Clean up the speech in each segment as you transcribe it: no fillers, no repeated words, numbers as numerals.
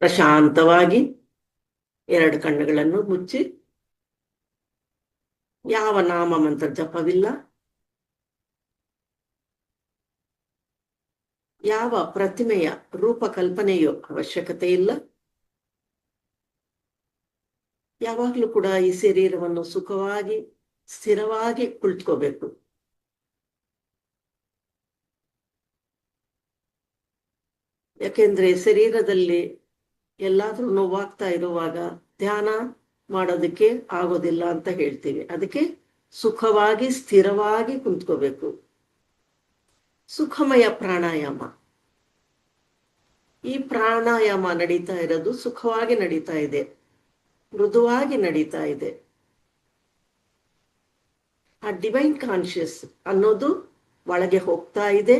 ಪ್ರಶಾಂತವಾಗಿ ಎರಡು ಕಣ್ಣುಗಳನ್ನು ಮುಚ್ಚಿ, ಯಾವ ನಾಮ ಮಂತ್ರ ಜಪವಿಲ್ಲ, ಯಾವ ಪ್ರತಿಮೆಯ ರೂಪಕಲ್ಪನೆಯೋ ಅವಶ್ಯಕತೆ ಇಲ್ಲ. ಯಾವಾಗ್ಲೂ ಕೂಡ ಈ ಶರೀರವನ್ನು ಸುಖವಾಗಿ ಸ್ಥಿರವಾಗಿ ಕುಳಿತುಕೋಬೇಕು. ಯಾಕೆಂದ್ರೆ ಶರೀರದಲ್ಲಿ ಎಲ್ಲಾದ್ರೂ ನೋವಾಗ್ತಾ ಇರುವಾಗ ಧ್ಯಾನ ಮಾಡೋದಕ್ಕೆ ಆಗೋದಿಲ್ಲ ಅಂತ ಹೇಳ್ತೀವಿ. ಅದಕ್ಕೆ ಸುಖವಾಗಿ ಸ್ಥಿರವಾಗಿ ಕುಂತ್ಕೋಬೇಕು. ಸುಖಮಯ ಪ್ರಾಣಾಯಾಮ. ಈ ಪ್ರಾಣಾಯಾಮ ನಡೀತಾ ಇರೋದು ಸುಖವಾಗಿ ನಡೀತಾ ಇದೆ, ಮೃದುವಾಗಿ ನಡೀತಾ ಇದೆ. ಆ ಡಿವೈನ್ ಕಾನ್ಶಿಯಸ್ ಅನ್ನೋದು ಒಳಗೆ ಹೋಗ್ತಾ ಇದೆ,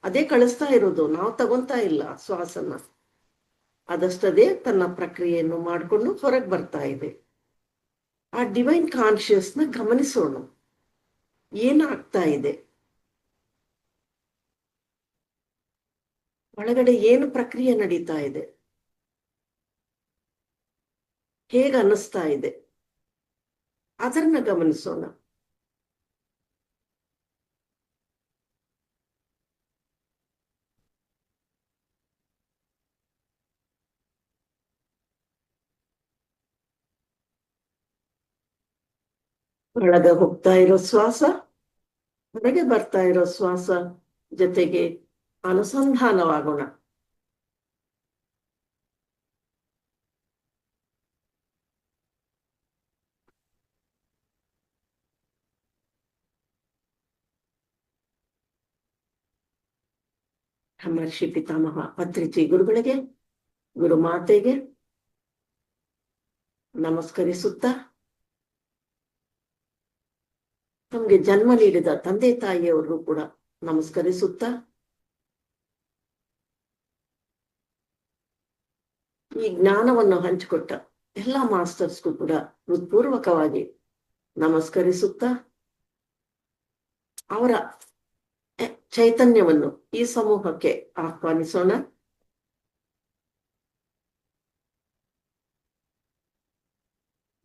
ಅದೇ ಕಳಿಸ್ತಾ ಇರೋದು, ನಾವು ತಗೊಂತಾ ಇಲ್ಲ ಶ್ವಾಸನ. ಅದಷ್ಟದೇ ತನ್ನ ಪ್ರಕ್ರಿಯೆಯನ್ನು ಮಾಡಿಕೊಂಡು ಹೊರಗೆ ಬರ್ತಾ ಇದೆ. ಆ ಡಿವೈನ್ ಕಾನ್ಶಿಯಸ್ನ ಗಮನಿಸೋಣ, ಏನಾಗ್ತಾ ಇದೆ, ಒಳಗಡೆ ಏನು ಪ್ರಕ್ರಿಯೆ ನಡೀತಾ ಇದೆ, ಹೇಗೆ ಅನ್ನಿಸ್ತಾ ಇದೆ, ಅದನ್ನ ಗಮನಿಸೋಣ. ಒಳಗೆ ಹೋಗ್ತಾ ಇರೋ ಶ್ವಾಸ, ಹೊರಗೆ ಬರ್ತಾ ಇರೋ ಶ್ವಾಸ ಜೊತೆಗೆ ಅನುಸಂಧಾನವಾಗೋಣ. ಮಹರ್ಷಿ ಪಿತಾಮಹ ಪತ್ರಿಜಿ ಗುರುಗಳಿಗೆ, ಗುರು ಮಾತೆಗೆ ನಮಸ್ಕರಿಸುತ್ತಾ, ತಮಗೆ ಜನ್ಮ ನೀಡಿದ ತಂದೆ ತಾಯಿಯವರು ಕೂಡ ನಮಸ್ಕರಿಸುತ್ತಾ, ಈ ಜ್ಞಾನವನ್ನು ಹಂಚಿಕೊಟ್ಟ ಎಲ್ಲ ಮಾಸ್ಟರ್ಸ್ಗೂ ಕೂಡ ಹೃತ್ಪೂರ್ವಕವಾಗಿ ನಮಸ್ಕರಿಸುತ್ತಾ, ಅವರ ಚೈತನ್ಯವನ್ನು ಈ ಸಮೂಹಕ್ಕೆ ಆಹ್ವಾನಿಸೋಣ.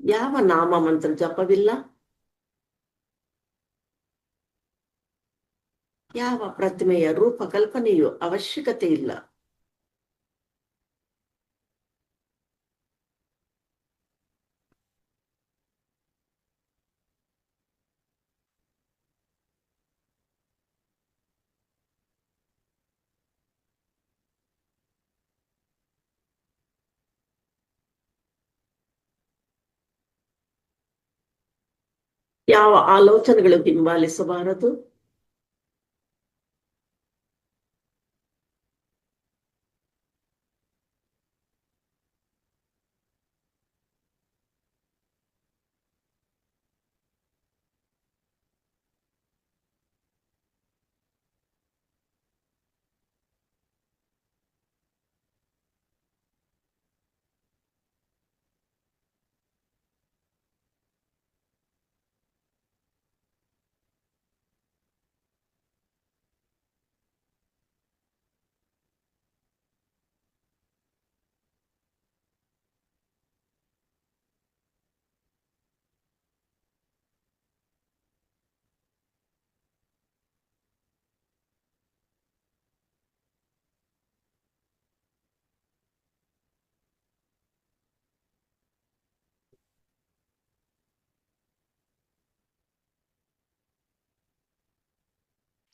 ಯಾವ ನಾಮ ಮಂತ್ರ ಜಪವಿಲ್ಲ, ಯಾವ ಪ್ರತಿಮೆಯ ರೂಪಕಲ್ಪನೆಯೂ ಅವಶ್ಯಕತೆ ಇಲ್ಲ. ಯಾವ ಆಲೋಚನೆಗಳು ಹಿಂಬಾಲಿಸಬಾರದು.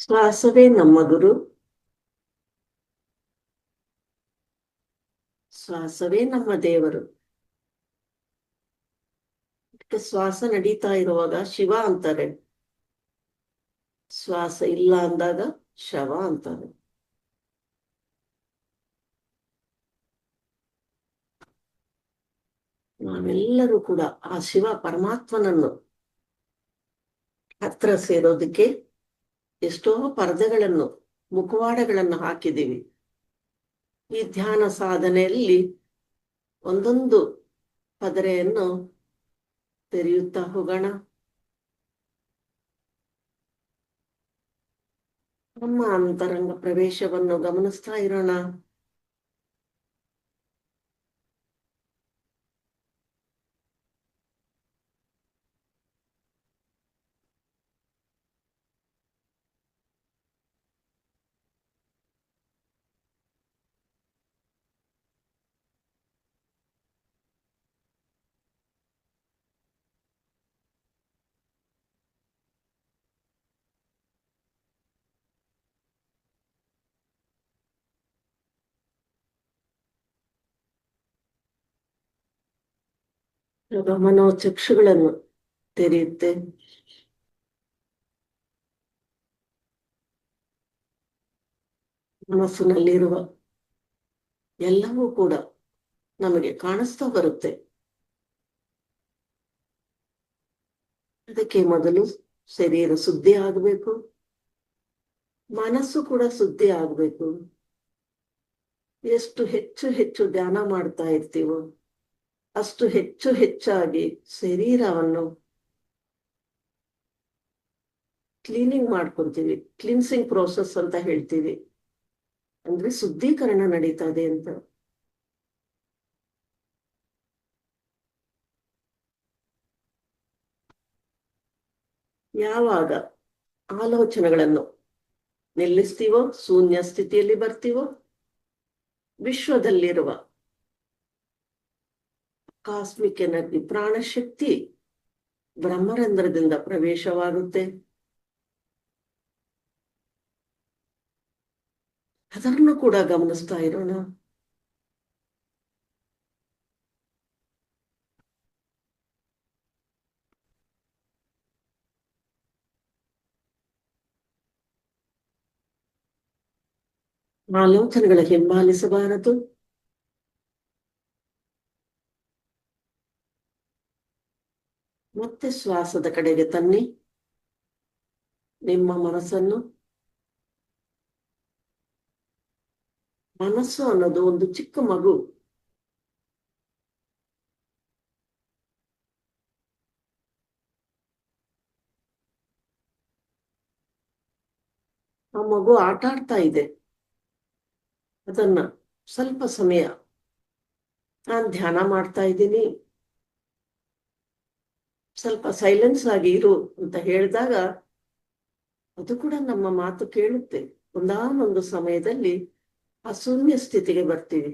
ಶ್ವಾಸವೇ ನಮ್ಮ ಗುರು, ಶ್ವಾಸವೇ ನಮ್ಮ ದೇವರು. ಶ್ವಾಸ ನಡೀತಾ ಇರುವಾಗ ಶಿವ ಅಂತಾರೆ, ಶ್ವಾಸ ಇಲ್ಲ ಅಂದಾಗ ಶವ ಅಂತಾರೆ. ನಾವೆಲ್ಲರೂ ಕೂಡ ಆ ಶಿವ ಪರಮಾತ್ಮನನ್ನು ಹತ್ರ ಸೇರೋದಕ್ಕೆ ಎಷ್ಟೋ ಪರದೆಗಳನ್ನು, ಮುಖವಾಡಗಳನ್ನು ಹಾಕಿದ್ದೀವಿ. ಈ ಧ್ಯಾನ ಸಾಧನೆಯಲ್ಲಿ ಒಂದೊಂದು ಪದರೆಯನ್ನು ತೆರೆಯುತ್ತಾ ಹೋಗೋಣ. ನಮ್ಮ ಅಂತರಂಗ ಪ್ರವೇಶವನ್ನು ಗಮನಿಸ್ತಾ ಇರೋಣ. ಆಗ ಮನೋಚಕ್ಷುಗಳನ್ನು ತೆರೆಯುತ್ತೆ. ಮನಸ್ಸಿನಲ್ಲಿರುವ ಎಲ್ಲವೂ ಕೂಡ ನಮಗೆ ಕಾಣಿಸ್ತಾ ಬರುತ್ತೆ. ಅದಕ್ಕೆ ಮೊದಲು ಶರೀರ ಶುದ್ಧಿ ಆಗಬೇಕು, ಮನಸ್ಸು ಕೂಡ ಶುದ್ಧಿ ಆಗಬೇಕು. ಎಷ್ಟು ಹೆಚ್ಚು ಹೆಚ್ಚು ಧ್ಯಾನ ಮಾಡ್ತಾ ಇರ್ತೀವೋ ಅಷ್ಟು ಹೆಚ್ಚು ಹೆಚ್ಚಾಗಿ ಶರೀರವನ್ನು ಕ್ಲೀನಿಂಗ್ ಮಾಡ್ಕೊಂತೀವಿ. ಕ್ಲೀನ್ಸಿಂಗ್ ಪ್ರೋಸೆಸ್ ಅಂತ ಹೇಳ್ತೀವಿ, ಅಂದ್ರೆ ಶುದ್ಧೀಕರಣ ನಡೀತದೆ ಅಂತ. ಯಾವಾಗ ಆಲೋಚನೆಗಳನ್ನು ನಿಲ್ಲಿಸ್ತೀವೋ, ಶೂನ್ಯ ಸ್ಥಿತಿಯಲ್ಲಿ ಬರ್ತೀವೋ, ವಿಶ್ವದಲ್ಲಿರುವ ಕಾಸ್ಮಿಕ್ ಎನರ್ಜಿ ಪ್ರಾಣಶಕ್ತಿ ಬ್ರಹ್ಮರಂಧ್ರದಿಂದ ಪ್ರವೇಶವಾಗುತ್ತೆ. ಅದನ್ನು ಕೂಡ ಗಮನಿಸ್ತಾ ಇರೋಣ. ಆಲೋಚನೆಗಳ ಹಿಂಬಾಲಿಸಬಾರದು. ಮತ್ತೆ ಶ್ವಾಸದ ಕಡೆಗೆ ತನ್ನಿ ನಿಮ್ಮ ಮನಸ್ಸನ್ನು. ಮನಸ್ಸು ಅನ್ನೋದು ಒಂದು ಚಿಕ್ಕ ಮಗು. ಆ ಮಗು ಆಟ ಆಡ್ತಾ ಇದೆ. ಅದನ್ನ ಸ್ವಲ್ಪ ಸಮಯ ನಾನು ಧ್ಯಾನ ಮಾಡ್ತಾ ಇದ್ದೀನಿ, ಸ್ವಲ್ಪ ಸೈಲೆನ್ಸ್ ಆಗಿ ಇರು ಅಂತ ಹೇಳಿದಾಗ ಅದು ಕೂಡ ನಮ್ಮ ಮಾತು ಕೇಳುತ್ತೆ. ಒಂದಾನೊಂದು ಸಮಯದಲ್ಲಿ ಆ ಶೂನ್ಯ ಸ್ಥಿತಿಗೆ ಬರ್ತೀವಿ.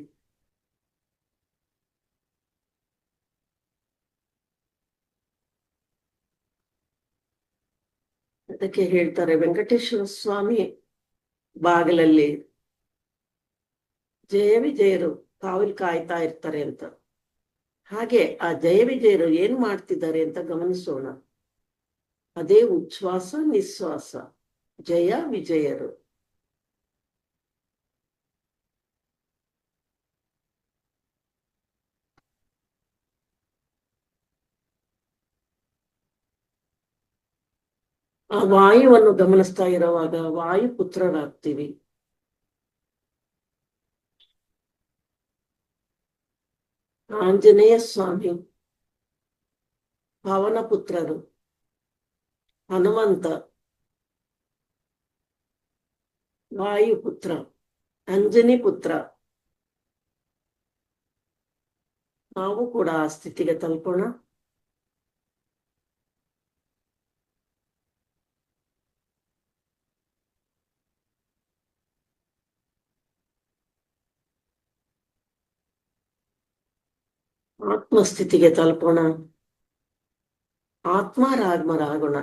ಅದಕ್ಕೆ ಹೇಳ್ತಾರೆ, ವೆಂಕಟೇಶ್ವರ ಸ್ವಾಮಿ ಬಾಗಿಲಲ್ಲಿ ಜಯ ವಿಜಯರು ಕಾವಲು ಕಾಯ್ತಾ ಇರ್ತಾರೆ ಅಂತ. ಹಾಗೆ ಆ ಜಯ ವಿಜಯರು ಏನ್ ಮಾಡ್ತಿದ್ದಾರೆ ಅಂತ ಗಮನಿಸೋಣ. ಅದೇ ಉಚ್ಛ್ವಾಸ ನಿಶ್ವಾಸ, ಜಯ ವಿಜಯರು. ಆ ವಾಯುವನ್ನು ಗಮನಿಸ್ತಾ ಇರುವಾಗ ವಾಯು ಪುತ್ರರಾಗ್ತೀವಿ. ಆಂಜನೇಯ ಸ್ವಾಮಿ ಪವನ ಪುತ್ರರು, ಹನುಮಂತ ವಾಯುಪುತ್ರ, ಅಂಜನಿ ಪುತ್ರ. ನಾವು ಕೂಡ ಆ ಸ್ಥಿತಿಗೆ ತಲುಪೋಣ. ಆತ್ಮಸ್ಥಿತಿಗೆ ತಲುಪೋಣ. ಆತ್ಮರಾಗಮರಾಗೋಣ.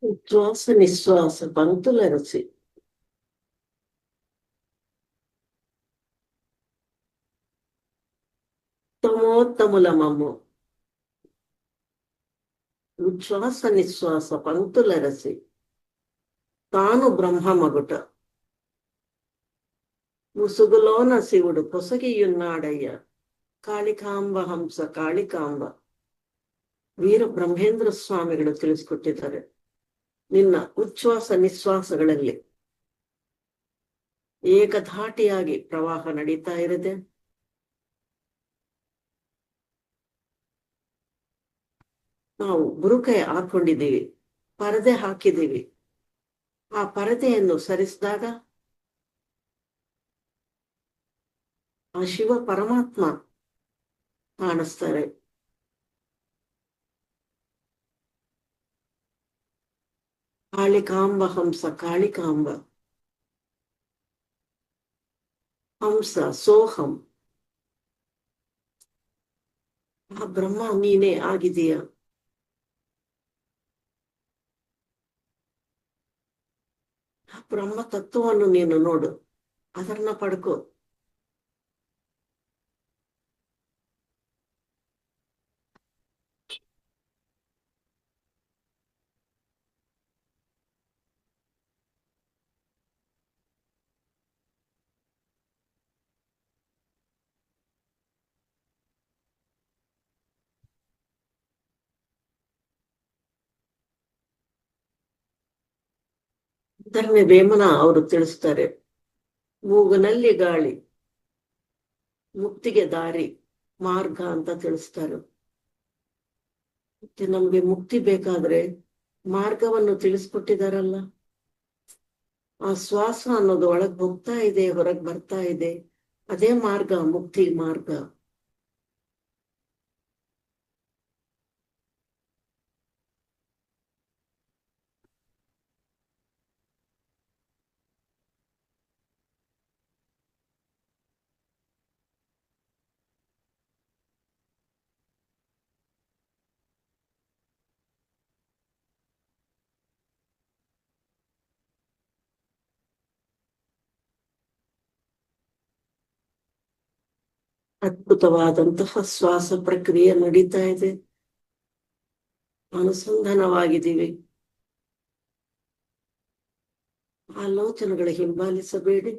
ಉಚ್ಛ್ವಾಸ ನಿಶ್ವಾಸ పంక్తులరసి తమోత్తములమమ్ము ఉచ్ఛ్వాస నిశ్వాస పంక్తులరసి తాను బ్రహ్మమగుట ముసుగులోన శివుడు పొసగియున్నాడయ్య ಕಾಳಿಕಾಂಬ ಹಂಸ ಕಾಳಿಕಾಂಬ ವೀರ ಬ್ರಹ್ಮೇಂದ್ರ ಸ್ವಾಮಿಗಳು ತಿಳಿಸ್ಕೊಟ್ಟಿದ್ದಾರೆ. ನಿನ್ನ ಉಚ್ಛ್ವಾಸ ನಿಶ್ವಾಸಗಳಲ್ಲಿ ಏಕಧಾಟಿಯಾಗಿ ಪ್ರವಾಹ ನಡೀತಾ ಇರದೆ, ನಾವು ಬುರುಕೈ ಹಾಕೊಂಡಿದ್ದೀವಿ, ಪರದೆ ಹಾಕಿದ್ದೀವಿ. ಆ ಪರದೆಯನ್ನು ಸರಿಸಿದಾಗ ಆ ಶಿವ ಪರಮಾತ್ಮ ಕಾಣಿಸ್ತಾರೆ. ಕಾಳಿಕಾಂಬ ಹಂಸ ಕಾಳಿಕಾಂಬ ಹಂಸ ಸೋಹಂ, ಆ ಬ್ರಹ್ಮ ನೀನೇ ಆಗಿದೀಯ. ಆ ಬ್ರಹ್ಮ ತತ್ವವನ್ನು ನೀನು ನೋಡು, ಅದನ್ನ ಪಡ್ಕೋ. ಧರ್ಮಿ ವೇಮನ ಅವರು ತಿಳಿಸ್ತಾರೆ, ಮೂಗನಲ್ಲಿ ಗಾಳಿ ಮುಕ್ತಿಗೆ ದಾರಿ ಮಾರ್ಗ ಅಂತ ತಿಳಿಸ್ತಾರೆ. ಮತ್ತೆ ನಮ್ಗೆ ಮುಕ್ತಿ ಬೇಕಾದ್ರೆ ಮಾರ್ಗವನ್ನು ತಿಳಿಸ್ಕೊಟ್ಟಿದಾರಲ್ಲ. ಆ ಶ್ವಾಸ ಅನ್ನೋದು ಒಳಗ್ ಹೋಗ್ತಾ ಇದೆ, ಹೊರಗ್ ಬರ್ತಾ ಇದೆ, ಅದೇ ಮಾರ್ಗ, ಮುಕ್ತಿ ಮಾರ್ಗ. ಅದ್ಭುತವಾದಂತಹ ಶ್ವಾಸ ಪ್ರಕ್ರಿಯೆ ನಡೀತಾ ಇದೆ. ಅನುಸಂಧಾನವಾಗಿದ್ದೀವಿ. ಆಲೋಚನೆಗಳ ಹಿಂಬಾಲಿಸಬೇಡಿ.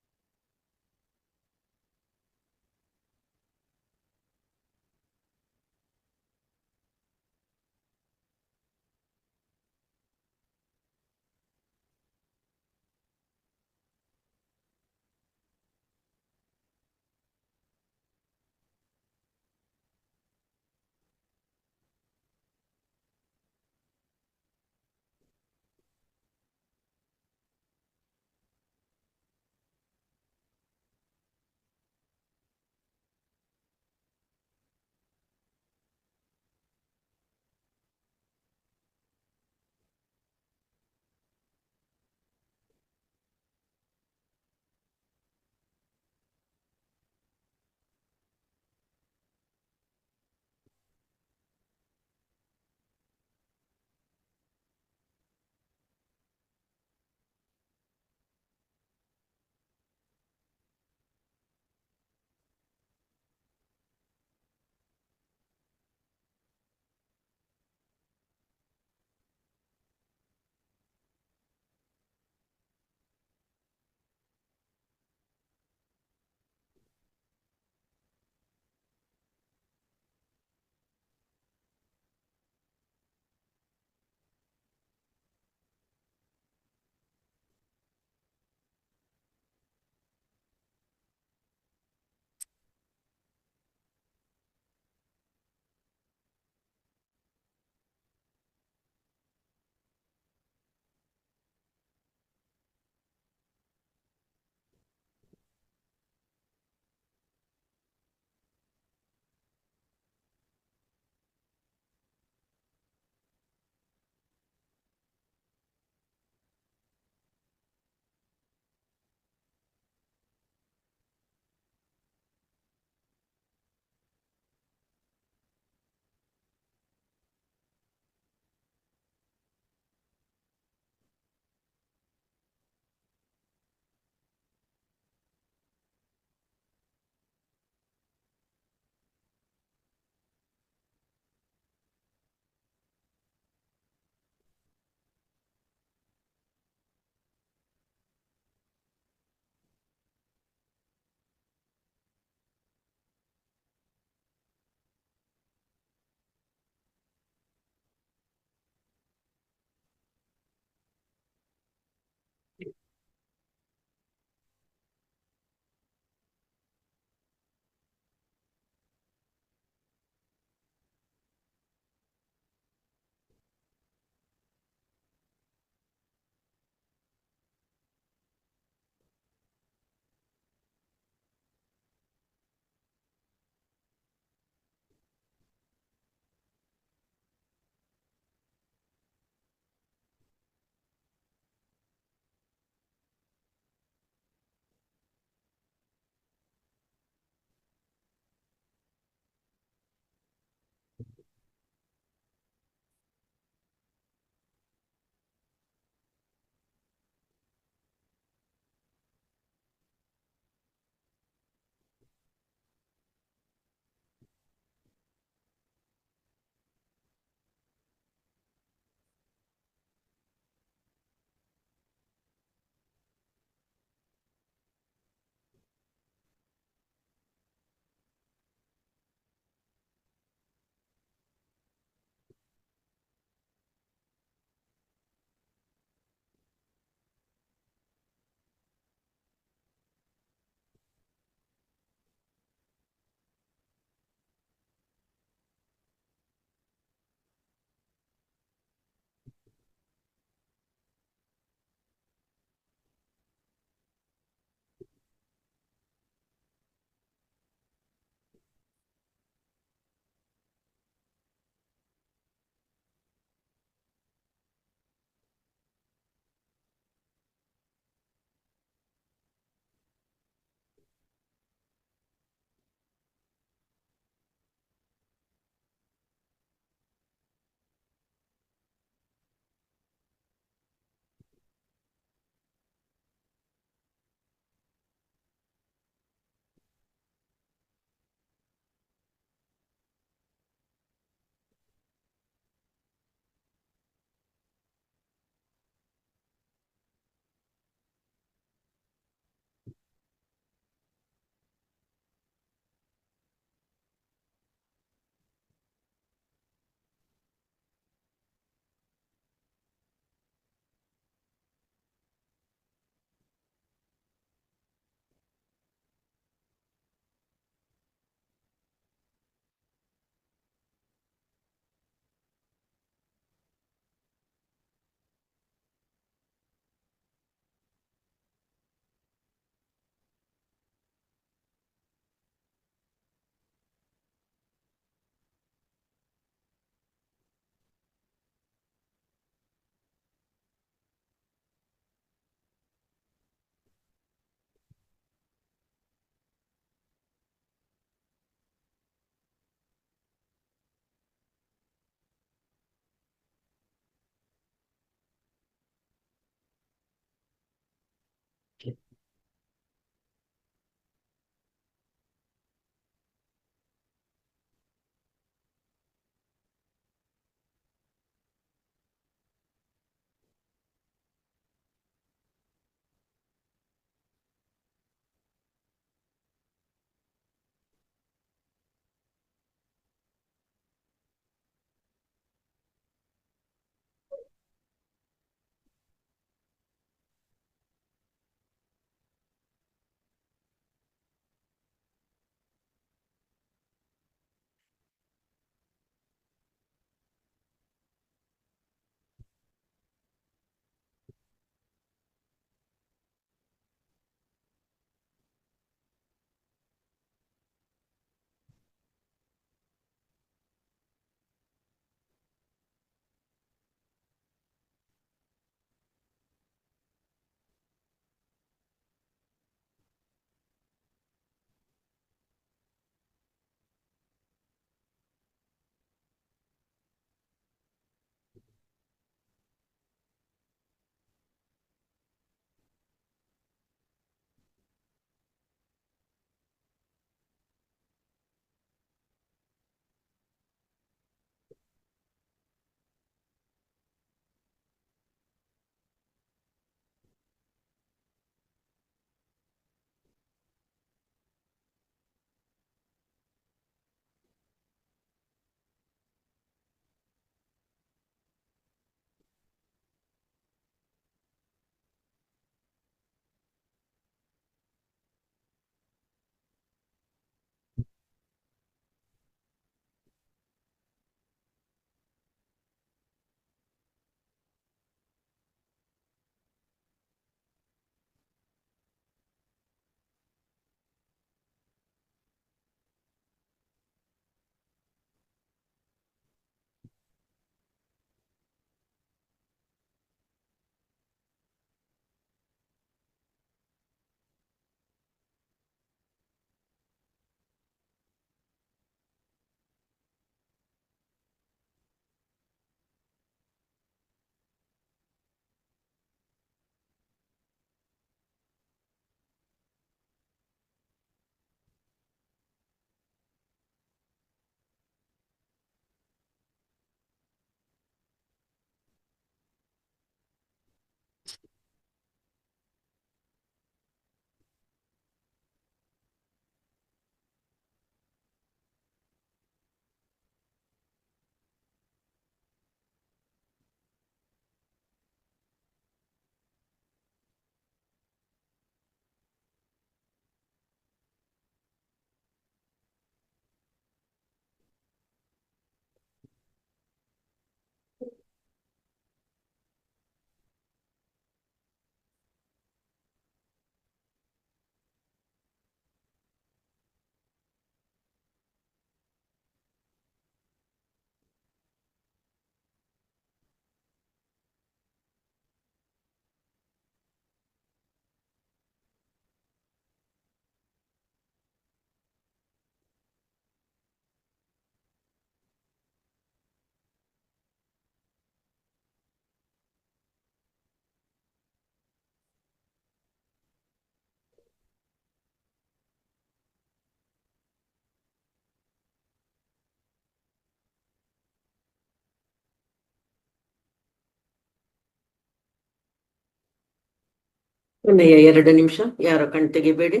ಕೊನೆಯ 2 ನಿಮಿಷ, ಯಾರು ಕಣ್ ತೆಗಿಬೇಡಿ.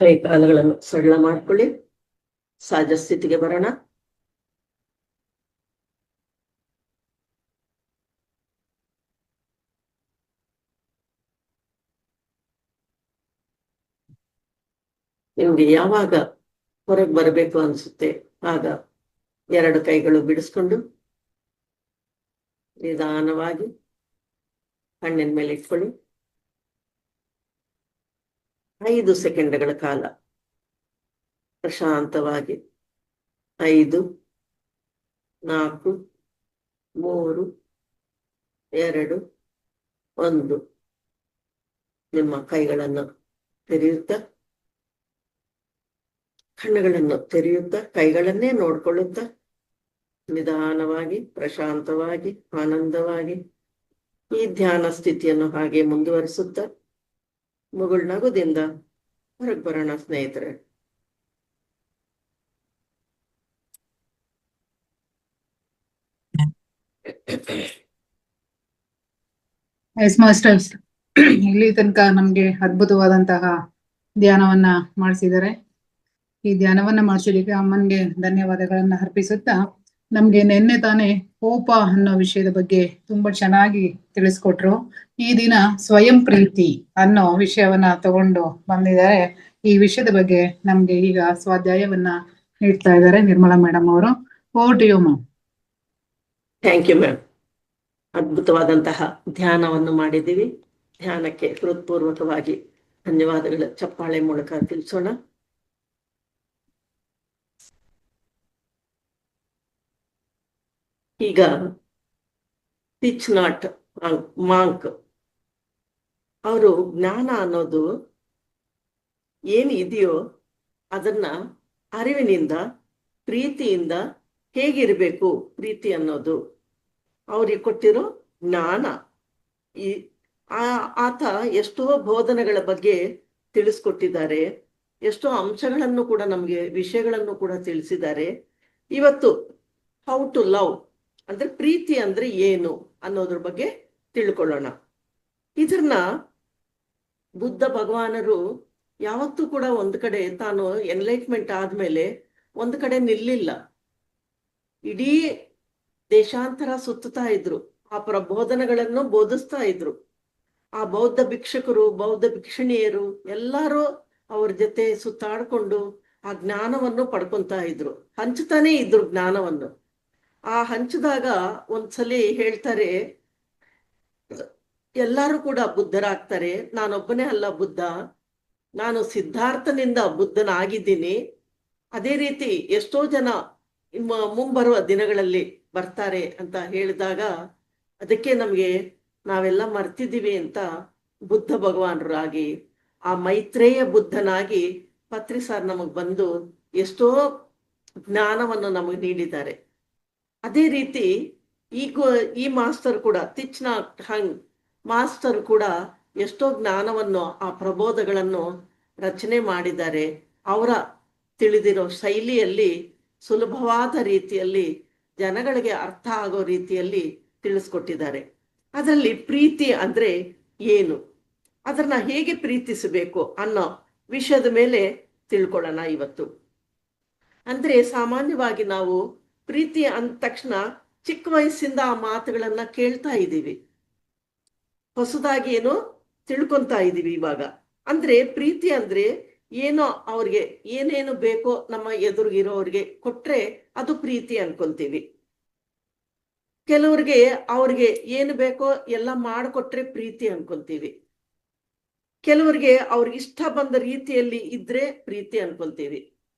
ಕೈ ಕಾಲುಗಳನ್ನು ಸರಳ ಮಾಡ್ಕೊಳ್ಳಿ. ಸಹಜ ಸ್ಥಿತಿಗೆ ಬರೋಣ. ನಿಮ್ಗೆ ಯಾವಾಗ ಹೊರಗೆ ಬರಬೇಕು ಅನ್ಸುತ್ತೆ ಆಗ 2 ಕೈಗಳು ಬಿಡಿಸ್ಕೊಂಡು ನಿಧಾನವಾಗಿ ಕಣ್ಣಿನ ಮೇಲೆ ಇಟ್ಕೊಳ್ಳಿ. 5 ಸೆಕೆಂಡ್ಗಳ ಕಾಲ ಪ್ರಶಾಂತವಾಗಿ 5, 4, 3, 2, 1 ನಿಮ್ಮ ಕೈಗಳನ್ನು ತೆರೆಯುತ್ತಾ, ಕಣ್ಣುಗಳನ್ನು ತೆರೆಯುತ್ತಾ, ಕೈಗಳನ್ನೇ ನೋಡ್ಕೊಳ್ಳುತ್ತಾ ನಿಧಾನವಾಗಿ, ಪ್ರಶಾಂತವಾಗಿ, ಆನಂದವಾಗಿ ಈ ಧ್ಯಾನ ಸ್ಥಿತಿಯನ್ನು ಹಾಗೆ ಮುಂದುವರಿಸುತ್ತಾ ಮುಗುಳ್ನಗುದಿಂದ ಹೊರಗೆ ಬರೋಣ ಸ್ನೇಹಿತರೆ. ಎಸ್ ಮಾಸ್ಟರ್ಸ್, ಇಲ್ಲಿ ತನಕ ನಮ್ಗೆ ಅದ್ಭುತವಾದಂತಹ ಧ್ಯಾನವನ್ನ ಮಾಡಿಸಿದ್ದಾರೆ. ಈ ಧ್ಯಾನವನ್ನ ಮಾಡಿಸಿದಕ್ಕೆ ಅಮ್ಮನ್ಗೆ ಧನ್ಯವಾದಗಳನ್ನ ಅರ್ಪಿಸುತ್ತಾ, ನಮ್ಗೆ ನಿನ್ನೆ ತಾನೇ ಕೋಪ ಅನ್ನೋ ವಿಷಯದ ಬಗ್ಗೆ ತುಂಬಾ ಚೆನ್ನಾಗಿ ತಿಳಿಸ್ಕೊಟ್ರು. ಈ ದಿನ ಸ್ವಯಂ ಪ್ರೀತಿ ಅನ್ನೋ ವಿಷಯವನ್ನ ತಗೊಂಡು ಬಂದಿದ್ದಾರೆ. ಈ ವಿಷಯದ ಬಗ್ಗೆ ನಮ್ಗೆ ಈಗ ಸ್ವಾಧ್ಯಾಯವನ್ನ ನೀಡ್ತಾ ಇದ್ದಾರೆ ನಿರ್ಮಲಾ ಮೇಡಮ್ ಅವರು. Over to you ma'am. Thank you ma'am. ಅದ್ಭುತವಾದಂತಹ ಧ್ಯಾನವನ್ನು ಮಾಡಿದ್ದೀವಿ. ಧ್ಯಾನಕ್ಕೆ ಹೃತ್ಪೂರ್ವಕವಾಗಿ ಧನ್ಯವಾದಗಳ ಚಪ್ಪಾಳೆ ಮೂಲಕ ತಿಳಿಸೋಣ. ಈಗ ಥಿಚ್ ನಾಟ್ ಮಾಂಕ್ ಅವರು ಜ್ಞಾನ ಅನ್ನೋದು ಏನಿದೆಯೋ ಅದನ್ನ ಅರಿವಿನಿಂದ, ಪ್ರೀತಿಯಿಂದ ಹೇಗಿರ್ಬೇಕು, ಪ್ರೀತಿ ಅನ್ನೋದು ಅವ್ರಿಗೆ ಕೊಟ್ಟಿರೋ ಜ್ಞಾನ. ಆತ ಎಷ್ಟೋ ಬೋಧನೆಗಳ ಬಗ್ಗೆ ತಿಳಿಸ್ಕೊಟ್ಟಿದ್ದಾರೆ, ಎಷ್ಟೋ ಅಂಶಗಳನ್ನು ಕೂಡ ನಮಗೆ ವಿಷಯಗಳನ್ನು ಕೂಡ ತಿಳಿಸಿದ್ದಾರೆ. ಇವತ್ತು ಹೌ ಟು ಲವ್ ಅಂದ್ರೆ ಪ್ರೀತಿ ಅಂದ್ರೆ ಏನು ಅನ್ನೋದ್ರ ಬಗ್ಗೆ ತಿಳ್ಕೊಳ್ಳೋಣ. ಇದನ್ನ ಬುದ್ಧ ಭಗವಾನರು ಯಾವತ್ತೂ ಕೂಡ ಒಂದು ಕಡೆ ತಾನು ಎನ್ಲೈಟ್ಮೆಂಟ್ ಆದ್ಮೇಲೆ ಒಂದು ಕಡೆ ನಿಲ್ಲಿಲ್ಲ. ಇಡೀ ದೇಶಾಂತರ ಸುತ್ತುತ್ತಾ ಇದ್ರು, ಆ ಪ್ರಬೋಧನೆಗಳನ್ನು ಬೋಧಿಸ್ತಾ ಇದ್ರು. ಆ ಬೌದ್ಧ ಭಿಕ್ಷುಕರು, ಬೌದ್ಧ ಭಿಕ್ಷುಣಿಯರು ಎಲ್ಲರೂ ಅವ್ರ ಜೊತೆ ಸುತ್ತಾಡ್ಕೊಂಡು ಆ ಜ್ಞಾನವನ್ನು ಪಡ್ಕೊಂತಾ ಇದ್ರು, ಹಂಚ್ತಾನೇ ಇದ್ರು ಜ್ಞಾನವನ್ನು. ಆ ಹಂಚಿದಾಗ ಒಂದ್ಸಲಿ ಹೇಳ್ತಾರೆ, ಎಲ್ಲರೂ ಕೂಡ ಬುದ್ಧರಾಗ್ತಾರೆ, ನಾನೊಬ್ಬನೇ ಅಲ್ಲ ಬುದ್ಧ, ನಾನು ಸಿದ್ಧಾರ್ಥನಿಂದ ಬುದ್ಧನಾಗಿದ್ದೀನಿ. ಅದೇ ರೀತಿ ಎಷ್ಟೋ ಜನ ಮುಂಬರುವ ದಿನಗಳಲ್ಲಿ ಬರ್ತಾರೆ ಅಂತ ಹೇಳಿದಾಗ ಅದಕ್ಕೆ ನಮ್ಗೆ ನಾವೆಲ್ಲ ಮರ್ತಿದ್ದೀವಿ ಅಂತ ಬುದ್ಧ ಭಗವಾನರಾಗಿ, ಆ ಮೈತ್ರೇಯ ಬುದ್ಧನಾಗಿ ಪತ್ರಿ ಸರ್ ನಮಗ್ ಬಂದು ಎಷ್ಟೋ ಜ್ಞಾನವನ್ನು ನಮಗೆ ನೀಡಿದ್ದಾರೆ. ಅದೇ ರೀತಿ ಈ ಮಾಸ್ಟರ್ ಕೂಡ, ಥಿಚ್ ನಾಟ್ ಹಂಗ್ ಮಾಸ್ಟರ್ ಕೂಡ ಎಷ್ಟೋ ಜ್ಞಾನವನ್ನು, ಆ ಪ್ರಬೋಧಗಳನ್ನು ರಚನೆ ಮಾಡಿದ್ದಾರೆ. ಅವರ ತಿಳಿದಿರೋ ಶೈಲಿಯಲ್ಲಿ, ಸುಲಭವಾದ ರೀತಿಯಲ್ಲಿ, ಜನಗಳಿಗೆ ಅರ್ಥ ಆಗೋ ರೀತಿಯಲ್ಲಿ ತಿಳಿಸ್ಕೊಟ್ಟಿದ್ದಾರೆ. ಅದರಲ್ಲಿ ಪ್ರೀತಿ ಅಂದ್ರೆ ಏನು, ಅದನ್ನ ಹೇಗೆ ಪ್ರೀತಿಸಬೇಕು ಅನ್ನೋ ವಿಷಯದ ಮೇಲೆ ತಿಳ್ಕೊಳ್ಳೋಣ ಇವತ್ತು. ಅಂದ್ರೆ ಸಾಮಾನ್ಯವಾಗಿ ನಾವು ಪ್ರೀತಿ ಅಂದ ತಕ್ಷಣ ಚಿಕ್ಕ ವಯಸ್ಸಿಂದ ಆ ಮಾತುಗಳನ್ನ ಕೇಳ್ತಾ ಇದ್ದೀವಿ. ಹೊಸದಾಗಿ ಏನೋ ತಿಳ್ಕೊಂತಾ ಇದೀವಿ ಇವಾಗ. ಅಂದ್ರೆ ಪ್ರೀತಿ ಅಂದ್ರೆ ಏನೋ ಅವ್ರಿಗೆ ಏನೇನು ಬೇಕೋ ನಮ್ಮ ಎದುರುಗಿರೋರ್ಗೆ ಕೊಟ್ರೆ ಅದು ಪ್ರೀತಿ ಅನ್ಕೊಂತೀವಿ. ಕೆಲವ್ರಿಗೆ ಅವ್ರಿಗೆ ಏನು ಬೇಕೋ ಎಲ್ಲ ಮಾಡಿಕೊಟ್ರೆ ಪ್ರೀತಿ ಅನ್ಕೊಂತೀವಿ. ಕೆಲವರಿಗೆ ಅವ್ರಿಗೆ ಇಷ್ಟ ಬಂದ ರೀತಿಯಲ್ಲಿ ಇದ್ರೆ ಪ್ರೀತಿ ಅನ್ಕೊಂತೀವಿ.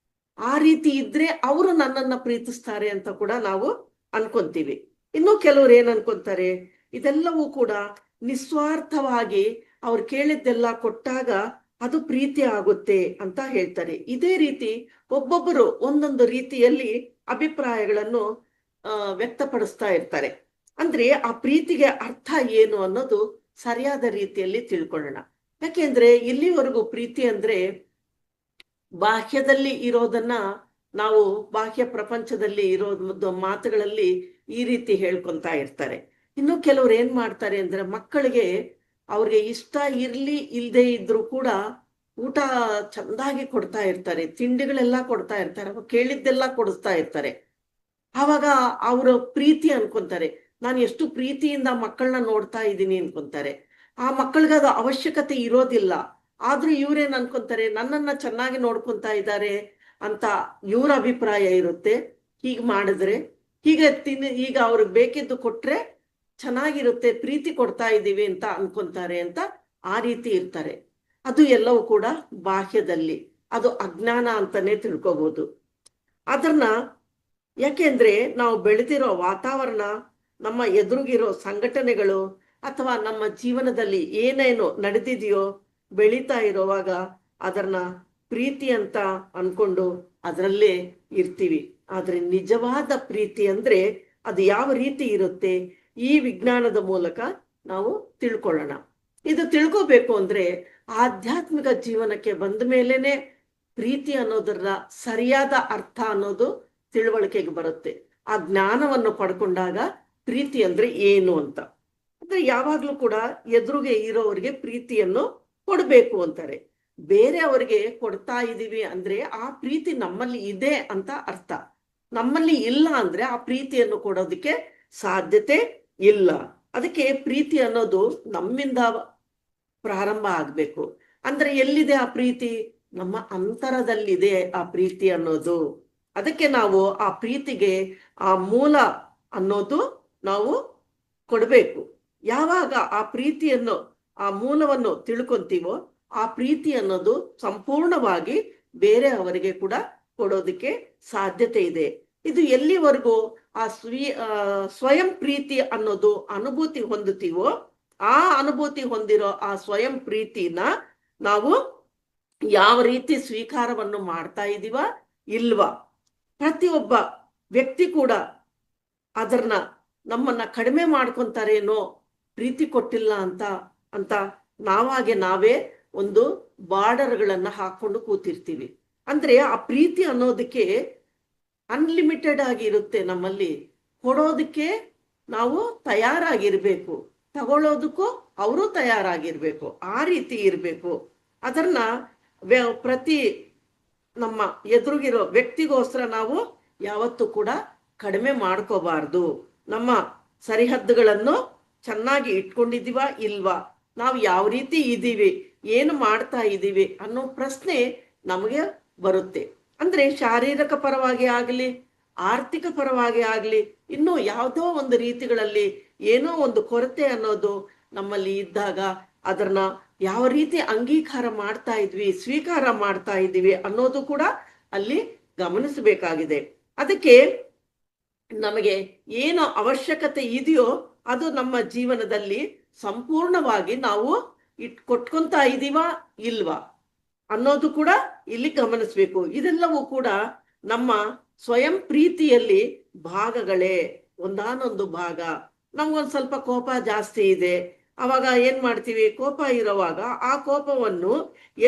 ಆ ರೀತಿ ಇದ್ರೆ ಅವರು ನನ್ನನ್ನ ಪ್ರೀತಿಸ್ತಾರೆ ಅಂತ ಕೂಡ ನಾವು ಅನ್ಕೊಂತೀವಿ. ಇನ್ನು ಕೆಲವ್ರು ಏನ್ ಅನ್ಕೊಂತಾರೆ, ಇದೆಲ್ಲವೂ ಕೂಡ ನಿಸ್ವಾರ್ಥವಾಗಿ ಅವ್ರು ಕೇಳಿದ್ದೆಲ್ಲ ಕೊಟ್ಟಾಗ ಅದು ಪ್ರೀತಿ ಆಗುತ್ತೆ ಅಂತ ಹೇಳ್ತಾರೆ. ಇದೇ ರೀತಿ ಒಬ್ಬೊಬ್ಬರು ಒಂದೊಂದು ರೀತಿಯಲ್ಲಿ ಅಭಿಪ್ರಾಯಗಳನ್ನು ವ್ಯಕ್ತಪಡಿಸ್ತಾ ಇರ್ತಾರೆ. ಅಂದ್ರೆ ಆ ಪ್ರೀತಿಗೆ ಅರ್ಥ ಏನು ಅನ್ನೋದು ಸರಿಯಾದ ರೀತಿಯಲ್ಲಿ ತಿಳ್ಕೊಳ್ಳೋಣ. ಯಾಕೆಂದ್ರೆ ಇಲ್ಲಿವರೆಗೂ ಪ್ರೀತಿ ಅಂದ್ರೆ ಬಾಹ್ಯದಲ್ಲಿ ಇರೋದನ್ನ ನಾವು ಬಾಹ್ಯ ಪ್ರಪಂಚದಲ್ಲಿ ಇರೋದು ಮಾತುಗಳಲ್ಲಿ ಈ ರೀತಿ ಹೇಳ್ಕೊಂತಾ ಇರ್ತಾರೆ. ಇನ್ನು ಕೆಲವ್ರು ಏನ್ ಮಾಡ್ತಾರೆ ಅಂದ್ರೆ ಮಕ್ಕಳಿಗೆ ಅವ್ರಿಗೆ ಇಷ್ಟ ಇರ್ಲಿ ಇಲ್ದೇ ಇದ್ರು ಕೂಡ ಊಟ ಚಂದಾಗಿ ಕೊಡ್ತಾ ಇರ್ತಾರೆ, ತಿಂಡಿಗಳೆಲ್ಲ ಕೊಡ್ತಾ ಇರ್ತಾರೆ, ಅವ್ರು ಕೇಳಿದ್ದೆಲ್ಲ ಕೊಡಿಸ್ತಾ ಇರ್ತಾರೆ. ಆವಾಗ ಅವರು ಪ್ರೀತಿ ಅನ್ಕೊಂತಾರೆ. ನಾನು ಎಷ್ಟು ಪ್ರೀತಿಯಿಂದ ಮಕ್ಕಳನ್ನ ನೋಡ್ತಾ ಇದ್ದೀನಿ ಅನ್ಕೊಂತಾರೆ. ಆ ಮಕ್ಕಳಿಗೆ ಅದು ಅವಶ್ಯಕತೆ ಇರೋದಿಲ್ಲ. ಆದ್ರೂ ಇವ್ರೇನ್ ಅನ್ಕೊಂತಾರೆ, ನನ್ನನ್ನ ಚೆನ್ನಾಗಿ ನೋಡ್ಕೊಂತಾ ಇದ್ದಾರೆ ಅಂತ ಇವ್ರ ಅಭಿಪ್ರಾಯ ಇರುತ್ತೆ. ಹೀಗ್ ಮಾಡಿದ್ರೆ ಈಗ ಅವ್ರಿಗೆ ಬೇಕಿದ್ದು ಕೊಟ್ರೆ ಚೆನ್ನಾಗಿರುತ್ತೆ, ಪ್ರೀತಿ ಕೊಡ್ತಾ ಇದ್ದೀವಿ ಅಂತ ಅನ್ಕೊಂತಾರೆ ಅಂತ ಆ ರೀತಿ ಇರ್ತಾರೆ. ಅದು ಎಲ್ಲವೂ ಕೂಡ ಬಾಹ್ಯದಲ್ಲಿ, ಅದು ಅಜ್ಞಾನ ಅಂತಾನೆ ತಿಳ್ಕೊಬಹುದು. ಅದನ್ನ ಯಾಕೆಂದ್ರೆ ನಾವು ಬೆಳೆದಿರೋ ವಾತಾವರಣ, ನಮ್ಮ ಎದುರುಗಿರೋ ಸಂಘಟನೆಗಳು ಅಥವಾ ನಮ್ಮ ಜೀವನದಲ್ಲಿ ಏನೇನು ನಡೆದಿದೆಯೋ ಬೆಳೀತಾ ಇರೋವಾಗ ಅದನ್ನ ಪ್ರೀತಿ ಅಂತ ಅನ್ಕೊಂಡು ಅದರಲ್ಲೇ ಇರ್ತೀವಿ. ಆದ್ರೆ ನಿಜವಾದ ಪ್ರೀತಿ ಅಂದ್ರೆ ಅದು ಯಾವ ರೀತಿ ಇರುತ್ತೆ, ಈ ವಿಜ್ಞಾನದ ಮೂಲಕ ನಾವು ತಿಳ್ಕೊಳ್ಳೋಣ. ಇದು ತಿಳ್ಕೋಬೇಕು ಅಂದ್ರೆ ಆಧ್ಯಾತ್ಮಿಕ ಜೀವನಕ್ಕೆ ಬಂದ ಮೇಲೇನೆ ಪ್ರೀತಿ ಅನ್ನೋದರ ಸರಿಯಾದ ಅರ್ಥ ಅನ್ನೋದು ತಿಳುವಳಿಕೆಗೆ ಬರುತ್ತೆ. ಆ ಜ್ಞಾನವನ್ನು ಪಡ್ಕೊಂಡಾಗ ಪ್ರೀತಿ ಅಂದ್ರೆ ಏನು ಅಂತ. ಅಂದ್ರೆ ಯಾವಾಗ್ಲೂ ಕೂಡ ಎದುರುಗೆ ಇರೋರಿಗೆ ಪ್ರೀತಿಯನ್ನು ಕೊಡ್ಬೇಕು ಅಂತಾರೆ. ಬೇರೆ ಅವರಿಗೆ ಕೊಡ್ತಾ ಇದೀವಿ ಅಂದ್ರೆ ಆ ಪ್ರೀತಿ ನಮ್ಮಲ್ಲಿ ಇದೆ ಅಂತ ಅರ್ಥ. ನಮ್ಮಲ್ಲಿ ಇಲ್ಲ ಅಂದ್ರೆ ಆ ಪ್ರೀತಿಯನ್ನು ಕೊಡೋದಕ್ಕೆ ಸಾಧ್ಯತೆ ಇಲ್ಲ. ಅದಕ್ಕೆ ಪ್ರೀತಿ ಅನ್ನೋದು ನಮ್ಮಿಂದ ಪ್ರಾರಂಭ ಆಗ್ಬೇಕು. ಅಂದ್ರೆ ಎಲ್ಲಿದೆ ಆ ಪ್ರೀತಿ? ನಮ್ಮ ಅಂತರದಲ್ಲಿದೆ ಆ ಪ್ರೀತಿ ಅನ್ನೋದು. ಅದಕ್ಕೆ ನಾವು ಆ ಪ್ರೀತಿಗೆ ಆ ಮೂಲ ಅನ್ನೋದು ನಾವು ಕೊಡ್ಬೇಕು. ಯಾವಾಗ ಆ ಪ್ರೀತಿಯನ್ನು, ಆ ಮೂಲವನ್ನು ತಿಳ್ಕೊಂತೀವೋ ಆ ಪ್ರೀತಿ ಅನ್ನೋದು ಸಂಪೂರ್ಣವಾಗಿ ಬೇರೆ ಅವರಿಗೆ ಕೂಡ ಕೊಡೋದಕ್ಕೆ ಸಾಧ್ಯತೆ ಇದೆ. ಇದು ಎಲ್ಲಿವರೆಗೂ ಆ ಸ್ವಯಂ ಪ್ರೀತಿ ಅನ್ನೋದು ಅನುಭೂತಿ ಹೊಂದುತ್ತೀವೋ, ಆ ಅನುಭೂತಿ ಹೊಂದಿರೋ ಆ ಸ್ವಯಂ ಪ್ರೀತಿನ ನಾವು ಯಾವ ರೀತಿ ಸ್ವೀಕಾರವನ್ನು ಮಾಡ್ತಾ ಇದೀವ ಇಲ್ವಾ, ಪ್ರತಿಯೊಬ್ಬ ವ್ಯಕ್ತಿ ಕೂಡ ಅದನ್ನ ನಮ್ಮನ್ನ ಕಡಿಮೆ ಮಾಡ್ಕೊಂತಾರೇನೋ ಪ್ರೀತಿ ಕೊಟ್ಟಿಲ್ಲ ಅಂತ ನಾವೇ ಒಂದು ಬಾರ್ಡರ್ಗಳನ್ನ ಹಾಕೊಂಡು ಕೂತಿರ್ತೀವಿ. ಅಂದ್ರೆ ಆ ಪ್ರೀತಿ ಅನ್ನೋದಕ್ಕೆ ಅನ್ಲಿಮಿಟೆಡ್ ಆಗಿ ಇರುತ್ತೆ. ನಮ್ಮಲ್ಲಿ ಕೊಡೋದಕ್ಕೆ ನಾವು ತಯಾರಾಗಿರ್ಬೇಕು, ತಗೊಳ್ಳೋದಕ್ಕೂ ಅವರು ತಯಾರಾಗಿರ್ಬೇಕು. ಆ ರೀತಿ ಇರ್ಬೇಕು. ಅದನ್ನ ಪ್ರತಿ ನಮ್ಮ ಎದುರುಗಿರೋ ವ್ಯಕ್ತಿಗೋಸ್ಕರ ನಾವು ಯಾವತ್ತೂ ಕೂಡ ಕಡಿಮೆ ಮಾಡ್ಕೋಬಾರ್ದು. ನಮ್ಮ ಸರಿಹದ್ದುಗಳನ್ನು ಚೆನ್ನಾಗಿ ಇಟ್ಕೊಂಡಿದೀವ ಇಲ್ವಾ, ನಾವು ಯಾವ ರೀತಿ ಇದ್ದೀವಿ, ಏನು ಮಾಡ್ತಾ ಇದ್ದೀವಿ ಅನ್ನೋ ಪ್ರಶ್ನೆ ನಮಗೆ ಬರುತ್ತೆ. ಅಂದ್ರೆ ಶಾರೀರಿಕ ಪರವಾಗಿ ಆಗಲಿ, ಆರ್ಥಿಕ ಪರವಾಗಿ ಆಗಲಿ, ಇನ್ನೂ ಯಾವುದೋ ಒಂದು ರೀತಿಗಳಲ್ಲಿ ಏನೋ ಒಂದು ಕೊರತೆ ಅನ್ನೋದು ನಮ್ಮಲ್ಲಿ ಇದ್ದಾಗ ಅದನ್ನ ಯಾವ ರೀತಿ ಅಂಗೀಕಾರ ಮಾಡ್ತಾ ಇದ್ವಿ, ಸ್ವೀಕಾರ ಮಾಡ್ತಾ ಇದ್ದೀವಿ ಅನ್ನೋದು ಕೂಡ ಅಲ್ಲಿ ಗಮನಿಸಬೇಕಾಗಿದೆ. ಅದಕ್ಕೆ ನಮಗೆ ಏನು ಅವಶ್ಯಕತೆ ಇದೆಯೋ ಅದು ನಮ್ಮ ಜೀವನದಲ್ಲಿ ಸಂಪೂರ್ಣವಾಗಿ ನಾವು ಕೊಟ್ಕೊಂತಾ ಇದೀವ ಇಲ್ವಾ ಅನ್ನೋದು ಕೂಡ ಇಲ್ಲಿ ಗಮನಿಸ್ಬೇಕು. ಇದೆಲ್ಲವೂ ಕೂಡ ನಮ್ಮ ಸ್ವಯಂ ಪ್ರೀತಿಯಲ್ಲಿ ಭಾಗಗಳೇ, ಒಂದಾನೊಂದು ಭಾಗ. ನಮ್ಗೊಂದು ಸ್ವಲ್ಪ ಕೋಪ ಜಾಸ್ತಿ ಇದೆ, ಅವಾಗ ಏನ್ ಮಾಡ್ತೀವಿ, ಕೋಪ ಇರುವಾಗ ಆ ಕೋಪವನ್ನು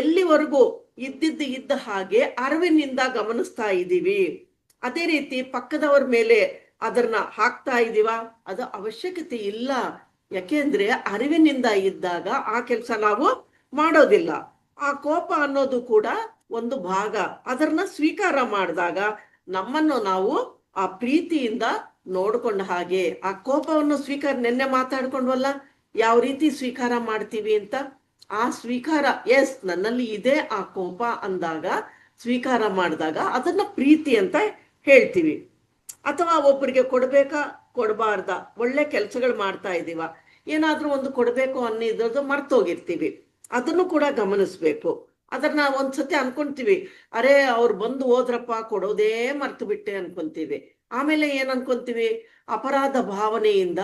ಎಲ್ಲಿವರೆಗೂ ಇದ್ದ ಹಾಗೆ ಅರಿವಿನಿಂದ ಗಮನಿಸ್ತಾ ಇದ್ದೀವಿ. ಅದೇ ರೀತಿ ಪಕ್ಕದವ್ರ ಮೇಲೆ ಅದನ್ನ ಹಾಕ್ತಾ ಇದೀವ, ಅದು ಅವಶ್ಯಕತೆ ಇಲ್ಲ. ಯಾಕೆಂದ್ರೆ ಅರಿವಿನಿಂದ ಇದ್ದಾಗ ಆ ಕೆಲಸ ನಾವು ಮಾಡೋದಿಲ್ಲ. ಆ ಕೋಪ ಅನ್ನೋದು ಕೂಡ ಒಂದು ಭಾಗ. ಅದನ್ನ ಸ್ವೀಕಾರ ಮಾಡಿದಾಗ ನಮ್ಮನ್ನು ನಾವು ಆ ಪ್ರೀತಿಯಿಂದ ನೋಡ್ಕೊಂಡ ಹಾಗೆ. ಆ ಕೋಪವನ್ನು ನಿನ್ನೆ ಮಾತಾಡ್ಕೊಂಡ್ವಲ್ಲ, ಯಾವ ರೀತಿ ಸ್ವೀಕಾರ ಮಾಡ್ತೀವಿ ಅಂತ. ಆ ಸ್ವೀಕಾರ, ಎಸ್ ನನ್ನಲ್ಲಿ ಇದೆ ಆ ಕೋಪ ಅಂದಾಗ, ಸ್ವೀಕಾರ ಮಾಡಿದಾಗ ಅದನ್ನ ಪ್ರೀತಿ ಅಂತ ಹೇಳ್ತೀವಿ. ಅಥವಾ ಒಬ್ಬರಿಗೆ ಕೊಡ್ಬೇಕಾ ಕೊಡಬಾರ್ದ, ಒಳ್ಳೆ ಕೆಲಸಗಳು ಮಾಡ್ತಾ ಇದೀವ, ಏನಾದ್ರೂ ಒಂದು ಕೊಡ್ಬೇಕು ಅನ್ನೋದು ಮರ್ತೋಗಿರ್ತೀವಿ, ಅದನ್ನು ಕೂಡ ಗಮನಿಸ್ಬೇಕು. ಅದನ್ನ ಒಂದ್ಸತಿ ಅನ್ಕೊಂತೀವಿ, ಅರೆ ಅವ್ರು ಬಂದು ಹೋದ್ರಪ್ಪ ಕೊಡೋದೇ ಮರ್ತು ಬಿಟ್ಟೆ ಅನ್ಕೊಂತೀವಿ. ಆಮೇಲೆ ಏನ್ ಅನ್ಕೊಂತೀವಿ, ಅಪರಾಧ ಭಾವನೆಯಿಂದ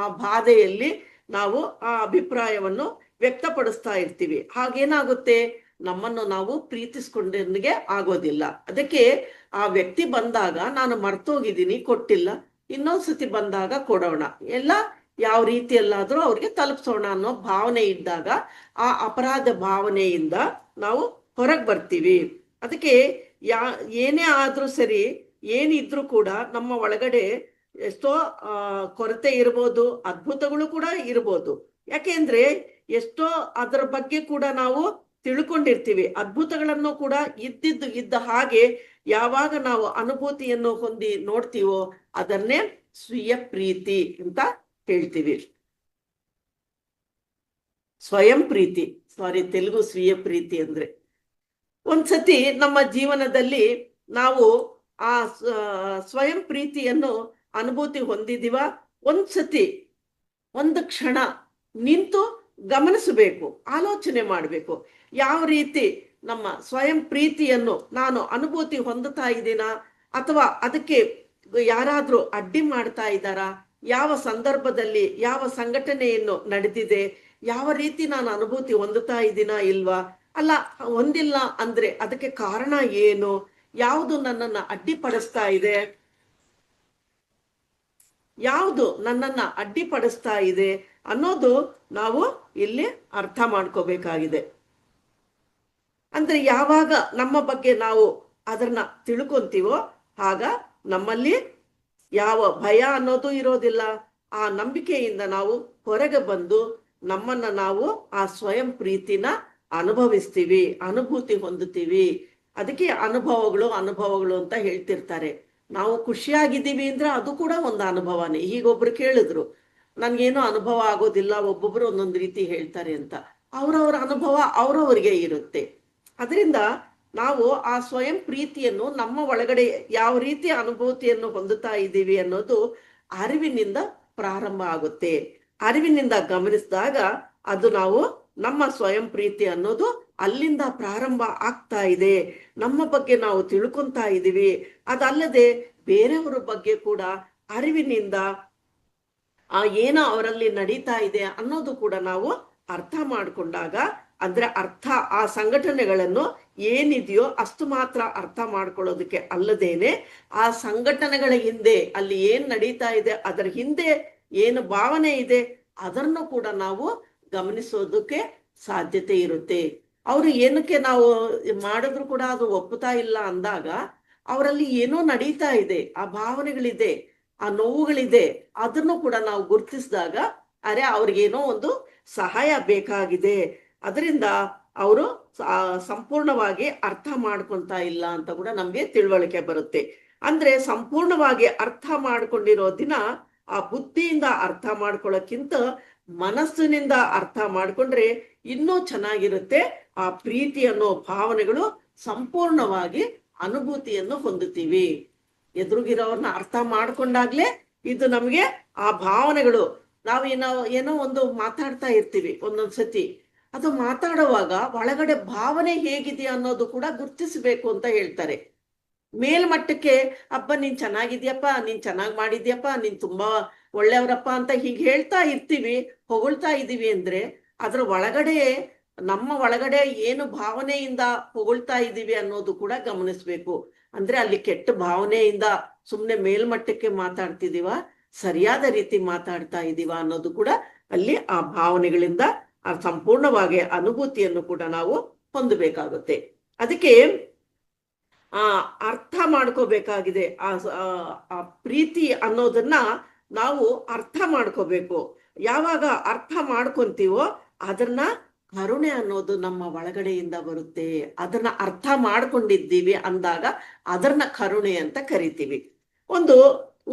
ಆ ಬಾಧೆಯಲ್ಲಿ ನಾವು ಆ ಅಭಿಪ್ರಾಯವನ್ನು ವ್ಯಕ್ತಪಡಿಸ್ತಾ ಇರ್ತೀವಿ. ಹಾಗೇನಾಗುತ್ತೆ, ನಮ್ಮನ್ನು ನಾವು ಪ್ರೀತಿಸ್ಕೊಂಡನಿಗೆ ಆಗೋದಿಲ್ಲ. ಅದಕ್ಕೆ ಆ ವ್ಯಕ್ತಿ ಬಂದಾಗ ನಾನು ಮರ್ತೋಗಿದ್ದೀನಿ ಕೊಟ್ಟಿಲ್ಲ, ಇನ್ನೊಂದ್ಸತಿ ಬಂದಾಗ ಕೊಡೋಣ, ಎಲ್ಲ ಯಾವ ರೀತಿಯಲ್ಲಾದ್ರೂ ಅವ್ರಿಗೆ ತಲುಪಿಸೋಣ ಅನ್ನೋ ಭಾವನೆ ಇದ್ದಾಗ ಆ ಅಪರಾಧ ಭಾವನೆಯಿಂದ ನಾವು ಹೊರಗೆ ಬರ್ತೀವಿ. ಅದಕ್ಕೆ ಏನೇ ಆದ್ರೂ ಸರಿ, ಏನಿದ್ರು ಕೂಡ ನಮ್ಮ ಒಳಗಡೆ ಎಷ್ಟೋ ಕೊರತೆ ಇರ್ಬೋದು, ಅದ್ಭುತಗಳು ಕೂಡ ಇರ್ಬೋದು. ಯಾಕೆಂದ್ರೆ ಎಷ್ಟೋ ಅದರ ಬಗ್ಗೆ ಕೂಡ ನಾವು ತಿಳ್ಕೊಂಡಿರ್ತೀವಿ. ಅದ್ಭುತಗಳನ್ನು ಕೂಡ ಇದ್ದ ಹಾಗೆ ಯಾವಾಗ ನಾವು ಅನುಭೂತಿಯನ್ನು ಹೊಂದಿ ನೋಡ್ತೀವೋ ಅದನ್ನೇ ಸ್ವೀಯ ಪ್ರೀತಿ ಅಂತ ಹೇಳ್ತೀವಿ. ಸ್ವಯಂ ಪ್ರೀತಿ, ತೆಲುಗು ಸ್ವೀಯ ಪ್ರೀತಿ ಅಂದ್ರೆ, ಒಂದ್ಸತಿ ನಮ್ಮ ಜೀವನದಲ್ಲಿ ನಾವು ಆ ಸ್ವಯಂ ಪ್ರೀತಿಯನ್ನು ಅನುಭೂತಿ ಹೊಂದಿದೀವ, ಒಂದ್ಸತಿ ಒಂದು ಕ್ಷಣ ನಿಂತು ಗಮನಿಸಬೇಕು, ಆಲೋಚನೆ ಮಾಡಬೇಕು. ಯಾವ ರೀತಿ ನಮ್ಮ ಸ್ವಯಂ ಪ್ರೀತಿಯನ್ನು ನಾನು ಅನುಭೂತಿ ಹೊಂದುತ್ತಾ ಇದ್ದೀನಾ, ಅಥವಾ ಅದಕ್ಕೆ ಯಾರಾದ್ರೂ ಅಡ್ಡಿ ಮಾಡ್ತಾ ಇದ್ದಾರಾ, ಯಾವ ಸಂದರ್ಭದಲ್ಲಿ ಯಾವ ಸಂಘಟನೆಯನ್ನು ನಡೆದಿದೆ, ಯಾವ ರೀತಿ ನಾನು ಅನುಭೂತಿ ಹೊಂದುತ್ತಾ ಇದ್ದೀನಾ ಇಲ್ವಾ, ಅಲ್ಲ ಹೊಂದಿಲ್ಲ ಅಂದ್ರೆ ಅದಕ್ಕೆ ಕಾರಣ ಏನು, ಯಾವುದು ನನ್ನನ್ನ ಅಡ್ಡಿಪಡಿಸ್ತಾ ಇದೆ, ಯಾವುದು ನನ್ನನ್ನ ಅಡ್ಡಿಪಡಿಸ್ತಾ ಇದೆ ಅನ್ನೋದು ನಾವು ಇಲ್ಲಿ ಅರ್ಥ ಮಾಡ್ಕೋಬೇಕಾಗಿದೆ. ಅಂದ್ರೆ ಯಾವಾಗ ನಮ್ಮ ಬಗ್ಗೆ ನಾವು ಅದನ್ನ ತಿಳ್ಕೊಂತೀವೋ ಆಗ ನಮ್ಮಲ್ಲಿ ಯಾವ ಭಯ ಅನ್ನೋದು ಇರೋದಿಲ್ಲ. ಆ ನಂಬಿಕೆಯಿಂದ ನಾವು ಹೊರಗೆ ಬಂದು ನಮ್ಮನ್ನ ನಾವು ಆ ಸ್ವಯಂ ಪ್ರೀತಿನ ಅನುಭವಿಸ್ತೀವಿ, ಅನುಭೂತಿ ಹೊಂದುತ್ತೀವಿ. ಅದಕ್ಕೆ ಅನುಭವಗಳು ಅಂತ ಹೇಳ್ತಿರ್ತಾರೆ. ನಾವು ಖುಷಿಯಾಗಿದ್ದೀವಿ ಅಂದ್ರೆ ಅದು ಕೂಡ ಒಂದು ಅನುಭವನೇ. ಹೀಗೊಬ್ರು ಕೇಳಿದ್ರು, ನನ್ಗೇನೋ ಅನುಭವ ಆಗೋದಿಲ್ಲ, ಒಬ್ಬೊಬ್ರು ಒಂದೊಂದು ರೀತಿ ಹೇಳ್ತಾರೆ ಅಂತ. ಅವರವರ ಅನುಭವ ಅವರವರಿಗೆ ಇರುತ್ತೆ. ಅದರಿಂದ ನಾವು ಆ ಸ್ವಯಂ ಪ್ರೀತಿಯನ್ನು ನಮ್ಮ ಒಳಗಡೆ ಯಾವ ರೀತಿ ಅನುಭೂತಿಯನ್ನು ಹೊಂದುತ್ತಾ ಇದ್ದೀವಿ ಅನ್ನೋದು ಅರಿವಿನಿಂದ ಪ್ರಾರಂಭ ಆಗುತ್ತೆ. ಅರಿವಿನಿಂದ ಗಮನಿಸಿದಾಗ ಅದು ನಾವು ನಮ್ಮ ಸ್ವಯಂ ಪ್ರೀತಿ ಅನ್ನೋದು ಅಲ್ಲಿಂದ ಪ್ರಾರಂಭ ಆಗ್ತಾ ಇದೆ. ನಮ್ಮ ಬಗ್ಗೆ ನಾವು ತಿಳ್ಕೊಂತಾ ಇದ್ದೀವಿ. ಅದಲ್ಲದೆ ಬೇರೆಯವರ ಬಗ್ಗೆ ಕೂಡ ಅರಿವಿನಿಂದ ಏನೋ ಅವರಲ್ಲಿ ನಡೀತಾ ಇದೆ ಅನ್ನೋದು ಕೂಡ ನಾವು ಅರ್ಥ ಮಾಡ್ಕೊಂಡಾಗ, ಅಂದ್ರೆ ಆ ಸಂಘಟನೆಗಳನ್ನು ಏನಿದೆಯೋ ಅಷ್ಟು ಮಾತ್ರ ಅರ್ಥ ಮಾಡ್ಕೊಳ್ಳೋದಕ್ಕೆ ಅಲ್ಲದೇನೆ, ಆ ಸಂಘಟನೆಗಳ ಹಿಂದೆ ಅಲ್ಲಿ ಏನ್ ನಡೀತಾ ಇದೆ, ಅದರ ಹಿಂದೆ ಏನು ಭಾವನೆ ಇದೆ ಅದನ್ನು ಕೂಡ ನಾವು ಗಮನಿಸೋದಕ್ಕೆ ಸಾಧ್ಯತೆ ಇರುತ್ತೆ. ಅವರು ಏನಕ್ಕೆ ನಾವು ಮಾಡಿದ್ರು ಕೂಡ ಅದು ಒಪ್ಪುತ್ತಾ ಇಲ್ಲ ಅಂದಾಗ ಅವರಲ್ಲಿ ಏನೋ ನಡೀತಾ ಇದೆ, ಆ ಭಾವನೆಗಳಿದೆ, ಆ ನೋವುಗಳಿದೆ, ಅದನ್ನು ಕೂಡ ನಾವು ಗುರುತಿಸಿದಾಗ ಅರೆ ಅವ್ರಿಗೇನೋ ಒಂದು ಸಹಾಯ ಬೇಕಾಗಿದೆ, ಅದರಿಂದ ಅವರು ಸಂಪೂರ್ಣವಾಗಿ ಅರ್ಥ ಮಾಡ್ಕೊಂತಾ ಇಲ್ಲ ಅಂತ ಕೂಡ ನಮ್ಗೆ ತಿಳುವಳಿಕೆ ಬರುತ್ತೆ. ಅಂದ್ರೆ ಸಂಪೂರ್ಣವಾಗಿ ಅರ್ಥ ಮಾಡ್ಕೊಂಡಿರೋ ದಿನ ಆ ಬುದ್ಧಿಯಿಂದ ಅರ್ಥ ಮಾಡ್ಕೊಳ್ಳೋಕ್ಕಿಂತ ಮನಸ್ಸಿನಿಂದ ಅರ್ಥ ಮಾಡ್ಕೊಂಡ್ರೆ ಇನ್ನೂ ಚೆನ್ನಾಗಿರುತ್ತೆ. ಆ ಪ್ರೀತಿ ಅನ್ನೋ ಭಾವನೆಗಳು ಸಂಪೂರ್ಣವಾಗಿ ಅನುಭೂತಿಯನ್ನು ಹೊಂದುತ್ತೀವಿ. ಎದುರುಗಿರೋರ್ನ ಅರ್ಥ ಮಾಡ್ಕೊಂಡಾಗ್ಲೇ ಇದು ನಮ್ಗೆ ಆ ಭಾವನೆಗಳು, ಏನೋ ಒಂದು ಮಾತಾಡ್ತಾ ಇರ್ತೀವಿ ಒಂದೊಂದ್ಸತಿ, ಅದು ಮಾತಾಡುವಾಗ ಒಳಗಡೆ ಭಾವನೆ ಹೇಗಿದೆ ಅನ್ನೋದು ಕೂಡ ಗುರ್ತಿಸ್ಬೇಕು ಅಂತ ಹೇಳ್ತಾರೆ. ಮೇಲ್ಮಟ್ಟಕ್ಕೆ ಅಪ್ಪ ನೀನ್ ಚೆನ್ನಾಗಿದ್ಯಪ್ಪ, ನೀನ್ ಚೆನ್ನಾಗ್ ಮಾಡಿದ್ಯಪ್ಪ, ನೀನ್ ತುಂಬಾ ಒಳ್ಳೆಯವರಪ್ಪ ಅಂತ ಹೀಗೆ ಹೇಳ್ತಾ ಇರ್ತೀವಿ, ಹೊಗಳ್ತಾ ಇದೀವಿ ಅಂದ್ರೆ ಅದ್ರ ಒಳಗಡೆ ನಮ್ಮ ಒಳಗಡೆ ಏನು ಭಾವನೆಯಿಂದ ಹೊಗಳ್ತಾ ಇದ್ದೀವಿ ಅನ್ನೋದು ಕೂಡ ಗಮನಿಸ್ಬೇಕು. ಅಂದ್ರೆ ಅಲ್ಲಿ ಕೆಟ್ಟ ಭಾವನೆಯಿಂದ ಸುಮ್ನೆ ಮೇಲ್ಮಟ್ಟಕ್ಕೆ ಮಾತಾಡ್ತಿದೀವ, ಸರಿಯಾದ ರೀತಿ ಮಾತಾಡ್ತಾ ಇದೀವ ಅನ್ನೋದು ಕೂಡ ಅಲ್ಲಿ ಆ ಭಾವನೆಗಳಿಂದ ಸಂಪೂರ್ಣವಾಗಿ ಅನುಭೂತಿಯನ್ನು ಕೂಡ ನಾವು ಹೊಂದಬೇಕಾಗುತ್ತೆ. ಅದಕ್ಕೆ ಅರ್ಥ ಮಾಡ್ಕೋಬೇಕಾಗಿದೆ. ಆ ಪ್ರೀತಿ ಅನ್ನೋದನ್ನ ನಾವು ಅರ್ಥ ಮಾಡ್ಕೋಬೇಕು. ಯಾವಾಗ ಅರ್ಥ ಮಾಡ್ಕೊಂತೀವೋ ಅದನ್ನ ಕರುಣೆ ಅನ್ನೋದು ನಮ್ಮ ಒಳಗಡೆಯಿಂದ ಬರುತ್ತೆ. ಅದನ್ನ ಅರ್ಥ ಮಾಡ್ಕೊಂಡಿದ್ದೀವಿ ಅಂದಾಗ ಅದನ್ನ ಕರುಣೆ ಅಂತ ಕರಿತೀವಿ. ಒಂದು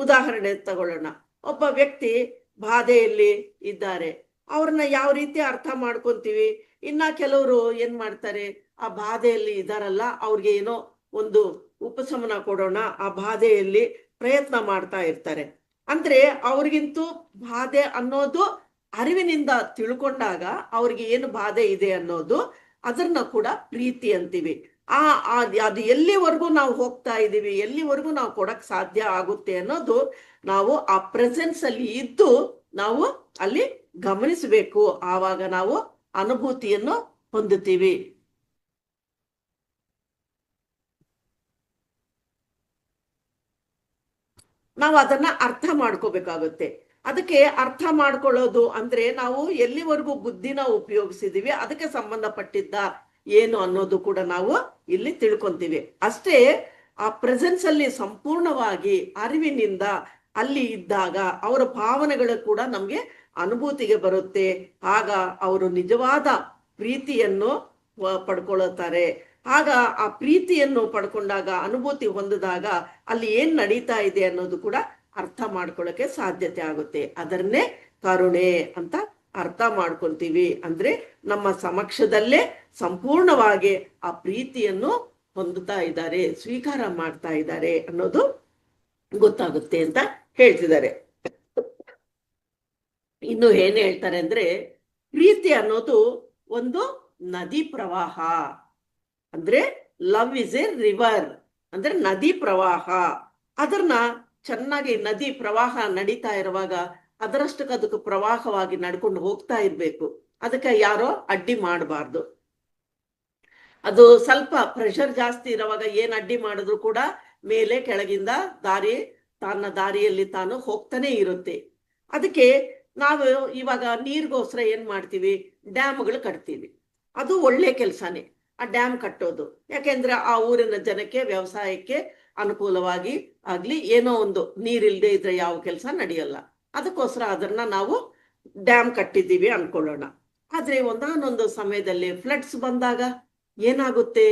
ಉದಾಹರಣೆ ತಗೊಳ್ಳೋಣ. ಒಬ್ಬ ವ್ಯಕ್ತಿ ಬಾಧೆಯಲ್ಲಿ ಇದ್ದಾರೆ. ಅವ್ರನ್ನ ಯಾವ ರೀತಿ ಅರ್ಥ ಮಾಡ್ಕೊಂತೀವಿ? ಇನ್ನ ಕೆಲವರು ಏನ್ ಮಾಡ್ತಾರೆ, ಆ ಬಾಧೆಯಲ್ಲಿ ಇದಾರಲ್ಲ ಅವ್ರಿಗೆ ಏನೋ ಒಂದು ಉಪಶಮನ ಕೊಡೋಣ, ಆ ಬಾಧೆಯಲ್ಲಿ ಪ್ರಯತ್ನ ಮಾಡ್ತಾ ಇರ್ತಾರೆ. ಅಂದ್ರೆ ಅವ್ರಿಗಿಂತೂ ಬಾಧೆ ಅನ್ನೋದು ಅರಿವಿನಿಂದ ತಿಳ್ಕೊಂಡಾಗ ಅವ್ರಿಗೆ ಏನು ಬಾಧೆ ಇದೆ ಅನ್ನೋದು ಅದನ್ನ ಕೂಡ ಪ್ರೀತಿ ಅಂತೀವಿ. ಅದು ಎಲ್ಲಿವರೆಗೂ ನಾವು ಹೋಗ್ತಾ ಇದೀವಿ, ಎಲ್ಲಿವರೆಗೂ ನಾವು ಕೊಡಕ್ ಸಾಧ್ಯ ಆಗುತ್ತೆ ಅನ್ನೋದು ನಾವು ಆ ಪ್ರೆಸೆನ್ಸ್ ಅಲ್ಲಿ ಇದ್ದು ನಾವು ಅಲ್ಲಿ ಗಮನಿಸಬೇಕು. ಆವಾಗ ನಾವು ಅನುಭೂತಿಯನ್ನು ಹೊಂದುತ್ತೀವಿ. ನಾವು ಅದನ್ನ ಅರ್ಥ ಮಾಡ್ಕೋಬೇಕಾಗುತ್ತೆ. ಅದಕ್ಕೆ ಅರ್ಥ ಮಾಡ್ಕೊಳ್ಳೋದು ಅಂದ್ರೆ ನಾವು ಎಲ್ಲಿವರೆಗೂ ಬುದ್ಧಿನ ಉಪಯೋಗಿಸಿದೀವಿ ಅದಕ್ಕೆ ಸಂಬಂಧಪಟ್ಟಿದ್ದ ಏನು ಅನ್ನೋದು ಕೂಡ ನಾವು ಇಲ್ಲಿ ತಿಳ್ಕೊಂತೀವಿ ಅಷ್ಟೇ. ಆ ಪ್ರೆಸೆನ್ಸ್ ಅಲ್ಲಿ ಸಂಪೂರ್ಣವಾಗಿ ಅರಿವಿನಿಂದ ಅಲ್ಲಿ ಇದ್ದಾಗ ಅವರ ಭಾವನೆಗಳು ಕೂಡ ನಮ್ಗೆ ಅನುಭೂತಿಗೆ ಬರುತ್ತೆ. ಆಗ ಅವರು ನಿಜವಾದ ಪ್ರೀತಿಯನ್ನು ಪಡ್ಕೊಳ್ಳುತ್ತಾರೆ. ಆಗ ಆ ಪ್ರೀತಿಯನ್ನು ಪಡ್ಕೊಂಡಾಗ, ಅನುಭೂತಿ ಹೊಂದಿದಾಗ ಅಲ್ಲಿ ಏನ್ ನಡೀತಾ ಇದೆ ಅನ್ನೋದು ಕೂಡ ಅರ್ಥ ಮಾಡ್ಕೊಳ್ಳೋಕೆ ಸಾಧ್ಯತೆ ಆಗುತ್ತೆ. ಅದನ್ನೇ ಕರುಣೆ ಅಂತ ಅರ್ಥ ಮಾಡ್ಕೊಳ್ತೀವಿ. ಅಂದ್ರೆ ನಮ್ಮ ಸಮಕ್ಷದಲ್ಲೇ ಸಂಪೂರ್ಣವಾಗಿ ಆ ಪ್ರೀತಿಯನ್ನು ಹೊಂದುತ್ತಾ ಇದ್ದಾರೆ, ಸ್ವೀಕಾರ ಮಾಡ್ತಾ ಇದ್ದಾರೆ ಅನ್ನೋದು ಗೊತ್ತಾಗುತ್ತೆ ಅಂತ ಹೇಳ್ತಿದ್ದಾರೆ. ಇನ್ನು ಏನ್ ಹೇಳ್ತಾರೆ ಅಂದ್ರೆ, ಪ್ರೀತಿ ಅನ್ನೋದು ಒಂದು ನದಿ ಪ್ರವಾಹ. ಅಂದ್ರೆ ಲವ್ ಇಸ್ ಎ ರಿವರ್, ಅಂದ್ರೆ ನದಿ ಪ್ರವಾಹ. ಅದನ್ನ ಚೆನ್ನಾಗಿ ನದಿ ಪ್ರವಾಹ ನಡೀತಾ ಇರುವಾಗ ಅದರಷ್ಟಕ್ಕೆ ಅದಕ್ಕೆ ಪ್ರವಾಹವಾಗಿ ನಡ್ಕೊಂಡು ಹೋಗ್ತಾ ಇರ್ಬೇಕು. ಅದಕ್ಕೆ ಯಾರೋ ಅಡ್ಡಿ ಮಾಡಬಾರ್ದು. ಅದು ಸ್ವಲ್ಪ ಪ್ರೆಷರ್ ಜಾಸ್ತಿ ಇರುವಾಗ ಏನ್ ಅಡ್ಡಿ ಮಾಡಿದ್ರು ಕೂಡ ಮೇಲೆ ಕೆಳಗಿಂದ ತನ್ನ ದಾರಿಯಲ್ಲಿ ತಾನು ಹೋಗ್ತಾನೆ ಇರುತ್ತೆ. ಅದಕ್ಕೆ ನಾವು ಇವಾಗ ನೀರಿಗೋಸ್ಕರ ಏನ್ ಮಾಡ್ತೀವಿ, ಡ್ಯಾಮ್ಗಳು ಕಟ್ತೀವಿ. ಅದು ಒಳ್ಳೆ ಕೆಲಸನೇ, ಆ ಡ್ಯಾಮ್ ಕಟ್ಟೋದು. ಯಾಕೆಂದ್ರೆ ಆ ಊರಿನ ಜನಕ್ಕೆ, ವ್ಯವಸಾಯಕ್ಕೆ ಅನುಕೂಲವಾಗಿ ಆಗ್ಲಿ. ಏನೋ ಒಂದು ನೀರಿಲ್ದೆ ಇದ್ರೆ ಯಾವ ಕೆಲಸ ನಡೆಯಲ್ಲ. ಅದಕ್ಕೋಸ್ಕರ ಅದನ್ನ ನಾವು ಡ್ಯಾಮ್ ಕಟ್ಟಿದ್ದೀವಿ ಅನ್ಕೊಳ್ಳೋಣ. ಆದ್ರೆ ಒಂದಾನೊಂದು ಸಮಯದಲ್ಲಿ ಫ್ಲಡ್ಸ್ ಬಂದಾಗ ಏನಾಗುತ್ತೆ,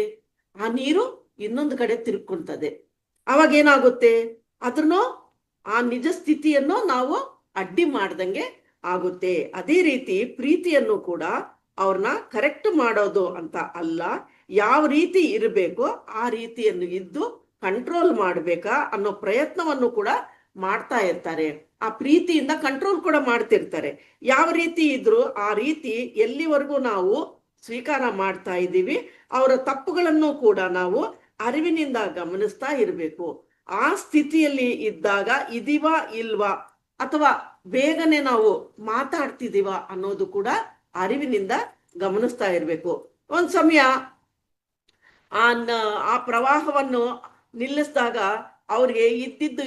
ಆ ನೀರು ಇನ್ನೊಂದು ಕಡೆ ತಿರ್ಕೊಂತದೆ. ಅವಾಗ ಏನಾಗುತ್ತೆ, ಅದನ್ನು ಆ ನಿಜ ಸ್ಥಿತಿಯನ್ನು ನಾವು ಅಡ್ಡಿ ಮಾಡ್ದಂಗೆ ಆಗುತ್ತೆ. ಅದೇ ರೀತಿ ಪ್ರೀತಿಯನ್ನು ಕೂಡ ಅವ್ರನ್ನ ಕರೆಕ್ಟ್ ಮಾಡೋದು ಅಂತ ಅಲ್ಲ, ಯಾವ ರೀತಿ ಇರಬೇಕೋ ಆ ರೀತಿಯನ್ನು ಇದ್ದು ಕಂಟ್ರೋಲ್ ಮಾಡ್ಬೇಕಾ ಅನ್ನೋ ಪ್ರಯತ್ನವನ್ನು ಕೂಡ ಮಾಡ್ತಾ ಇರ್ತಾರೆ. ಆ ಪ್ರೀತಿಯಿಂದ ಕಂಟ್ರೋಲ್ ಕೂಡ ಮಾಡ್ತಿರ್ತಾರೆ. ಯಾವ ರೀತಿ ಇದ್ರು ಆ ರೀತಿ ಎಲ್ಲಿವರೆಗೂ ನಾವು ಸ್ವೀಕಾರ ಮಾಡ್ತಾ ಇದ್ದೀವಿ, ಅವರ ತಪ್ಪುಗಳನ್ನು ಕೂಡ ನಾವು ಅರಿವಿನಿಂದ ಗಮನಿಸ್ತಾ ಇರಬೇಕು. ಆ ಸ್ಥಿತಿಯಲ್ಲಿ ಇದ್ದಾಗ ಇದೀವಾ ಇಲ್ವಾ, ಅಥವಾ ಬೇಗನೆ ನಾವು ಮಾತಾಡ್ತಿದೀವ ಅನ್ನೋದು ಕೂಡ ಅರಿವಿನಿಂದ ಗಮನಿಸ್ತಾ ಇರ್ಬೇಕು. ಒಂದ್ ಸಮಯ ಆ ಪ್ರವಾಹವನ್ನು ನಿಲ್ಲಿಸಿದಾಗ ಅವ್ರಿಗೆ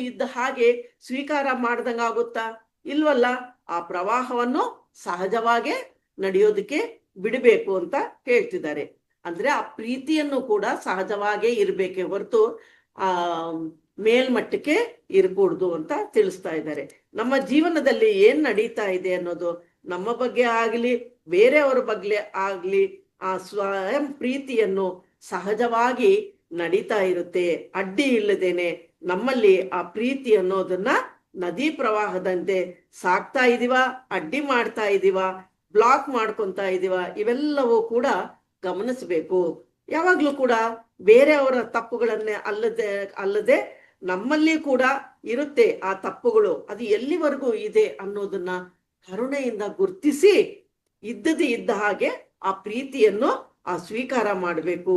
ಇದ್ದ ಹಾಗೆ ಸ್ವೀಕಾರ ಮಾಡ್ದಂಗ ಆಗುತ್ತಾ? ಇಲ್ವಲ್ಲ. ಆ ಪ್ರವಾಹವನ್ನು ಸಹಜವಾಗೇ ನಡೆಯೋದಕ್ಕೆ ಬಿಡಬೇಕು ಅಂತ ಹೇಳ್ತಿದ್ದಾರೆ. ಅಂದ್ರೆ ಆ ಪ್ರೀತಿಯನ್ನು ಕೂಡ ಸಹಜವಾಗೇ ಇರ್ಬೇಕೆ ಹೊರತು ಮೇಲ್ಮಟ್ಟಕ್ಕೆ ಇರಕೂಡ್ದು ಅಂತ ತಿಳಿಸ್ತಾ ಇದ್ದಾರೆ. ನಮ್ಮ ಜೀವನದಲ್ಲಿ ಏನ್ ನಡೀತಾ ಇದೆ ಅನ್ನೋದು ನಮ್ಮ ಬಗ್ಗೆ ಆಗ್ಲಿ ಬೇರೆಯವರ ಬಗ್ಗೆ ಆಗ್ಲಿ ಆ ಸ್ವಯಂ ಪ್ರೀತಿಯನ್ನು ಸಹಜವಾಗಿ ನಡೀತಾ ಇರುತ್ತೆ. ಅಡ್ಡಿ ಇಲ್ಲದೇನೆ ನಮ್ಮಲ್ಲಿ ಆ ಪ್ರೀತಿ ಅನ್ನೋದನ್ನ ನದಿ ಪ್ರವಾಹದಂತೆ ಸಾಕ್ತಾ ಇದೀವ, ಅಡ್ಡಿ ಮಾಡ್ತಾ ಇದೀವ, ಬ್ಲಾಕ್ ಮಾಡ್ಕೊಂತ ಇದೀವ, ಇವೆಲ್ಲವೂ ಕೂಡ ಗಮನಿಸಬೇಕು. ಯಾವಾಗ್ಲೂ ಕೂಡ ಬೇರೆಯವರ ತಪ್ಪುಗಳನ್ನೇ ಅಲ್ಲದೆ ನಮ್ಮಲ್ಲಿ ಕೂಡ ಇರುತ್ತೆ ಆ ತಪ್ಪುಗಳು. ಅದು ಎಲ್ಲಿವರೆಗೂ ಇದೆ ಅನ್ನೋದನ್ನ ಕರುಣೆಯಿಂದ ಗುರ್ತಿಸಿ ಇದ್ದ ಹಾಗೆ ಆ ಪ್ರೀತಿಯನ್ನು ಸ್ವೀಕಾರ ಮಾಡಬೇಕು.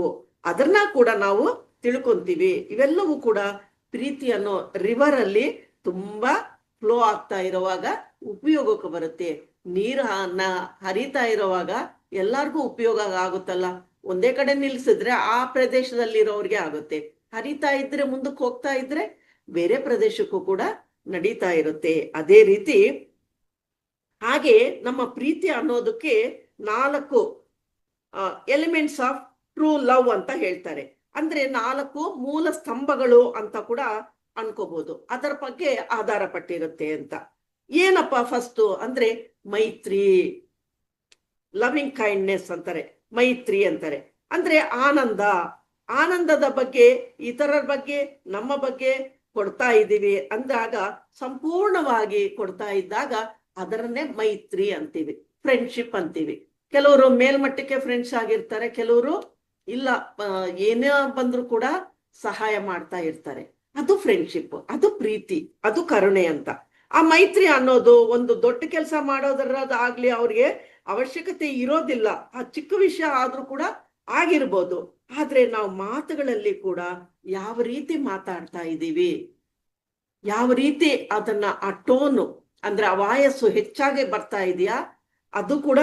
ಅದನ್ನ ಕೂಡ ನಾವು ತಿಳ್ಕೊಂತೀವಿ. ಇವೆಲ್ಲವೂ ಕೂಡ ಪ್ರೀತಿ ಅನ್ನೋ ರಿವರ್ ಅಲ್ಲಿ ತುಂಬಾ ಫ್ಲೋ ಆಗ್ತಾ ಇರುವಾಗ ಉಪಯೋಗಕ್ಕೆ ಬರುತ್ತೆ. ನೀರು ಹರಿತಾ ಇರುವಾಗ ಎಲ್ಲಾರ್ಗೂ ಉಪಯೋಗ ಆಗುತ್ತಲ್ಲ. ಒಂದೇ ಕಡೆ ನಿಲ್ಸಿದ್ರೆ ಆ ಪ್ರದೇಶದಲ್ಲಿರೋರ್ಗೆ ಆಗುತ್ತೆ, ಹರಿತಾ ಇದ್ರೆ ಮುಂದಕ್ಕೆ ಹೋಗ್ತಾ ಇದ್ರೆ ಬೇರೆ ಪ್ರದೇಶಕ್ಕೂ ಕೂಡ ನಡೀತಾ ಇರುತ್ತೆ. ಅದೇ ರೀತಿ ಹಾಗೆ ನಮ್ಮ ಪ್ರೀತಿ ಅನ್ನೋದಕ್ಕೆ 4 ಎಲಿಮೆಂಟ್ಸ್ ಆಫ್ ಟ್ರೂ ಲವ್ ಅಂತ ಹೇಳ್ತಾರೆ. ಅಂದ್ರೆ 4 ಮೂಲ ಸ್ತಂಭಗಳು ಅಂತ ಕೂಡ ಅನ್ಕೋಬಹುದು. ಅದರ ಬಗ್ಗೆ ಆಧಾರ ಪಟ್ಟಿರುತ್ತೆ ಅಂತ. ಏನಪ್ಪ ಫಸ್ಟ್ ಅಂದ್ರೆ ಮೈತ್ರಿ, ಲವಿಂಗ್ ಕೈಂಡ್ನೆಸ್ ಅಂತಾರೆ, ಮೈತ್ರಿ ಅಂತಾರೆ. ಅಂದ್ರೆ ಆನಂದದ ಬಗ್ಗೆ, ಇತರರ ಬಗ್ಗೆ, ನಮ್ಮ ಬಗ್ಗೆ ಕೊಡ್ತಾ ಇದ್ದೀವಿ ಅಂದಾಗ, ಸಂಪೂರ್ಣವಾಗಿ ಕೊಡ್ತಾ ಇದ್ದಾಗ ಅದರನ್ನೇ ಮೈತ್ರಿ ಅಂತೀವಿ, ಫ್ರೆಂಡ್ಶಿಪ್ ಅಂತೀವಿ. ಕೆಲವರು ಮೇಲ್ಮಟ್ಟಕ್ಕೆ ಫ್ರೆಂಡ್ಸ್ ಆಗಿರ್ತಾರೆ, ಕೆಲವರು ಇಲ್ಲ ಏನೇ ಬಂದ್ರು ಕೂಡ ಸಹಾಯ ಮಾಡ್ತಾ ಇರ್ತಾರೆ. ಅದು ಫ್ರೆಂಡ್ಶಿಪ್, ಅದು ಪ್ರೀತಿ, ಅದು ಕರುಣೆ ಅಂತ. ಆ ಮೈತ್ರಿ ಅನ್ನೋದು ಒಂದು ದೊಡ್ಡ ಕೆಲಸ ಮಾಡೋದರಾಗ್ಲಿ ಅವ್ರಿಗೆ ಅವಶ್ಯಕತೆ ಇರೋದಿಲ್ಲ. ಆ ಚಿಕ್ಕ ವಿಷಯ ಆದ್ರೂ ಕೂಡ ಆಗಿರ್ಬೋದು. ಆದ್ರೆ ನಾವು ಮಾತುಗಳಲ್ಲಿ ಕೂಡ ಯಾವ ರೀತಿ ಮಾತಾಡ್ತಾ ಇದ್ದೀವಿ, ಯಾವ ರೀತಿ ಅದನ್ನ ಆ ಟೋನು ಅಂದ್ರೆ ಆ ವಾಯಸ್ಸು ಹೆಚ್ಚಾಗಿ ಬರ್ತಾ ಇದೆಯಾ ಅದು ಕೂಡ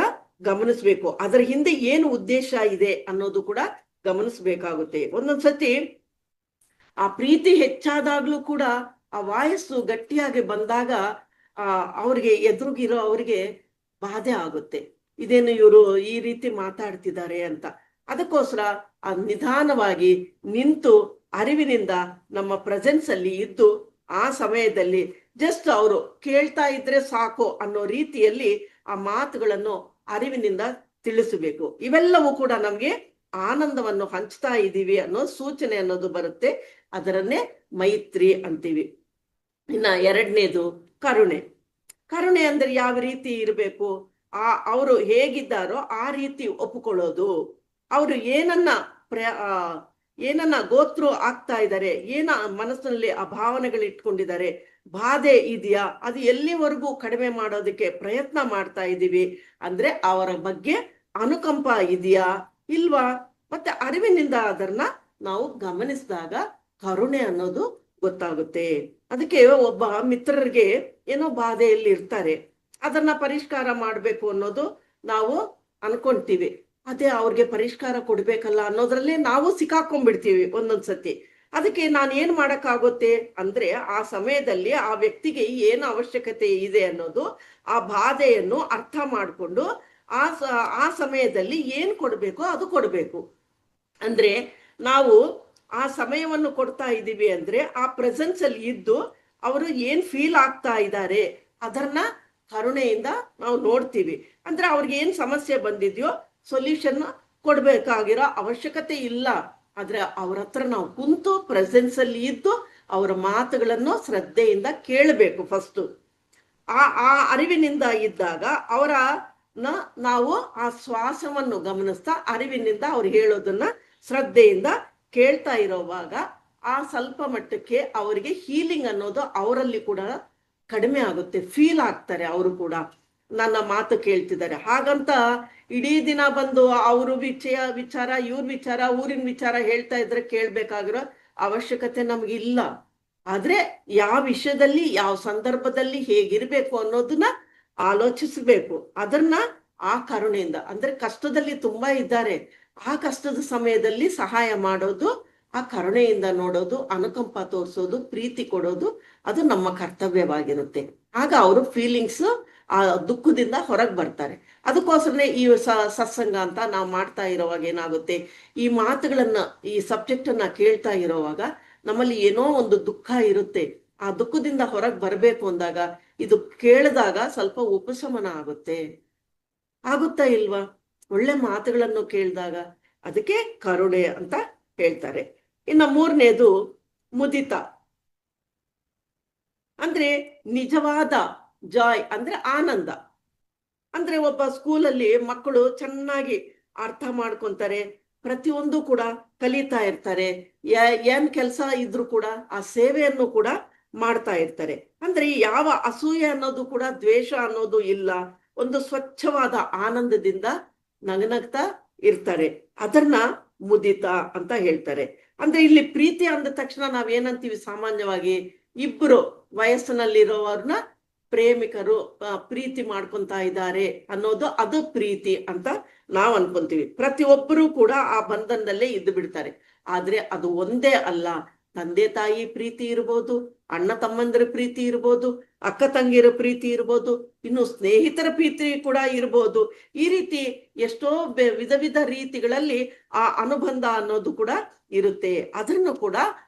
ಗಮನಿಸ್ಬೇಕು. ಅದರ ಹಿಂದೆ ಏನು ಉದ್ದೇಶ ಇದೆ ಅನ್ನೋದು ಕೂಡ ಗಮನಿಸ್ಬೇಕಾಗುತ್ತೆ. ಒಂದೊಂದ್ಸತಿ ಆ ಪ್ರೀತಿ ಹೆಚ್ಚಾದಾಗ್ಲೂ ಕೂಡ ಆ ವಾಯಸ್ಸು ಗಟ್ಟಿಯಾಗಿ ಬಂದಾಗ ಅವ್ರಿಗೆ ಎದುರುಗಿರೋ ಅವ್ರಿಗೆ ಬಾಧೆ ಆಗುತ್ತೆ, ಇದೇನು ಇವರು ಈ ರೀತಿ ಮಾತಾಡ್ತಿದ್ದಾರೆ ಅಂತ. ಅದಕ್ಕೋಸ್ಕರ ಆ ನಿಧಾನವಾಗಿ ನಿಂತು ಅರಿವಿನಿಂದ ನಮ್ಮ ಪ್ರೆಸೆನ್ಸ್ ಅಲ್ಲಿ ಇದ್ದು ಆ ಸಮಯದಲ್ಲಿ ಜಸ್ಟ್ ಅವರು ಕೇಳ್ತಾ ಇದ್ರೆ ಸಾಕು ಅನ್ನೋ ರೀತಿಯಲ್ಲಿ ಆ ಮಾತುಗಳನ್ನು ಅರಿವಿನಿಂದ ತಿಳಿಸಬೇಕು. ಇವೆಲ್ಲವೂ ಕೂಡ ನಮ್ಗೆ ಆನಂದವನ್ನು ಹಂಚ್ತಾ ಇದ್ದೀವಿ ಅನ್ನೋ ಸೂಚನೆ ಅನ್ನೋದು ಬರುತ್ತೆ. ಅದರನ್ನೇ ಮೈತ್ರಿ ಅಂತೀವಿ. ಇನ್ನ ಎರಡನೇದು ಕರುಣೆ. ಕರುಣೆ ಅಂದ್ರೆ ಯಾವ ರೀತಿ ಇರಬೇಕು, ಅವರು ಹೇಗಿದ್ದಾರೋ ಆ ರೀತಿ ಒಪ್ಪಿಕೊಳ್ಳೋದು. ಅವರು ಏನನ್ನ ಗೋತ್ರು ಆಗ್ತಾ ಇದ್ದಾರೆ, ಏನ ಮನಸ್ಸಿನಲ್ಲಿ ಆ ಭಾವನೆಗಳು ಇಟ್ಕೊಂಡಿದ್ದಾರೆ, ಬಾಧೆ ಇದೆಯಾ, ಅದು ಎಲ್ಲಿವರೆಗೂ ಕಡಿಮೆ ಮಾಡೋದಕ್ಕೆ ಪ್ರಯತ್ನ ಮಾಡ್ತಾ ಇದ್ದೀವಿ ಅಂದ್ರೆ ಅವರ ಬಗ್ಗೆ ಅನುಕಂಪ ಇದೆಯಾ ಇಲ್ವಾ, ಮತ್ತೆ ಅರಿವಿನಿಂದ ಅದನ್ನ ನಾವು ಗಮನಿಸಿದಾಗ ಕರುಣೆ ಅನ್ನೋದು ಗೊತ್ತಾಗುತ್ತೆ. ಅದಕ್ಕೆ ಒಬ್ಬ ಮಿತ್ರರಿಗೆ ಏನೋ ಬಾಧೆಯಲ್ಲಿ ಇರ್ತಾರೆ, ಅದನ್ನ ಪರಿಷ್ಕಾರ ಮಾಡ್ಬೇಕು ಅನ್ನೋದು ನಾವು ಅನ್ಕೊಂತೀವಿ. ಅದೇ ಅವ್ರಿಗೆ ಪರಿಷ್ಕಾರ ಕೊಡ್ಬೇಕಲ್ಲ ಅನ್ನೋದ್ರಲ್ಲೇ ನಾವು ಸಿಕ್ಕಾಕೊಂಡ್ಬಿಡ್ತೀವಿ ಒಂದೊಂದ್ಸತಿ. ಅದಕ್ಕೆ ನಾನು ಏನ್ ಮಾಡಕ್ಕಾಗುತ್ತೆ ಅಂದ್ರೆ ಆ ಸಮಯದಲ್ಲಿ ಆ ವ್ಯಕ್ತಿಗೆ ಏನು ಅವಶ್ಯಕತೆ ಇದೆ ಅನ್ನೋದು ಆ ಬಾಧೆಯನ್ನು ಅರ್ಥ ಮಾಡಿಕೊಂಡು ಆ ಸಮಯದಲ್ಲಿ ಏನ್ ಕೊಡ್ಬೇಕು ಅದು ಕೊಡ್ಬೇಕು. ಅಂದ್ರೆ ನಾವು ಆ ಸಮಯವನ್ನು ಕೊಡ್ತಾ ಇದ್ದೀವಿ ಅಂದ್ರೆ ಆ ಪ್ರೆಸೆನ್ಸ್ ಅಲ್ಲಿ ಇದ್ದು ಅವರು ಏನ್ ಫೀಲ್ ಆಗ್ತಾ ಇದ್ದಾರೆ ಅದನ್ನ ಕರುಣೆಯಿಂದ ನಾವು ನೋಡ್ತೀವಿ. ಅಂದ್ರೆ ಅವ್ರಿಗೆ ಏನ್ ಸಮಸ್ಯೆ ಬಂದಿದ್ಯೋ ಸೊಲ್ಯೂಷನ್ ಕೊಡ್ಬೇಕಾಗಿರೋ ಅವಶ್ಯಕತೆ ಇಲ್ಲ. ಆದ್ರೆ ಅವ್ರ ಹತ್ರ ನಾವು ಕುಂತು ಪ್ರೆಸೆನ್ಸ್ ಅಲ್ಲಿ ಇದ್ದು ಅವರ ಮಾತುಗಳನ್ನು ಶ್ರದ್ಧೆಯಿಂದ ಕೇಳಬೇಕು. ಫಸ್ಟ್ ಆ ಅರಿವಿನಿಂದ ಇದ್ದಾಗ ನಾವು ಆ ಶ್ವಾಸವನ್ನು ಗಮನಿಸ್ತಾ ಅರಿವಿನಿಂದ ಅವ್ರು ಹೇಳೋದನ್ನ ಶ್ರದ್ಧೆಯಿಂದ ಕೇಳ್ತಾ ಇರೋವಾಗ ಆ ಸ್ವಲ್ಪ ಮಟ್ಟಕ್ಕೆ ಅವರಿಗೆ ಹೀಲಿಂಗ್ ಅನ್ನೋದು ಅವರಲ್ಲಿ ಕೂಡ ಕಡಿಮೆ ಆಗುತ್ತೆ, ಫೀಲ್ ಆಗ್ತಾರೆ ಅವರು ಕೂಡ ನನ್ನ ಮಾತು ಕೇಳ್ತಿದ್ದಾರೆ. ಹಾಗಂತ ಇಡೀ ದಿನ ಬಂದು ಅವರು ವಿಚಾರ ಇವ್ರ ವಿಚಾರ ಊರಿನ ವಿಚಾರ ಹೇಳ್ತಾ ಇದ್ರೆ ಕೇಳ್ಬೇಕಾಗಿರೋ ಅವಶ್ಯಕತೆ ನಮ್ಗಿಲ್ಲ. ಆದ್ರೆ ಯಾವ ವಿಷಯದಲ್ಲಿ ಯಾವ ಸಂದರ್ಭದಲ್ಲಿ ಹೇಗಿರ್ಬೇಕು ಅನ್ನೋದನ್ನ ಆಲೋಚಿಸಬೇಕು. ಅದನ್ನ ಆ ಕರುಣೆಯಿಂದ ಅಂದ್ರೆ ಕಷ್ಟದಲ್ಲಿ ತುಂಬಾ ಇದ್ದಾರೆ, ಆ ಕಷ್ಟದ ಸಮಯದಲ್ಲಿ ಸಹಾಯ ಮಾಡೋದು, ಆ ಕರುಣೆಯಿಂದ ನೋಡೋದು, ಅನುಕಂಪ ತೋರಿಸೋದು, ಪ್ರೀತಿ ಕೊಡೋದು ಅದು ನಮ್ಮ ಕರ್ತವ್ಯವಾಗಿರುತ್ತೆ. ಆಗ ಅವರು ಫೀಲಿಂಗ್ಸ್ ಆ ದುಃಖದಿಂದ ಹೊರಗೆ ಬರ್ತಾರೆ. ಅದಕ್ಕೋಸ್ಕರನೇ ಈ ಸತ್ಸಂಗ ಅಂತ ನಾವು ಮಾಡ್ತಾ ಇರೋವಾಗ ಏನಾಗುತ್ತೆ, ಈ ಮಾತುಗಳನ್ನ ಈ ಸಬ್ಜೆಕ್ಟ್ ಅನ್ನ ಕೇಳ್ತಾ ಇರೋವಾಗ ನಮ್ಮಲ್ಲಿ ಏನೋ ಒಂದು ದುಃಖ ಇರುತ್ತೆ, ಆ ದುಃಖದಿಂದ ಹೊರಗೆ ಬರ್ಬೇಕು ಅಂದಾಗ ಇದು ಕೇಳಿದಾಗ ಸ್ವಲ್ಪ ಉಪಶಮನ ಆಗುತ್ತಾ ಇಲ್ವಾ, ಒಳ್ಳೆ ಮಾತುಗಳನ್ನು ಕೇಳಿದಾಗ. ಅದಕ್ಕೆ ಕರುಣೆ ಅಂತ ಹೇಳ್ತಾರೆ. ಇನ್ನ ಮೂರನೇದು ಮುದಿತ. ಅಂದ್ರೆ ನಿಜವಾದ ಜಾಯ್ ಅಂದ್ರೆ ಆನಂದ. ಅಂದ್ರೆ ಒಬ್ಬ ಸ್ಕೂಲಲ್ಲಿ ಮಕ್ಕಳು ಚೆನ್ನಾಗಿ ಅರ್ಥ ಮಾಡ್ಕೊಂತಾರೆ, ಪ್ರತಿಯೊಂದು ಕೂಡ ಕಲಿತಾ ಇರ್ತಾರೆ, ಏನ್ ಕೆಲಸ ಇದ್ರು ಕೂಡ ಆ ಸೇವೆಯನ್ನು ಕೂಡ ಮಾಡ್ತಾ ಇರ್ತಾರೆ. ಅಂದ್ರೆ ಯಾವ ಅಸೂಯೆ ಅನ್ನೋದು ಕೂಡ ದ್ವೇಷ ಅನ್ನೋದು ಇಲ್ಲ, ಒಂದು ಸ್ವಚ್ಛವಾದ ಆನಂದದಿಂದ ನಗನಗ್ತಾ ಇರ್ತಾರೆ. ಅದನ್ನ ಮುದಿತ ಅಂತ ಹೇಳ್ತಾರೆ. ಅಂದ್ರೆ ಇಲ್ಲಿ ಪ್ರೀತಿ ಅಂದ ತಕ್ಷಣ ನಾವೇನಂತೀವಿ, ಸಾಮಾನ್ಯವಾಗಿ ಇಬ್ರು ವಯಸ್ಸಿನಲ್ಲಿರೋವ್ರನ್ನ ಪ್ರೇಮಿಕರು ಪ್ರೀತಿ ಮಾಡ್ಕೊಂತಾ ಇದ್ದಾರೆ ಅನ್ನೋದು ಅದು ಪ್ರೀತಿ ಅಂತ ನಾವ್ ಅನ್ಕೊಂತೀವಿ. ಪ್ರತಿಯೊಬ್ಬರು ಕೂಡ ಆ ಬಂಧನದಲ್ಲೇ ಇದ್ದು ಬಿಡ್ತಾರೆ. ಆದ್ರೆ ಅದು ಒಂದೇ ಅಲ್ಲ, ತಂದೆ ತಾಯಿ ಪ್ರೀತಿ ಇರ್ಬೋದು, ಅಣ್ಣ ತಮ್ಮಂದಿರ ಪ್ರೀತಿ ಇರ್ಬೋದು, ಅಕ್ಕ ತಂಗಿರ ಪ್ರೀತಿ ಇರ್ಬೋದು, ಇನ್ನು ಸ್ನೇಹಿತರ ಪ್ರೀತಿ ಕೂಡ ಇರ್ಬೋದು. ಈ ರೀತಿ ಎಷ್ಟೋ ವಿಧ ರೀತಿಗಳಲ್ಲಿ ಆ ಅನುಬಂಧ ಅನ್ನೋದು ಕೂಡ ಇರುತ್ತೆ. ಅದನ್ನು ಕೂಡ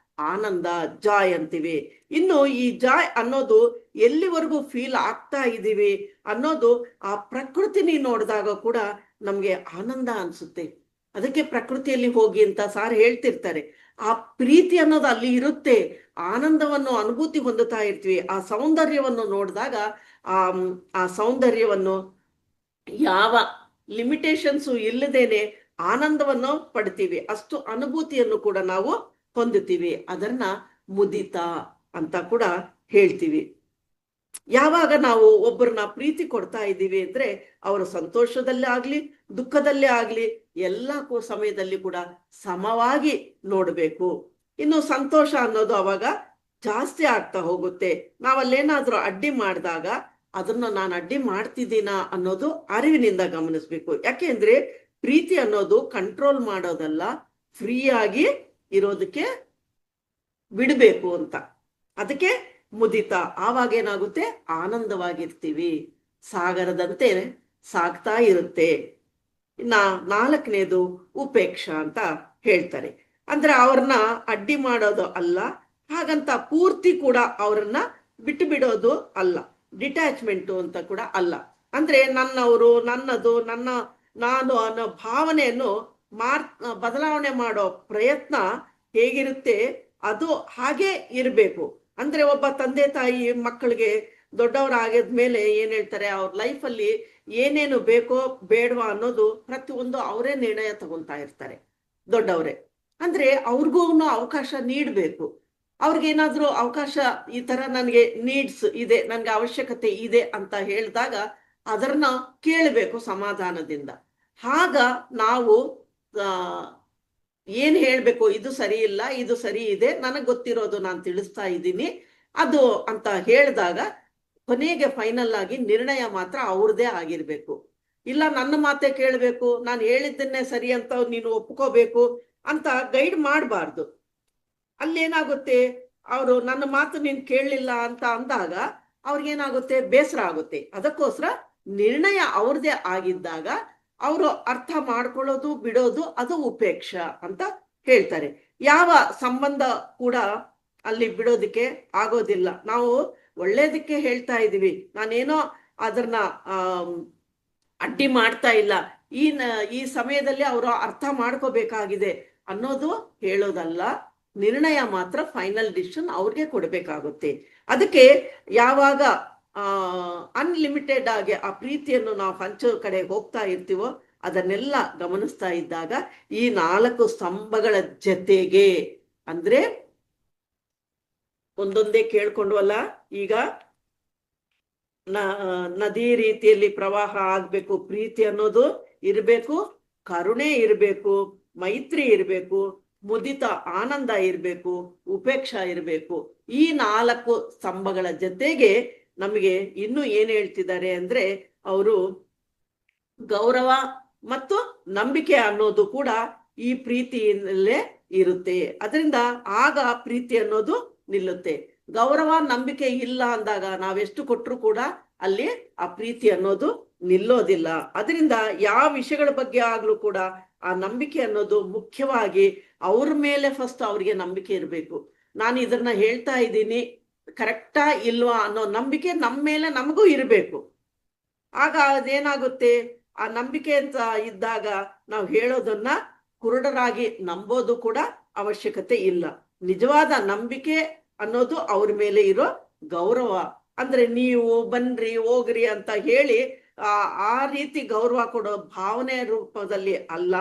ಆನಂದ, ಜಾಯ್ ಅಂತೀವಿ. ಇನ್ನು ಈ ಜಾಯ್ ಅನ್ನೋದು ಎಲ್ಲಿವರೆಗೂ ಫೀಲ್ ಆಗ್ತಾ ಇದೀವಿ ಅನ್ನೋದು ಆ ಪ್ರಕೃತಿನಿ ನೋಡಿದಾಗ ಕೂಡ ನಮ್ಗೆ ಆನಂದ ಅನ್ಸುತ್ತೆ. ಅದಕ್ಕೆ ಪ್ರಕೃತಿಯಲ್ಲಿ ಹೋಗಿ ಅಂತ ಸಾರ್ ಹೇಳ್ತಿರ್ತಾರೆ. ಆ ಪ್ರೀತಿ ಅನ್ನೋದು ಅಲ್ಲಿ ಇರುತ್ತೆ, ಆನಂದವನ್ನು ಅನುಭೂತಿ ಹೊಂದುತ್ತಾ ಇರ್ತೀವಿ. ಆ ಸೌಂದರ್ಯವನ್ನು ನೋಡಿದಾಗ ಆ ಆ ಸೌಂದರ್ಯವನ್ನು ಯಾವ ಲಿಮಿಟೇಷನ್ಸು ಇಲ್ಲದೇನೆ ಆನಂದವನ್ನು ಪಡ್ತೀವಿ, ಅಷ್ಟು ಅನುಭೂತಿಯನ್ನು ಕೂಡ ನಾವು ಹೊಂದುತ್ತೀವಿ. ಅದನ್ನ ಮುದಿತ ಅಂತ ಕೂಡ ಹೇಳ್ತೀವಿ. ಯಾವಾಗ ನಾವು ಒಬ್ಬರನ್ನ ಪ್ರೀತಿ ಕೊಡ್ತಾ ಇದ್ದೀವಿ ಅಂದ್ರೆ ಅವರ ಸಂತೋಷದಲ್ಲೇ ಆಗ್ಲಿ ದುಃಖದಲ್ಲೇ ಆಗ್ಲಿ ಎಲ್ಲ ಸಮಯದಲ್ಲಿ ಕೂಡ ಸಮವಾಗಿ ನೋಡ್ಬೇಕು. ಇನ್ನು ಸಂತೋಷ ಅನ್ನೋದು ಅವಾಗ ಜಾಸ್ತಿ ಆಗ್ತಾ ಹೋಗುತ್ತೆ. ನಾವಲ್ಲೇನಾದ್ರೂ ಅಡ್ಡಿ ಮಾಡಿದಾಗ ಅದನ್ನ ನಾನು ಅಡ್ಡಿ ಮಾಡ್ತಿದ್ದೀನ ಅನ್ನೋದು ಅರಿವಿನಿಂದ ಗಮನಿಸ್ಬೇಕು. ಯಾಕೆಂದ್ರೆ ಪ್ರೀತಿ ಅನ್ನೋದು ಕಂಟ್ರೋಲ್ ಮಾಡೋದಲ್ಲ, ಫ್ರೀ ಆಗಿ ಇರೋದಕ್ಕೆ ಬಿಡಬೇಕು ಅಂತ. ಅದಕ್ಕೆ ಮುದಿತ. ಆವಾಗ ಏನಾಗುತ್ತೆ, ಆನಂದವಾಗಿರ್ತೀವಿ, ಸಾಗರದಂತೆ ಸಾಗ್ತಾ ಇರುತ್ತೆ. ಇನ್ನ 4ನೇದು ಉಪೇಕ್ಷಾ ಅಂತ ಹೇಳ್ತಾರೆ. ಅಂದ್ರೆ ಅವ್ರನ್ನ ಅಡ್ಡಿ ಮಾಡೋದು ಅಲ್ಲ, ಹಾಗಂತ ಪೂರ್ತಿ ಕೂಡ ಅವ್ರನ್ನ ಬಿಟ್ಟು ಬಿಡೋದು ಅಲ್ಲ, ಡಿಟ್ಯಾಚ್ಮೆಂಟು ಅಂತ ಕೂಡ ಅಲ್ಲ. ಅಂದ್ರೆ ನನ್ನವರು, ನನ್ನದು, ನಾನು ಅನ್ನೋ ಭಾವನೆಯನ್ನು ಬದಲಾವಣೆ ಮಾಡೋ ಪ್ರಯತ್ನ ಹೇಗಿರುತ್ತೆ ಅದು ಹಾಗೆ ಇರಬೇಕು. ಅಂದ್ರೆ ಒಬ್ಬ ತಂದೆ ತಾಯಿ ಮಕ್ಕಳಿಗೆ ದೊಡ್ಡವರಾಗಿದ್ಮೇಲೆ ಏನ್ ಹೇಳ್ತಾರೆ, ಅವ್ರ ಲೈಫಲ್ಲಿ ಏನೇನು ಬೇಕೋ ಬೇಡವಾ ಅನ್ನೋದು ಪ್ರತಿಯೊಂದು ಅವರೇ ನಿರ್ಣಯ ತಗೊಂತಾ ಇರ್ತಾರೆ ದೊಡ್ಡವರೇ. ಅಂದ್ರೆ ಅವ್ರಿಗೂ ಅವಕಾಶ ನೀಡಬೇಕು. ಅವ್ರಿಗೇನಾದ್ರೂ ಅವಕಾಶ, ಈ ತರ ನನಗೆ ನೀಡ್ಸ್ ಇದೆ, ನನ್ಗೆ ಅವಶ್ಯಕತೆ ಇದೆ ಅಂತ ಹೇಳಿದಾಗ ಅದನ್ನ ಕೇಳಬೇಕು ಸಮಾಧಾನದಿಂದ. ಆಗ ನಾವು ಏನ್ ಹೇಳ್ಬೇಕು, ಇದು ಸರಿ ಇಲ್ಲ, ಇದು ಸರಿ ಇದೆ, ನನಗ್ ಗೊತ್ತಿರೋದು ನಾನು ತಿಳಿಸ್ತಾ ಇದ್ದೀನಿ ಅದು ಅಂತ ಹೇಳಿದಾಗ ಕೊನೆಗೆ ಫೈನಲ್ ಆಗಿ ನಿರ್ಣಯ ಮಾತ್ರ ಅವ್ರದೇ ಆಗಿರ್ಬೇಕು. ಇಲ್ಲ ನನ್ನ ಮಾತೆ ಕೇಳಬೇಕು, ನಾನು ಹೇಳಿದ್ದನ್ನೇ ಸರಿ ಅಂತ ನೀನು ಒಪ್ಕೋಬೇಕು ಅಂತ ಗೈಡ್ ಮಾಡಬಾರ್ದು. ಅಲ್ಲೇನಾಗುತ್ತೆ, ಅವರು ನನ್ನ ಮಾತು ನೀನ್ ಕೇಳಲಿಲ್ಲ ಅಂತ ಅಂದಾಗ ಅವ್ರಿಗೇನಾಗುತ್ತೆ, ಬೇಸರ ಆಗುತ್ತೆ. ಅದಕ್ಕೋಸ್ಕರ ನಿರ್ಣಯ ಅವ್ರದೇ ಆಗಿದ್ದಾಗ ಅವರು ಅರ್ಥ ಮಾಡ್ಕೊಳ್ಳೋದು ಬಿಡೋದು ಅದು ಉಪೇಕ್ಷಾ ಅಂತ ಹೇಳ್ತಾರೆ. ಯಾವ ಸಂಬಂಧ ಕೂಡ ಅಲ್ಲಿ ಬಿಡೋದಕ್ಕೆ ಆಗೋದಿಲ್ಲ. ನಾವು ಒಳ್ಳೇದಕ್ಕೆ ಹೇಳ್ತಾ ಇದೀವಿ, ನಾನೇನೋ ಅದನ್ನ ಅಡ್ಡಿ ಮಾಡ್ತಾ ಇಲ್ಲ, ಈ ಸಮಯದಲ್ಲಿ ಅವರು ಅರ್ಥ ಮಾಡ್ಕೋಬೇಕಾಗಿದೆ ಅನ್ನೋದು ಹೇಳೋದಲ್ಲ. ನಿರ್ಣಯ ಮಾತ್ರ ಫೈನಲ್ ಡಿಸಿಷನ್ ಅವ್ರಿಗೆ ಕೊಡ್ಬೇಕಾಗುತ್ತೆ. ಅದಕ್ಕೆ ಯಾವಾಗ ಅನ್ಲಿಮಿಟೆಡ್ ಆಗಿ ಆ ಪ್ರೀತಿಯನ್ನು ನಾವು ಹಂಚೋ ಕಡೆ ಹೋಗ್ತಾ ಇರ್ತೀವೋ ಅದನ್ನೆಲ್ಲ ಗಮನಿಸ್ತಾ ಇದ್ದಾಗ ಈ 4 ಸ್ತಂಭಗಳ ಜೊತೆಗೆ, ಅಂದ್ರೆ ಒಂದೊಂದೇ ಕೇಳ್ಕೊಂಡ್ವಲ್ಲ, ಈಗ ನದಿ ರೀತಿಯಲ್ಲಿ ಪ್ರವಾಹ ಆಗ್ಬೇಕು, ಪ್ರೀತಿ ಅನ್ನೋದು ಇರ್ಬೇಕು, ಕರುಣೆ ಇರ್ಬೇಕು, ಮೈತ್ರಿ ಇರ್ಬೇಕು, ಮುದಿತ ಆನಂದ ಇರ್ಬೇಕು, ಉಪೇಕ್ಷಾ ಇರ್ಬೇಕು. ಈ 4 ಸ್ತಂಭಗಳ ಜೊತೆಗೆ ನಮಗೆ ಇನ್ನು ಏನ್ ಹೇಳ್ತಿದ್ದಾರೆ ಅಂದ್ರೆ, ಅವರು ಗೌರವ ಮತ್ತು ನಂಬಿಕೆ ಅನ್ನೋದು ಕೂಡ ಈ ಪ್ರೀತಿಯಲ್ಲೇ ಇರುತ್ತೆ. ಅದರಿಂದ ಆಗ ಪ್ರೀತಿ ಅನ್ನೋದು ನಿಲ್ಲುತ್ತೆ. ಗೌರವ ನಂಬಿಕೆ ಇಲ್ಲ ಅಂದಾಗ ನಾವೆಷ್ಟು ಕೊಟ್ಟರು ಕೂಡ ಅಲ್ಲಿ ಆ ಪ್ರೀತಿ ಅನ್ನೋದು ನಿಲ್ಲೋದಿಲ್ಲ. ಅದರಿಂದ ಯಾವ ವಿಷಯಗಳ ಬಗ್ಗೆ ಆಗ್ಲೂ ಕೂಡ ಆ ನಂಬಿಕೆ ಅನ್ನೋದು ಮುಖ್ಯವಾಗಿ ಅವ್ರ ಮೇಲೆ ಫಸ್ಟ್ ಅವ್ರಿಗೆ ನಂಬಿಕೆ ಇರಬೇಕು. ನಾನು ಇದನ್ನ ಹೇಳ್ತಾ ಇದ್ದೀನಿ ಕರೆಕ್ಟಾ ಇಲ್ವಾ ಅನ್ನೋ ನಂಬಿಕೆ ನಮ್ಮ ಮೇಲೆ ನಮಗೂ ಇರಬೇಕು. ಆಗ ಅದೇನಾಗುತ್ತೆ, ಆ ನಂಬಿಕೆ ಅಂತ ಇದ್ದಾಗ ನಾವು ಹೇಳೋದನ್ನ ಕುರುಡರಾಗಿ ನಂಬೋದು ಕೂಡ ಅವಶ್ಯಕತೆ ಇಲ್ಲ. ನಿಜವಾದ ನಂಬಿಕೆ ಅನ್ನೋದು ಅವ್ರ ಮೇಲೆ ಇರೋ ಗೌರವ. ಅಂದ್ರೆ ನೀವು ಬನ್ರಿ ಹೋಗ್ರಿ ಅಂತ ಹೇಳಿ ಆ ರೀತಿ ಗೌರವ ಕೊಡೋ ಭಾವನೆ ರೂಪದಲ್ಲಿ ಅಲ್ಲ,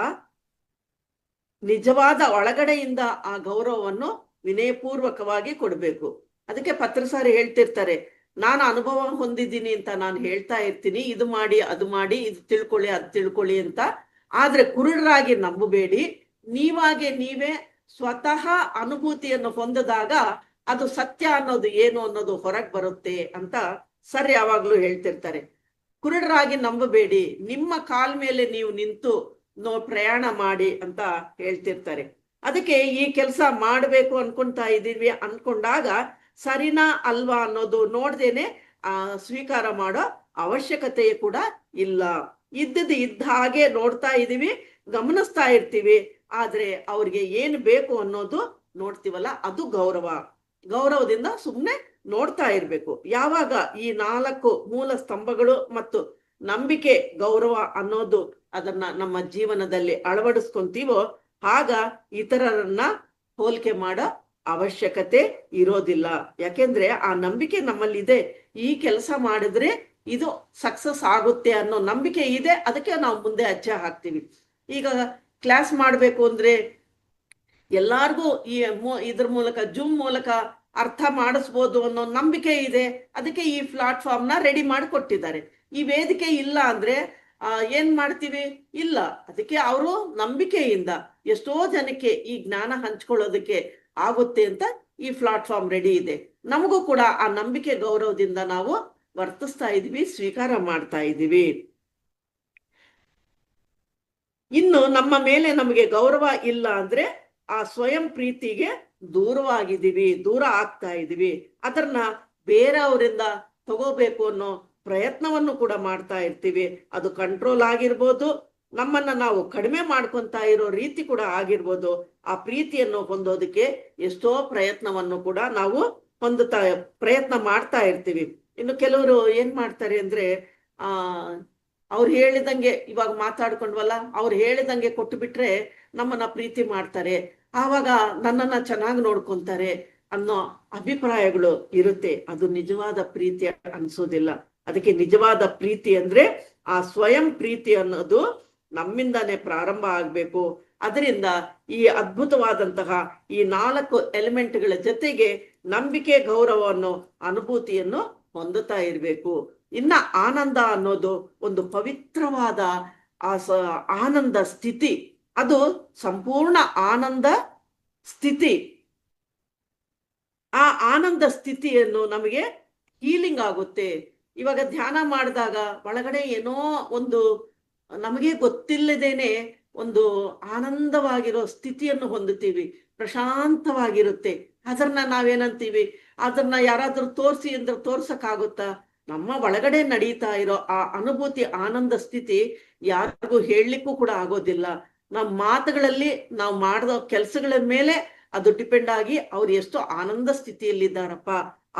ನಿಜವಾದ ಒಳಗಡೆಯಿಂದ ಆ ಗೌರವವನ್ನು ವಿನಯಪೂರ್ವಕವಾಗಿ ಕೊಡ್ಬೇಕು. ಅದಕ್ಕೆ ಪತ್ರಸಾರಿ ಹೇಳ್ತಿರ್ತಾರೆ, ನಾನು ಅನುಭವ ಹೊಂದಿದ್ದೀನಿ ಅಂತ ನಾನು ಹೇಳ್ತಾ ಇರ್ತೀನಿ, ಇದು ಮಾಡಿ ಅದು ಮಾಡಿ, ಇದು ತಿಳ್ಕೊಳ್ಳಿ ಅದು ತಿಳ್ಕೊಳ್ಳಿ ಅಂತ. ಆದ್ರೆ ಕುರುಡರಾಗಿ ನಂಬಬೇಡಿ, ನೀವಾಗೆ ನೀವೇ ಸ್ವತಃ ಅನುಭೂತಿಯನ್ನು ಹೊಂದಿದಾಗ ಅದು ಸತ್ಯ ಅನ್ನೋದು ಏನು ಅನ್ನೋದು ಹೊರಗೆ ಬರುತ್ತೆ ಅಂತ ಸರ್ ಯಾವಾಗ್ಲೂ ಹೇಳ್ತಿರ್ತಾರೆ. ಕುರುಡರಾಗಿ ನಂಬಬೇಡಿ, ನಿಮ್ಮ ಕಾಲ್ ಮೇಲೆ ನೀವು ನಿಂತು ಪ್ರಯಾಣ ಮಾಡಿ ಅಂತ ಹೇಳ್ತಿರ್ತಾರೆ. ಅದಕ್ಕೆ ಈ ಕೆಲಸ ಮಾಡಬೇಕು ಅನ್ಕೊಂತಾ ಇದ್ದೀವಿ ಅನ್ಕೊಂಡಾಗ ಸರಿನಾ ಅಲ್ವಾ ಅನ್ನೋದು ನೋಡ್ದೇನೆ ಸ್ವೀಕಾರ ಮಾಡೋ ಅವಶ್ಯಕತೆ ಕೂಡ ಇಲ್ಲ. ಇದ್ದ ಹಾಗೆ ನೋಡ್ತಾ ಇದೀವಿ, ಗಮನಿಸ್ತಾ ಇರ್ತೀವಿ, ಆದ್ರೆ ಅವ್ರಿಗೆ ಏನು ಬೇಕು ಅನ್ನೋದು ನೋಡ್ತೀವಲ್ಲ, ಅದು ಗೌರವ. ಗೌರವದಿಂದ ಸುಮ್ಮನೆ ನೋಡ್ತಾ ಇರ್ಬೇಕು. ಯಾವಾಗ ಈ 4 ಮೂಲ ಸ್ತಂಭಗಳು ಮತ್ತು ನಂಬಿಕೆ ಗೌರವ ಅನ್ನೋದು ಅದನ್ನ ನಮ್ಮ ಜೀವನದಲ್ಲಿ ಅಳವಡಿಸ್ಕೊಂತೀವೋ ಆಗ ಇತರರನ್ನ ಹೋಲಿಕೆ ಮಾಡೋ ಅವಶ್ಯಕತೆ ಇರೋದಿಲ್ಲ. ಯಾಕೆಂದ್ರೆ ಆ ನಂಬಿಕೆ ನಮ್ಮಲ್ಲಿದೆ. ಈ ಕೆಲಸ ಮಾಡಿದ್ರೆ ಇದು ಸಕ್ಸಸ್ ಆಗುತ್ತೆ ಅನ್ನೋ ನಂಬಿಕೆ ಇದೆ, ಅದಕ್ಕೆ ನಾವು ಮುಂದೆ ಹೆಜ್ಜೆ ಹಾಕ್ತೀವಿ. ಈಗ ಕ್ಲಾಸ್ ಮಾಡಬೇಕು ಅಂದ್ರೆ ಎಲ್ಲಾರ್ಗೂ ಇದ್ರ ಮೂಲಕ ಜೂಮ್ ಮೂಲಕ ಅರ್ಥ ಮಾಡಿಸ್ಬೋದು ಅನ್ನೋ ನಂಬಿಕೆ ಇದೆ, ಅದಕ್ಕೆ ಈ ಪ್ಲಾಟ್ಫಾರ್ಮ್ನ ರೆಡಿ ಮಾಡಿ ಕೊಟ್ಟಿದ್ದಾರೆ. ಈ ವೇದಿಕೆ ಇಲ್ಲ ಅಂದ್ರೆ ಏನ್ ಮಾಡ್ತೀವಿ? ಇಲ್ಲ. ಅದಕ್ಕೆ ಅವರು ನಂಬಿಕೆಯಿಂದ ಎಷ್ಟೋ ಜನಕ್ಕೆ ಈ ಜ್ಞಾನ ಹಂಚ್ಕೊಳ್ಳೋದಕ್ಕೆ ಆಗುತ್ತೆ ಅಂತ ಈ ಪ್ಲಾಟ್ಫಾರ್ಮ್ ರೆಡಿ ಇದೆ. ನಮಗೂ ಕೂಡ ಆ ನಂಬಿಕೆ ಗೌರವದಿಂದ ನಾವು ವರ್ತಿಸ್ತಾ ಇದೀವಿ, ಸ್ವೀಕಾರ ಮಾಡ್ತಾ ಇದೀವಿ. ಇನ್ನು ನಮ್ಮ ಮೇಲೆ ನಮಗೆ ಗೌರವ ಇಲ್ಲ ಅಂದ್ರೆ ಆ ಸ್ವಯಂ ಪ್ರೀತಿಗೆ ದೂರವಾಗಿದ್ದೀವಿ, ದೂರ ಆಗ್ತಾ ಇದೀವಿ. ಅದನ್ನ ಬೇರೆಯವರಿಂದ ತಗೋಬೇಕು ಅನ್ನೋ ಪ್ರಯತ್ನವನ್ನು ಕೂಡ ಮಾಡ್ತಾ ಇರ್ತೀವಿ. ಅದು ಕಂಟ್ರೋಲ್ ಆಗಿರ್ಬೋದು, ನಮ್ಮನ್ನ ನಾವು ಕಡಿಮೆ ಮಾಡ್ಕೊಂತ ಇರೋ ರೀತಿ ಕೂಡ ಆಗಿರ್ಬೋದು. ಆ ಪ್ರೀತಿಯನ್ನು ಹೊಂದೋದಕ್ಕೆ ಎಷ್ಟೋ ಪ್ರಯತ್ನವನ್ನು ಕೂಡ ನಾವು ಪ್ರಯತ್ನ ಮಾಡ್ತಾ ಇರ್ತೀವಿ. ಇನ್ನು ಕೆಲವರು ಏನ್ ಮಾಡ್ತಾರೆ ಅಂದ್ರೆ ಅವ್ರು ಹೇಳಿದಂಗೆ, ಇವಾಗ ಮಾತಾಡ್ಕೊಂಡ್ವಲ್ಲ, ಅವ್ರು ಹೇಳಿದಂಗೆ ಕೊಟ್ಟು ಬಿಟ್ರೆ ನಮ್ಮನ್ನ ಪ್ರೀತಿ ಮಾಡ್ತಾರೆ, ಆವಾಗ ನನ್ನನ್ನ ಚೆನ್ನಾಗಿ ನೋಡ್ಕೊಂತಾರೆ ಅನ್ನೋ ಅಭಿಪ್ರಾಯಗಳು ಇರುತ್ತೆ. ಅದು ನಿಜವಾದ ಪ್ರೀತಿ ಅನ್ಸೋದಿಲ್ಲ. ಅದಕ್ಕೆ ನಿಜವಾದ ಪ್ರೀತಿ ಅಂದ್ರೆ ಆ ಸ್ವಯಂ ಪ್ರೀತಿ ಅನ್ನೋದು ನಮ್ಮಿಂದಾನೇ ಪ್ರಾರಂಭ ಆಗ್ಬೇಕು. ಅದರಿಂದ ಈ ಅದ್ಭುತವಾದಂತಹ ಈ 4 ಎಲಿಮೆಂಟ್ಗಳ ಜೊತೆಗೆ ನಂಬಿಕೆ, ಗೌರವವನ್ನು, ಅನುಭೂತಿಯನ್ನು ಹೊಂದುತ್ತಾ ಇರ್ಬೇಕು. ಇನ್ನ ಆನಂದ ಅನ್ನೋದು ಒಂದು ಪವಿತ್ರವಾದ ಆನಂದ ಸ್ಥಿತಿ. ಅದು ಸಂಪೂರ್ಣ ಆನಂದ ಸ್ಥಿತಿ. ಆ ಆನಂದ ಸ್ಥಿತಿಯನ್ನು ನಮಗೆ ಹೀಲಿಂಗ್ ಆಗುತ್ತೆ. ಇವಾಗ ಧ್ಯಾನ ಮಾಡಿದಾಗ ಒಳಗಡೆ ಏನೋ ಒಂದು ನಮಗೆ ಗೊತ್ತಿಲ್ಲದೇನೆ ಒಂದು ಆನಂದವಾಗಿರೋ ಸ್ಥಿತಿಯನ್ನು ಹೊಂದುತ್ತೀವಿ, ಪ್ರಶಾಂತವಾಗಿರುತ್ತೆ. ಅದನ್ನ ನಾವೇನಂತೀವಿ? ಅದನ್ನ ಯಾರಾದ್ರೂ ತೋರಿಸಿ ಅಂದ್ರೆ ತೋರ್ಸಕ್ಕಾಗುತ್ತಾ? ನಮ್ಮ ಒಳಗಡೆ ನಡೀತಾ ಇರೋ ಆ ಅನುಭೂತಿ, ಆನಂದ ಸ್ಥಿತಿ ಯಾರಿಗೂ ಹೇಳಲಿಕ್ಕೂ ಕೂಡ ಆಗೋದಿಲ್ಲ. ನಮ್ಮ ಮಾತುಗಳಲ್ಲಿ, ನಾವು ಮಾಡಿದ ಕೆಲಸಗಳ ಮೇಲೆ ಅದು ಡಿಪೆಂಡ್ ಆಗಿ ಅವ್ರು ಎಷ್ಟು ಆನಂದ ಸ್ಥಿತಿಯಲ್ಲಿದ್ದಾರಪ್ಪ,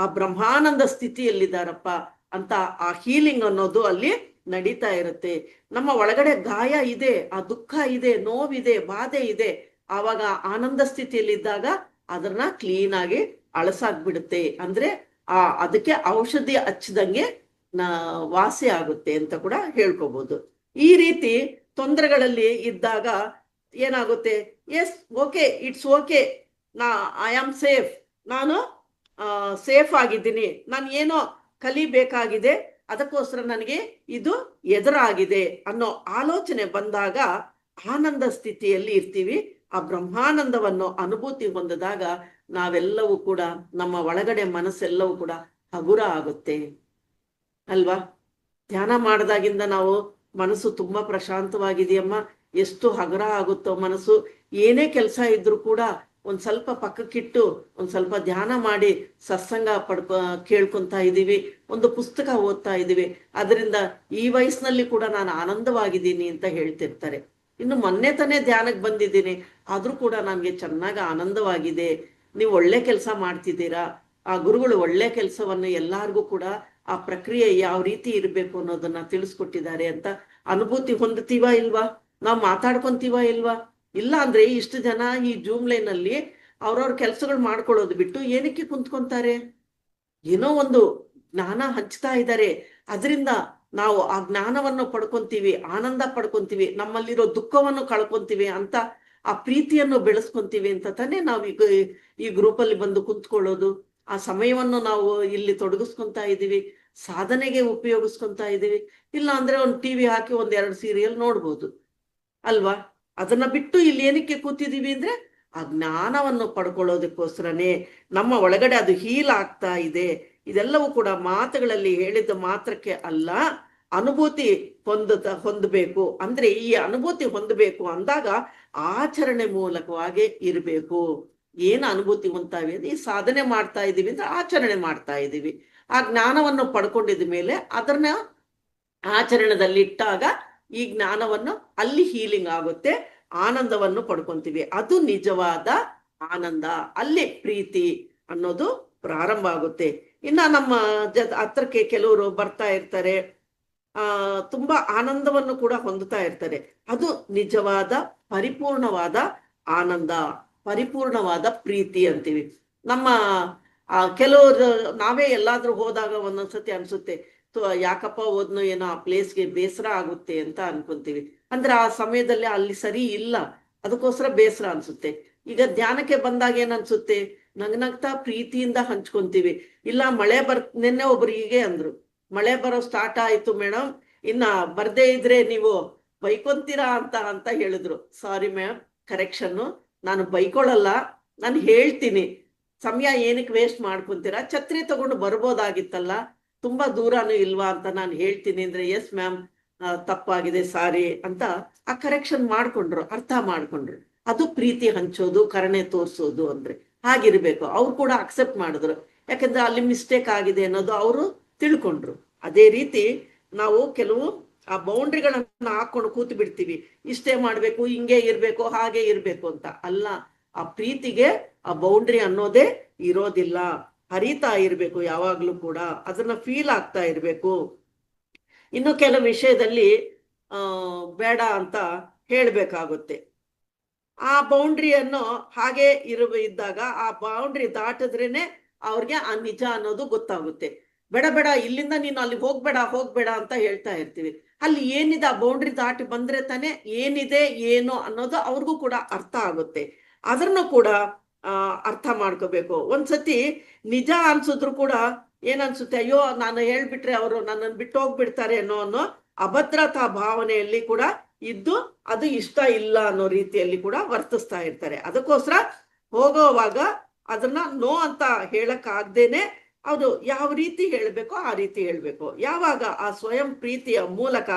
ಆ ಬ್ರಹ್ಮಾನಂದ ಸ್ಥಿತಿಯಲ್ಲಿದ್ದಾರಪ್ಪ ಅಂತ ಆ ಹೀಲಿಂಗ್ ಅನ್ನೋದು ಅಲ್ಲಿ ನಡೀತಾ ಇರುತ್ತೆ. ನಮ್ಮ ಒಳಗಡೆ ಗಾಯ ಇದೆ, ಆ ದುಃಖ ಇದೆ, ನೋವಿದೆ, ಬಾಧೆ ಇದೆ. ಆವಾಗ ಆನಂದ ಸ್ಥಿತಿಯಲ್ಲಿದ್ದಾಗ ಅದನ್ನ ಕ್ಲೀನ್ ಆಗಿ ಅಳಸಾಗ್ಬಿಡುತ್ತೆ. ಅಂದ್ರೆ ಅದಕ್ಕೆ ಔಷಧಿ ಹಚ್ಚಿದಂಗೆ ವಾಸಿ ಆಗುತ್ತೆ ಅಂತ ಕೂಡ ಹೇಳ್ಕೋಬಹುದು. ಈ ರೀತಿ ತೊಂದರೆಗಳಲ್ಲಿ ಇದ್ದಾಗ ಏನಾಗುತ್ತೆ? Yes, okay, it's okay, I am safe, ನಾನು ಸೇಫ್ ಆಗಿದ್ದೀನಿ, ನಾನು ಏನೋ ಕಲಿಬೇಕಾಗಿದೆ, ಅದಕ್ಕೋಸ್ಕರ ನನಗೆ ಇದು ಎದುರಾಗಿದೆ ಅನ್ನೋ ಆಲೋಚನೆ ಬಂದಾಗ ಆನಂದ ಸ್ಥಿತಿಯಲ್ಲಿ ಇರ್ತೀವಿ. ಆ ಬ್ರಹ್ಮಾನಂದವನ್ನು ಅನುಭೂತಿ ಹೊಂದಿದಾಗ ನಾವೆಲ್ಲವೂ ಕೂಡ, ನಮ್ಮ ಒಳಗಡೆ ಮನಸ್ಸೆಲ್ಲವೂ ಕೂಡ ಹಗುರ ಆಗುತ್ತೆ ಅಲ್ವಾ? ಧ್ಯಾನ ಮಾಡಿದಾಗಿಂದ ನಾವು ಮನಸ್ಸು ತುಂಬಾ ಪ್ರಶಾಂತವಾಗಿದೆಯಮ್ಮ, ಎಷ್ಟು ಹಗುರ ಆಗುತ್ತೋ ಮನಸ್ಸು. ಏನೇ ಕೆಲಸ ಇದ್ರೂ ಕೂಡ ಒಂದ್ ಸ್ವಲ್ಪ ಪಕ್ಕಕ್ಕಿಟ್ಟು ಒಂದ್ ಸ್ವಲ್ಪ ಧ್ಯಾನ ಮಾಡಿ ಸತ್ಸಂಗ ಕೇಳ್ಕೊಂತ ಇದೀವಿ, ಒಂದು ಪುಸ್ತಕ ಓದ್ತಾ ಇದೀವಿ, ಅದರಿಂದ ಈ ವಯಸ್ಸಿನಲ್ಲಿ ಕೂಡ ನಾನು ಆನಂದವಾಗಿದ್ದೀನಿ ಅಂತ ಹೇಳ್ತಿರ್ತಾರೆ. ಇನ್ನು ಮೊನ್ನೆ ತಾನೇ ಧ್ಯಾನಕ್ಕೆ ಬಂದಿದ್ದೀನಿ, ಆದ್ರೂ ಕೂಡ ನನಗೆ ಚೆನ್ನಾಗಿ ಆನಂದವಾಗಿದೆ. ನೀವು ಒಳ್ಳೆ ಕೆಲಸ ಮಾಡ್ತಿದ್ದೀರಾ, ಆ ಗುರುಗಳು ಒಳ್ಳೆ ಕೆಲಸವನ್ನು ಎಲ್ಲಾರ್ಗೂ ಕೂಡ ಆ ಪ್ರಕ್ರಿಯೆ ಯಾವ ರೀತಿ ಇರಬೇಕು ಅನ್ನೋದನ್ನ ತಿಳಿಸ್ಕೊಟ್ಟಿದ್ದಾರೆ ಅಂತ ಅನುಭೂತಿ ಹೊಂದುತ್ತೀವಾ ಇಲ್ವಾ? ನಾವು ಮಾತಾಡ್ಕೊಂತೀವಾ ಇಲ್ವಾ? ಇಲ್ಲ ಅಂದ್ರೆ ಇಷ್ಟು ಜನ ಈ ಜೂಮ್ ಲೈನ್ ಅಲ್ಲಿ ಅವ್ರವ್ರ ಕೆಲ್ಸಗಳು ಮಾಡ್ಕೊಳ್ಳೋದು ಬಿಟ್ಟು ಏನಕ್ಕೆ ಕುಂತ್ಕೊಂತಾರೆ? ಏನೋ ಒಂದು ಜ್ಞಾನ ಹಂಚ್ತಾ ಇದ್ದಾರೆ, ಅದರಿಂದ ನಾವು ಆ ಜ್ಞಾನವನ್ನು ಪಡ್ಕೊಂತೀವಿ, ಆನಂದ ಪಡ್ಕೊಂತೀವಿ, ನಮ್ಮಲ್ಲಿರೋ ದುಃಖವನ್ನು ಕಳ್ಕೊಂತೀವಿ ಅಂತ ಆ ಪ್ರೀತಿಯನ್ನು ಬೆಳೆಸ್ಕೊಂತೀವಿ ಅಂತ ತಾನೇ ನಾವು ಈ ಗ್ರೂಪಲ್ಲಿ ಬಂದು ಕುಂತ್ಕೊಳ್ಳೋದು. ಆ ಸಮಯವನ್ನು ನಾವು ಇಲ್ಲಿ ತೊಡಗಿಸ್ಕೊಂತಾ ಇದೀವಿ, ಸಾಧನೆಗೆ ಉಪಯೋಗಿಸ್ಕೊಂತಾ ಇದೀವಿ. ಇಲ್ಲ ಅಂದ್ರೆ ಒಂದು ಟಿವಿ ಹಾಕಿ 1-2 ಸೀರಿಯಲ್ ನೋಡ್ಬೋದು ಅಲ್ವಾ? ಅದನ್ನ ಬಿಟ್ಟು ಇಲ್ಲಿ ಏನಕ್ಕೆ ಕೂತಿದೀವಿ ಅಂದ್ರೆ ಆ ಜ್ಞಾನವನ್ನು ಪಡ್ಕೊಳ್ಳೋದಕ್ಕೋಸ್ಕರನೇ. ನಮ್ಮ ಒಳಗಡೆ ಅದು ಹೀಲ್ ಆಗ್ತಾ ಇದೆ. ಇದೆಲ್ಲವೂ ಕೂಡ ಮಾತುಗಳಲ್ಲಿ ಹೇಳಿದ ಮಾತ್ರಕ್ಕೆ ಅಲ್ಲ, ಅನುಭೂತಿ ಹೊಂದಬೇಕು. ಅಂದ್ರೆ ಈ ಅನುಭೂತಿ ಹೊಂದಬೇಕು ಅಂದಾಗ ಆಚರಣೆ ಮೂಲಕವಾಗಿ ಇರಬೇಕು. ಏನು ಅನುಭೂತಿ ಹೊಂದ್ತಾವೆ ಅಂದ್ರೆ ಈ ಸಾಧನೆ ಮಾಡ್ತಾ ಇದೀವಿ ಅಂದ್ರೆ ಆಚರಣೆ ಮಾಡ್ತಾ ಇದೀವಿ. ಆ ಜ್ಞಾನವನ್ನು ಪಡ್ಕೊಂಡಿದ ಮೇಲೆ ಅದನ್ನ ಆಚರಣೆದಲ್ಲಿ ಇಟ್ಟಾಗ ಈ ಜ್ಞಾನವನ್ನು ಅಲ್ಲಿ ಹೀಲಿಂಗ್ ಆಗುತ್ತೆ, ಆನಂದವನ್ನು ಪಡ್ಕೊಂತೀವಿ. ಅದು ನಿಜವಾದ ಆನಂದ. ಅಲ್ಲಿ ಪ್ರೀತಿ ಅನ್ನೋದು ಪ್ರಾರಂಭ ಆಗುತ್ತೆ. ಇನ್ನ ನಮ್ಮ ಹತ್ರಕ್ಕೆ ಕೆಲವರು ಬರ್ತಾ ಇರ್ತಾರೆ, ತುಂಬಾ ಆನಂದವನ್ನು ಕೂಡ ಹೊಂದುತ್ತಾ ಇರ್ತಾರೆ. ಅದು ನಿಜವಾದ ಪರಿಪೂರ್ಣವಾದ ಆನಂದ, ಪರಿಪೂರ್ಣವಾದ ಪ್ರೀತಿ ಅಂತೀವಿ. ನಮ್ಮ ಕೆಲವರು ನಾವೇ ಎಲ್ಲಾದ್ರೂ ಹೋದಾಗ ಒಂದೊಂದ್ಸತಿ ಅನ್ಸುತ್ತೆ ಯಾಕಪ್ಪ ಹೋದ್ನೋ ಏನೋ ಆ ಪ್ಲೇಸ್ಗೆ ಬೇಸರ ಆಗುತ್ತೆ ಅಂತ ಅನ್ಕೊಂತೀವಿ. ಅಂದ್ರೆ ಆ ಸಮಯದಲ್ಲಿ ಅಲ್ಲಿ ಸರಿ ಇಲ್ಲ, ಅದಕ್ಕೋಸ್ಕರ ಬೇಸರ ಅನ್ಸುತ್ತೆ. ಈಗ ಧ್ಯಾನಕ್ಕೆ ಬಂದಾಗ ಏನ್ ಅನ್ಸುತ್ತೆ, ನಗ್ನಗ್ತಾ ಪ್ರೀತಿಯಿಂದ ಹಂಚ್ಕೊಂತೀವಿ. ಇಲ್ಲ ಮಳೆ ನಿನ್ನೆ ಒಬ್ರು ಹೀಗೆ ಅಂದ್ರು, ಮಳೆ ಬರೋ ಸ್ಟಾರ್ಟ್ ಆಯ್ತು ಮೇಡಮ್, ಇನ್ನ ಬರ್ದೇ ಇದ್ರೆ ನೀವು ಬೈಕೊಂತೀರಾ ಅಂತ ಹೇಳಿದ್ರು. ಸಾರಿ ಮ್ಯಾಮ್, ಕರೆಕ್ಷನ್ನು, ನಾನು ಬೈಕೊಳ್ಳಲ್ಲ, ನಾನು ಹೇಳ್ತೀನಿ, ಸಮಯ ಏನಕ್ಕೆ ವೇಸ್ಟ್ ಮಾಡ್ಕೊಂತೀರಾ, ಛತ್ರಿ ತಗೊಂಡು ಬರ್ಬೋದಾಗಿತ್ತಲ್ಲ, ತುಂಬಾ ದೂರನೂ ಇಲ್ವಾ ಅಂತ ನಾನು ಹೇಳ್ತೀನಿ ಅಂದ್ರೆ, ಎಸ್ ಮ್ಯಾಮ್ ತಪ್ಪಾಗಿದೆ ಸಾರಿ ಅಂತ ಆ ಕರೆಕ್ಷನ್ ಮಾಡ್ಕೊಂಡ್ರು, ಅರ್ಥ ಮಾಡ್ಕೊಂಡ್ರು. ಅದು ಪ್ರೀತಿ ಹಂಚೋದು, ಕರುಣೆ ತೋರಿಸೋದು ಅಂದ್ರೆ ಹಾಗಿರ್ಬೇಕು. ಅವ್ರು ಕೂಡ ಅಕ್ಸೆಪ್ಟ್ ಮಾಡಿದ್ರು, ಯಾಕಂದ್ರೆ ಅಲ್ಲಿ ಮಿಸ್ಟೇಕ್ ಆಗಿದೆ ಅನ್ನೋದು ಅವರು ತಿಳ್ಕೊಂಡ್ರು. ಅದೇ ರೀತಿ ನಾವು ಕೆಲವು ಆ ಬೌಂಡ್ರಿಗಳನ್ನ ಹಾಕೊಂಡು ಕೂತು ಬಿಡ್ತೀವಿ, ಇಷ್ಟೇ ಮಾಡ್ಬೇಕು, ಹಿಂಗೆ ಇರ್ಬೇಕು, ಹಾಗೆ ಇರ್ಬೇಕು ಅಂತ. ಅಲ್ಲ, ಆ ಪ್ರೀತಿಗೆ ಆ ಬೌಂಡ್ರಿ ಅನ್ನೋದೇ ಇರೋದಿಲ್ಲ, ಹರಿತಾ ಇರ್ಬೇಕು ಯಾವಾಗ್ಲೂ ಕೂಡ, ಅದನ್ನ ಫೀಲ್ ಆಗ್ತಾ ಇರ್ಬೇಕು. ಇನ್ನು ಕೆಲವು ವಿಷಯದಲ್ಲಿ ಬೇಡ ಅಂತ ಹೇಳ್ಬೇಕಾಗುತ್ತೆ. ಆ ಬೌಂಡ್ರಿಯನ್ನು ಹಾಗೆ ಇದ್ದಾಗ ಆ ಬೌಂಡ್ರಿ ದಾಟಿದ್ರೇನೆ ಅವ್ರಿಗೆ ಆ ನಿಜ ಅನ್ನೋದು ಗೊತ್ತಾಗುತ್ತೆ. ಬೇಡ ಬೇಡ, ಇಲ್ಲಿಂದ ನೀನು ಅಲ್ಲಿ ಹೋಗ್ಬೇಡ ಅಂತ ಹೇಳ್ತಾ ಇರ್ತೀವಿ. ಅಲ್ಲಿ ಏನಿದೆ, ಆ ಬೌಂಡ್ರಿ ದಾಟಿ ಬಂದ್ರೆ ತಾನೆ ಏನಿದೆ ಏನು ಅನ್ನೋದು ಅವ್ರಿಗೂ ಕೂಡ ಅರ್ಥ ಆಗುತ್ತೆ. ಅದನ್ನು ಕೂಡ ಅರ್ಥ ಮಾಡ್ಕೋಬೇಕು. ಒಂದ್ಸತಿ ನಿಜ ಅನ್ಸಿದ್ರು ಕೂಡ ಏನನ್ಸುತ್ತೆ, ಅಯ್ಯೋ ನಾನು ಹೇಳ್ಬಿಟ್ರೆ ಅವರು ನನ್ನನ್ನು ಬಿಟ್ಟು ಹೋಗ್ಬಿಡ್ತಾರೆ ಅನ್ನೋ ಅಭದ್ರತಾ ಭಾವನೆಯಲ್ಲಿ ಕೂಡ ಇದ್ದು ಅದು ಇಷ್ಟ ಇಲ್ಲ ಅನ್ನೋ ರೀತಿಯಲ್ಲಿ ಕೂಡ ವರ್ತಿಸ್ತಾ ಇರ್ತಾರೆ. ಅದಕ್ಕೋಸ್ಕರ ಹೋಗೋವಾಗ ಅದನ್ನ ನೋ ಅಂತ ಹೇಳಕ್ ಆಗ್ದೇನೆ ಅದು ಯಾವ ರೀತಿ ಹೇಳ್ಬೇಕೋ ಆ ರೀತಿ ಹೇಳ್ಬೇಕು. ಯಾವಾಗ ಆ ಸ್ವಯಂ ಪ್ರೀತಿಯ ಮೂಲಕ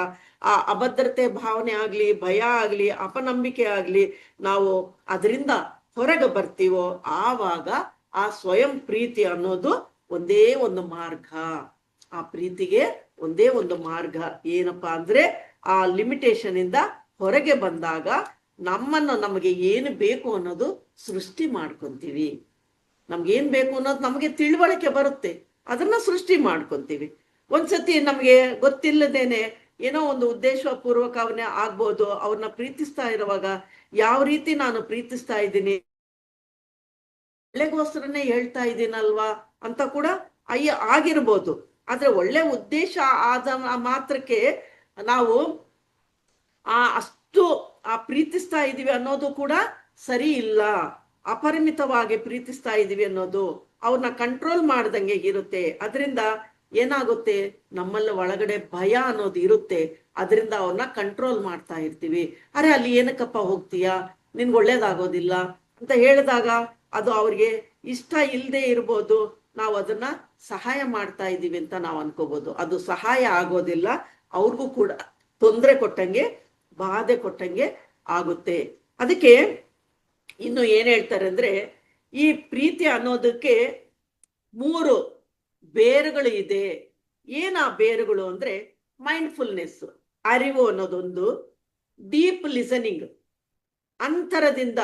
ಆ ಅಭದ್ರತೆ ಭಾವನೆ ಆಗ್ಲಿ, ಭಯ ಆಗ್ಲಿ, ಅಪನಂಬಿಕೆ ಆಗ್ಲಿ, ನಾವು ಅದರಿಂದ ಹೊರಗೆ ಬರ್ತೀವೋ ಆವಾಗ ಆ ಸ್ವಯಂ ಪ್ರೀತಿ ಅನ್ನೋದು ಒಂದೇ ಒಂದು ಮಾರ್ಗ. ಆ ಪ್ರೀತಿಗೆ ಒಂದೇ ಒಂದು ಮಾರ್ಗ ಏನಪ್ಪಾ ಅಂದ್ರೆ, ಆ ಲಿಮಿಟೇಷನ್ ಇಂದ ಹೊರಗೆ ಬಂದಾಗ ನಮಗೆ ಏನು ಬೇಕು ಅನ್ನೋದು ಸೃಷ್ಟಿ ಮಾಡ್ಕೊಂತೀವಿ. ನಮ್ಗೆ ಏನ್ ಬೇಕು ಅನ್ನೋದು ನಮಗೆ ತಿಳುವಳಿಕೆ ಬರುತ್ತೆ, ಅದನ್ನ ಸೃಷ್ಟಿ ಮಾಡ್ಕೊಂತೀವಿ. ಒಂದ್ಸತಿ ನಮ್ಗೆ ಗೊತ್ತಿಲ್ಲದೇನೆ ಏನೋ ಒಂದು ಉದ್ದೇಶಪೂರ್ವಕ ಅವನೇ ಆಗ್ಬೋದು, ಅವ್ರನ್ನ ಪ್ರೀತಿಸ್ತಾ ಇರುವಾಗ ಯಾವ ರೀತಿ ನಾನು ಪ್ರೀತಿಸ್ತಾ ಇದ್ದೀನಿ, ಒಳ್ಳೆಗೋಸ್ಕರನೇ ಹೇಳ್ತಾ ಇದ್ದೀನಲ್ವಾ ಅಂತ ಕೂಡ ಆಗಿರ್ಬೋದು. ಆದ್ರೆ ಒಳ್ಳೆ ಉದ್ದೇಶ ಆದ ಮಾತ್ರಕ್ಕೆ ನಾವು ಅಷ್ಟು ಪ್ರೀತಿಸ್ತಾ ಇದೀವಿ ಅನ್ನೋದು ಕೂಡ ಸರಿ ಇಲ್ಲ. ಅಪರಿಮಿತವಾಗಿ ಪ್ರೀತಿಸ್ತಾ ಇದೀವಿ ಅನ್ನೋದು ಅವ್ರನ್ನ ಕಂಟ್ರೋಲ್ ಮಾಡ್ದಂಗೆ ಇರುತ್ತೆ. ಅದರಿಂದ ಏನಾಗುತ್ತೆ, ನಮ್ಮಲ್ಲಿ ಒಳಗಡೆ ಭಯ ಅನ್ನೋದು ಇರುತ್ತೆ, ಅದರಿಂದ ಅವ್ರನ್ನ ಕಂಟ್ರೋಲ್ ಮಾಡ್ತಾ ಇರ್ತೀವಿ. ಅರೆ ಅಲ್ಲಿ ಏನಕ್ಕಪ್ಪ ಹೋಗ್ತೀಯಾ, ನಿನ್ಗೆ ಒಳ್ಳೇದಾಗೋದಿಲ್ಲ ಅಂತ ಹೇಳಿದಾಗ ಅದು ಅವ್ರಿಗೆ ಇಷ್ಟ ಇಲ್ಲದೆ ಇರ್ಬೋದು, ನಾವು ಅದನ್ನ ಸಹಾಯ ಮಾಡ್ತಾ ಇದ್ದೀವಿ ಅಂತ ನಾವು ಅನ್ಕೋಬಹುದು. ಅದು ಸಹಾಯ ಆಗೋದಿಲ್ಲ, ಅವ್ರಿಗೂ ಕೂಡ ತೊಂದರೆ ಕೊಟ್ಟಂಗೆ, ಬಾಧೆ ಕೊಟ್ಟಂಗೆ ಆಗುತ್ತೆ. ಅದಕ್ಕೆ ಇನ್ನು ಏನ್ ಹೇಳ್ತಾರೆ ಅಂದ್ರೆ, ಈ ಪ್ರೀತಿ ಅನ್ನೋದಕ್ಕೆ 3 ಬೇರುಗಳು ಇದೆ. ಏನ ಬೇರುಗಳು ಅಂದ್ರೆ, ಮೈಂಡ್ಫುಲ್ನೆಸ್ ಅರಿವು ಅನ್ನೋದೊಂದು, ಡೀಪ್ ಲಿಸನಿಂಗ್ ಅಂತರದಿಂದ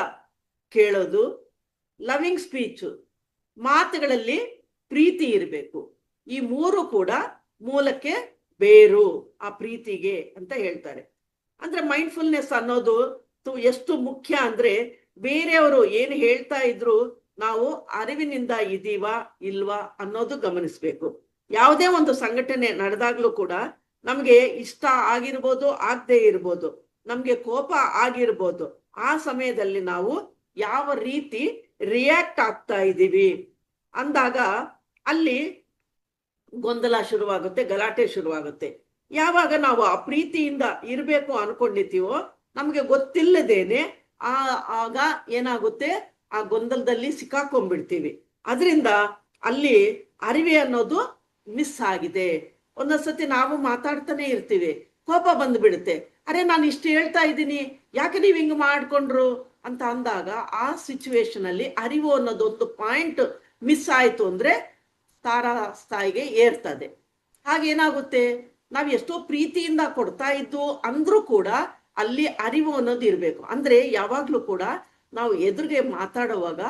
ಕೇಳೋದು, ಲವಿಂಗ್ ಸ್ಪೀಚ್ ಮಾತುಗಳಲ್ಲಿ ಪ್ರೀತಿ ಇರಬೇಕು. ಈ 3 ಕೂಡ ಮೂಲಕ್ಕೆ ಬೇರು ಆ ಪ್ರೀತಿಗೆ ಅಂತ ಹೇಳ್ತಾರೆ. ಅಂದ್ರೆ ಮೈಂಡ್ಫುಲ್ನೆಸ್ ಅನ್ನೋದು ಎಷ್ಟು ಮುಖ್ಯ ಅಂದ್ರೆ, ಬೇರೆಯವರು ಏನು ಹೇಳ್ತಾ ಇದ್ರು ನಾವು ಅರಿವಿನಿಂದ ಇದೀವಾ ಇಲ್ವಾ ಅನ್ನೋದು ಗಮನಿಸ್ಬೇಕು. ಯಾವುದೇ ಒಂದು ಸಂಘಟನೆ ನಡೆದಾಗ್ಲೂ ಕೂಡ ನಮ್ಗೆ ಇಷ್ಟ ಆಗಿರ್ಬೋದು, ಆಗದೆ ಇರ್ಬೋದು, ನಮ್ಗೆ ಕೋಪ ಆಗಿರ್ಬೋದು, ಆ ಸಮಯದಲ್ಲಿ ನಾವು ಯಾವ ರೀತಿ ರಿಯಾಕ್ಟ್ ಆಗ್ತಾ ಇದ್ದೀವಿ ಅಂದಾಗ ಅಲ್ಲಿ ಗೊಂದಲ ಶುರುವಾಗುತ್ತೆ, ಗಲಾಟೆ ಶುರುವಾಗುತ್ತೆ. ಯಾವಾಗ ನಾವು ಆ ಪ್ರೀತಿಯಿಂದ ಇರ್ಬೇಕು ಅನ್ಕೊಂಡಿರ್ತೀವೋ ನಮ್ಗೆ ಗೊತ್ತಿಲ್ಲದೇನೆ ಆಗ ಏನಾಗುತ್ತೆ, ಆ ಗೊಂದಲದಲ್ಲಿ ಸಿಕ್ಕಾಕೊಂಡ್ಬಿಡ್ತೀವಿ. ಅದರಿಂದ ಅಲ್ಲಿ ಅರಿವೆ ಅನ್ನೋದು ಮಿಸ್ ಆಗಿದೆ. ಒಂದೊಂದ್ಸತಿ ನಾವು ಮಾತಾಡ್ತಾನೆ ಇರ್ತೀವಿ, ಕೋಪ ಬಂದ್ಬಿಡುತ್ತೆ, ಅರೆ ನಾನು ಇಷ್ಟು ಹೇಳ್ತಾ ಇದ್ದೀನಿ, ಯಾಕೆ ನೀವ್ ಹಿಂಗ್ ಮಾಡ್ಕೊಂಡ್ರು ಅಂತ ಅಂದಾಗ ಆ ಸಿಚುವೇಶನ್ ಅಲ್ಲಿ ಅರಿವು ಅನ್ನೋದೊಂದು ಪಾಯಿಂಟ್ ಮಿಸ್ ಆಯ್ತು ಅಂದ್ರೆ ತಾರಾಸ್ಥಾಯಿಗೆ ಏರ್ತದೆ. ಹಾಗೇನಾಗುತ್ತೆ, ನಾವ್ ಎಷ್ಟೋ ಪ್ರೀತಿಯಿಂದ ಕೊಡ್ತಾ ಇದ್ದು ಅಂದ್ರೂ ಕೂಡ ಅಲ್ಲಿ ಅರಿವು ಅನ್ನೋದು ಇರ್ಬೇಕು. ಅಂದ್ರೆ ಯಾವಾಗ್ಲೂ ಕೂಡ ನಾವು ಎದುರಿಗೆ ಮಾತಾಡುವಾಗ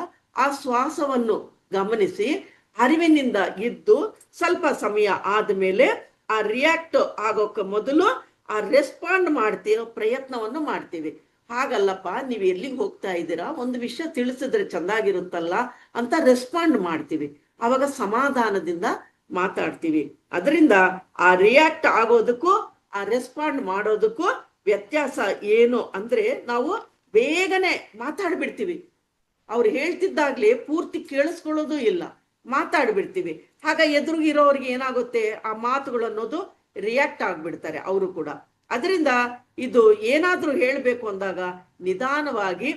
ಆ ಶ್ವಾಸವನ್ನು ಗಮನಿಸಿ ಅರಿವಿನಿಂದ ಇದ್ದು ಸ್ವಲ್ಪ ಸಮಯ ಆದ್ಮೇಲೆ ಆ ರಿಯಾಕ್ಟ್ ಆಗೋಕೆ ಮೊದಲು ಆ ರೆಸ್ಪಾಂಡ್ ಮಾಡ್ತೀವಿ, ಪ್ರಯತ್ನವನ್ನು ಮಾಡ್ತೀವಿ. ಹಾಗಲ್ಲಪ್ಪ, ನೀವ್ ಎಲ್ಲಿಗೆ ಹೋಗ್ತಾ ಇದ್ದೀರಾ, ಒಂದು ವಿಷಯ ತಿಳಿಸಿದ್ರೆ ಚಂದಾಗಿರುತ್ತಲ್ಲ ಅಂತ ರೆಸ್ಪಾಂಡ್ ಮಾಡ್ತೀವಿ. ಅವಾಗ ಸಮಾಧಾನದಿಂದ ಮಾತಾಡ್ತೀವಿ. ಅದರಿಂದ ಆ ರಿಯಾಕ್ಟ್ ಆಗೋದಕ್ಕೂ ಆ ರೆಸ್ಪಾಂಡ್ ಮಾಡೋದಕ್ಕೂ ವ್ಯತ್ಯಾಸ ಏನು ಅಂದ್ರೆ, ನಾವು ಬೇಗನೆ ಮಾತಾಡ್ಬಿಡ್ತೀವಿ. ಅವ್ರು ಹೇಳ್ತಿದ್ದಾಗ್ಲೇ ಪೂರ್ತಿ ಕೇಳಿಸ್ಕೊಳ್ಳೋದು ಇಲ್ಲ, ಮಾತಾಡ್ಬಿಡ್ತೀವಿ. ಆಗ ಎದುರುಗಿರೋರಿಗೆ ಏನಾಗುತ್ತೆ, ಆ ಮಾತುಗಳು ಅನ್ನೋದು ರಿಯಾಕ್ಟ್ ಆಗ್ಬಿಡ್ತಾರೆ ಅವರು ಕೂಡ. ಅದರಿಂದ ಇದು ಏನಾದ್ರೂ ಹೇಳ್ಬೇಕು ಅಂದಾಗ ನಿಧಾನವಾಗಿ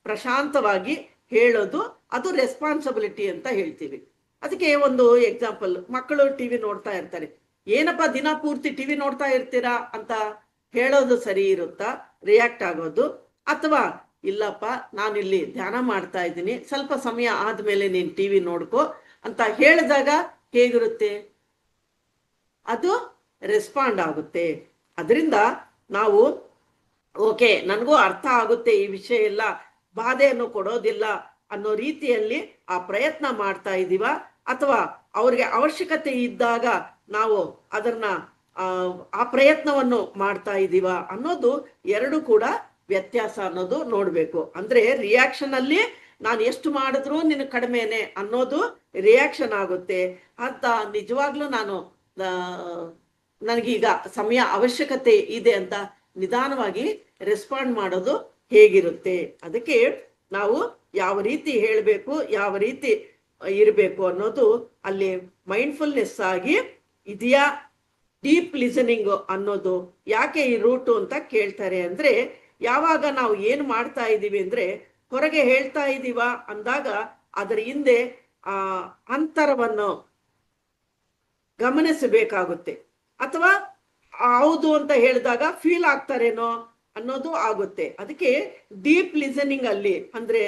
ಪ್ರಶಾಂತವಾಗಿ ಹೇಳೋದು, ಅದು ರೆಸ್ಪಾನ್ಸಿಬಿಲಿಟಿ ಅಂತ ಹೇಳ್ತೀವಿ. ಅದಕ್ಕೆ ಒಂದು ಎಕ್ಸಾಂಪಲ್, ಮಕ್ಕಳು ಟಿವಿ ನೋಡ್ತಾ ಇರ್ತಾರೆ, ಏನಪ್ಪ ದಿನ ಪೂರ್ತಿ ಟಿವಿ ನೋಡ್ತಾ ಇರ್ತೀರಾ ಅಂತ ಹೇಳೋದು ಸರಿ ಇರುತ್ತಾ ರಿಯಾಕ್ಟ್ ಆಗೋದು? ಅಥವಾ ಇಲ್ಲಪ್ಪ ನಾನಿಲ್ಲಿ ಧ್ಯಾನ ಮಾಡ್ತಾ ಇದ್ದೀನಿ, ಸ್ವಲ್ಪ ಸಮಯ ಆದ್ಮೇಲೆ ನೀನ್ ಟಿವಿ ನೋಡ್ಕೋ ಅಂತ ಹೇಳಿದಾಗ ಹೇಗಿರುತ್ತೆ? ಅದು ರೆಸ್ಪಾಂಡ್ ಆಗುತ್ತೆ. ಅದರಿಂದ ನಾವು ಓಕೆ, ನನಗೂ ಅರ್ಥ ಆಗುತ್ತೆ ಈ ವಿಷಯ ಎಲ್ಲ, ಬಾಧೆಯನ್ನು ಕೊಡೋದಿಲ್ಲ ಅನ್ನೋ ರೀತಿಯಲ್ಲಿ ಆ ಪ್ರಯತ್ನ ಮಾಡ್ತಾ ಇದೀವ, ಅಥವಾ ಅವ್ರಿಗೆ ಅವಶ್ಯಕತೆ ಇದ್ದಾಗ ನಾವು ಅದನ್ನ ಆ ಪ್ರಯತ್ನವನ್ನು ಮಾಡ್ತಾ ಇದೀವ ಅನ್ನೋದು ಎರಡು ಕೂಡ ವ್ಯತ್ಯಾಸ ಅನ್ನೋದು ನೋಡ್ಬೇಕು. ಅಂದ್ರೆ ರಿಯಾಕ್ಷನ್ ಅಲ್ಲಿ ನಾನು ಎಷ್ಟು ಮಾಡಿದ್ರು ನಿನ್ ಕಡಿಮೆನೆ ಅನ್ನೋದು ರಿಯಾಕ್ಷನ್ ಆಗುತ್ತೆ ಅಂತ, ನಿಜವಾಗ್ಲೂ ನನಗೀಗ ಸಮಯ ಅವಶ್ಯಕತೆ ಇದೆ ಅಂತ ನಿಧಾನವಾಗಿ ರೆಸ್ಪಾಂಡ್ ಮಾಡೋದು ಹೇಗಿರುತ್ತೆ? ಅದಕ್ಕೆ ನಾವು ಯಾವ ರೀತಿ ಹೇಳಬೇಕು, ಯಾವ ರೀತಿ ಇರಬೇಕು ಅನ್ನೋದು ಅಲ್ಲಿ ಮೈಂಡ್ಫುಲ್ನೆಸ್ ಆಗಿ ಇದೆಯಾ. ಡೀಪ್ ಲಿಸನಿಂಗ್ ಅನ್ನೋದು ಯಾಕೆ ಈ ರೂಟು ಅಂತ ಕೇಳ್ತಾರೆ ಅಂದ್ರೆ, ಯಾವಾಗ ನಾವು ಏನು ಮಾಡ್ತಾ ಇದ್ದೀವಿ ಅಂದ್ರೆ, ಹೊರಗೆ ಹೇಳ್ತಾ ಇದ್ದೀವ ಅಂದಾಗ ಅದರ ಹಿಂದೆ ಅಂತರವನ್ನು ಗಮನಿಸಬೇಕಾಗುತ್ತೆ. ಅಥವಾ ಹೌದು ಅಂತ ಹೇಳಿದಾಗ ಫೀಲ್ ಆಗ್ತಾರೇನೋ ಅನ್ನೋದು ಆಗುತ್ತೆ. ಅದಕ್ಕೆ ಡೀಪ್ ಲಿಸನಿಂಗ್ ಅಲ್ಲಿ ಅಂದ್ರೆ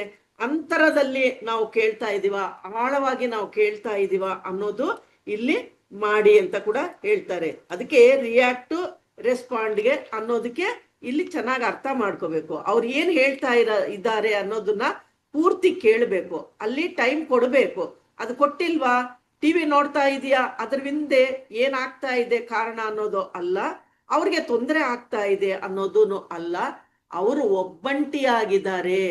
ಅಂತರದಲ್ಲಿ ನಾವು ಕೇಳ್ತಾ ಇದೀವ, ಆಳವಾಗಿ ನಾವು ಕೇಳ್ತಾ ಇದೀವ ಅನ್ನೋದು ಇಲ್ಲಿ ಮಾಡಿ ಅಂತ ಕೂಡ ಹೇಳ್ತಾರೆ. ಅದಕ್ಕೆ ರಿಯಾಕ್ಟ್ ರೆಸ್ಪಾಂಡ್ಗೆ ಅನ್ನೋದಕ್ಕೆ ಇಲ್ಲಿ ಚೆನ್ನಾಗಿ ಅರ್ಥ ಮಾಡ್ಕೋಬೇಕು. ಅವ್ರು ಏನ್ ಹೇಳ್ತಾ ಇದ್ದಾರೆ ಅನ್ನೋದನ್ನ ಪೂರ್ತಿ ಕೇಳಬೇಕು, ಅಲ್ಲಿ ಟೈಮ್ ಕೊಡಬೇಕು. ಅದು ಕೊಟ್ಟಿಲ್ವಾ, ಟಿವಿ ನೋಡ್ತಾ ಇದೀಯಾ, ಅದ್ರ ಹಿಂದೆ ಏನಾಗ್ತಾ ಇದೆ ಕಾರಣ ಅನ್ನೋದು ಅಲ್ಲ, ಅವ್ರಿಗೆ ತೊಂದರೆ ಆಗ್ತಾ ಇದೆ ಅನ್ನೋದು ಅಲ್ಲ, ಅವರು ಒಬ್ಬಂಟಿಯಾಗಿದ್ದಾರೆ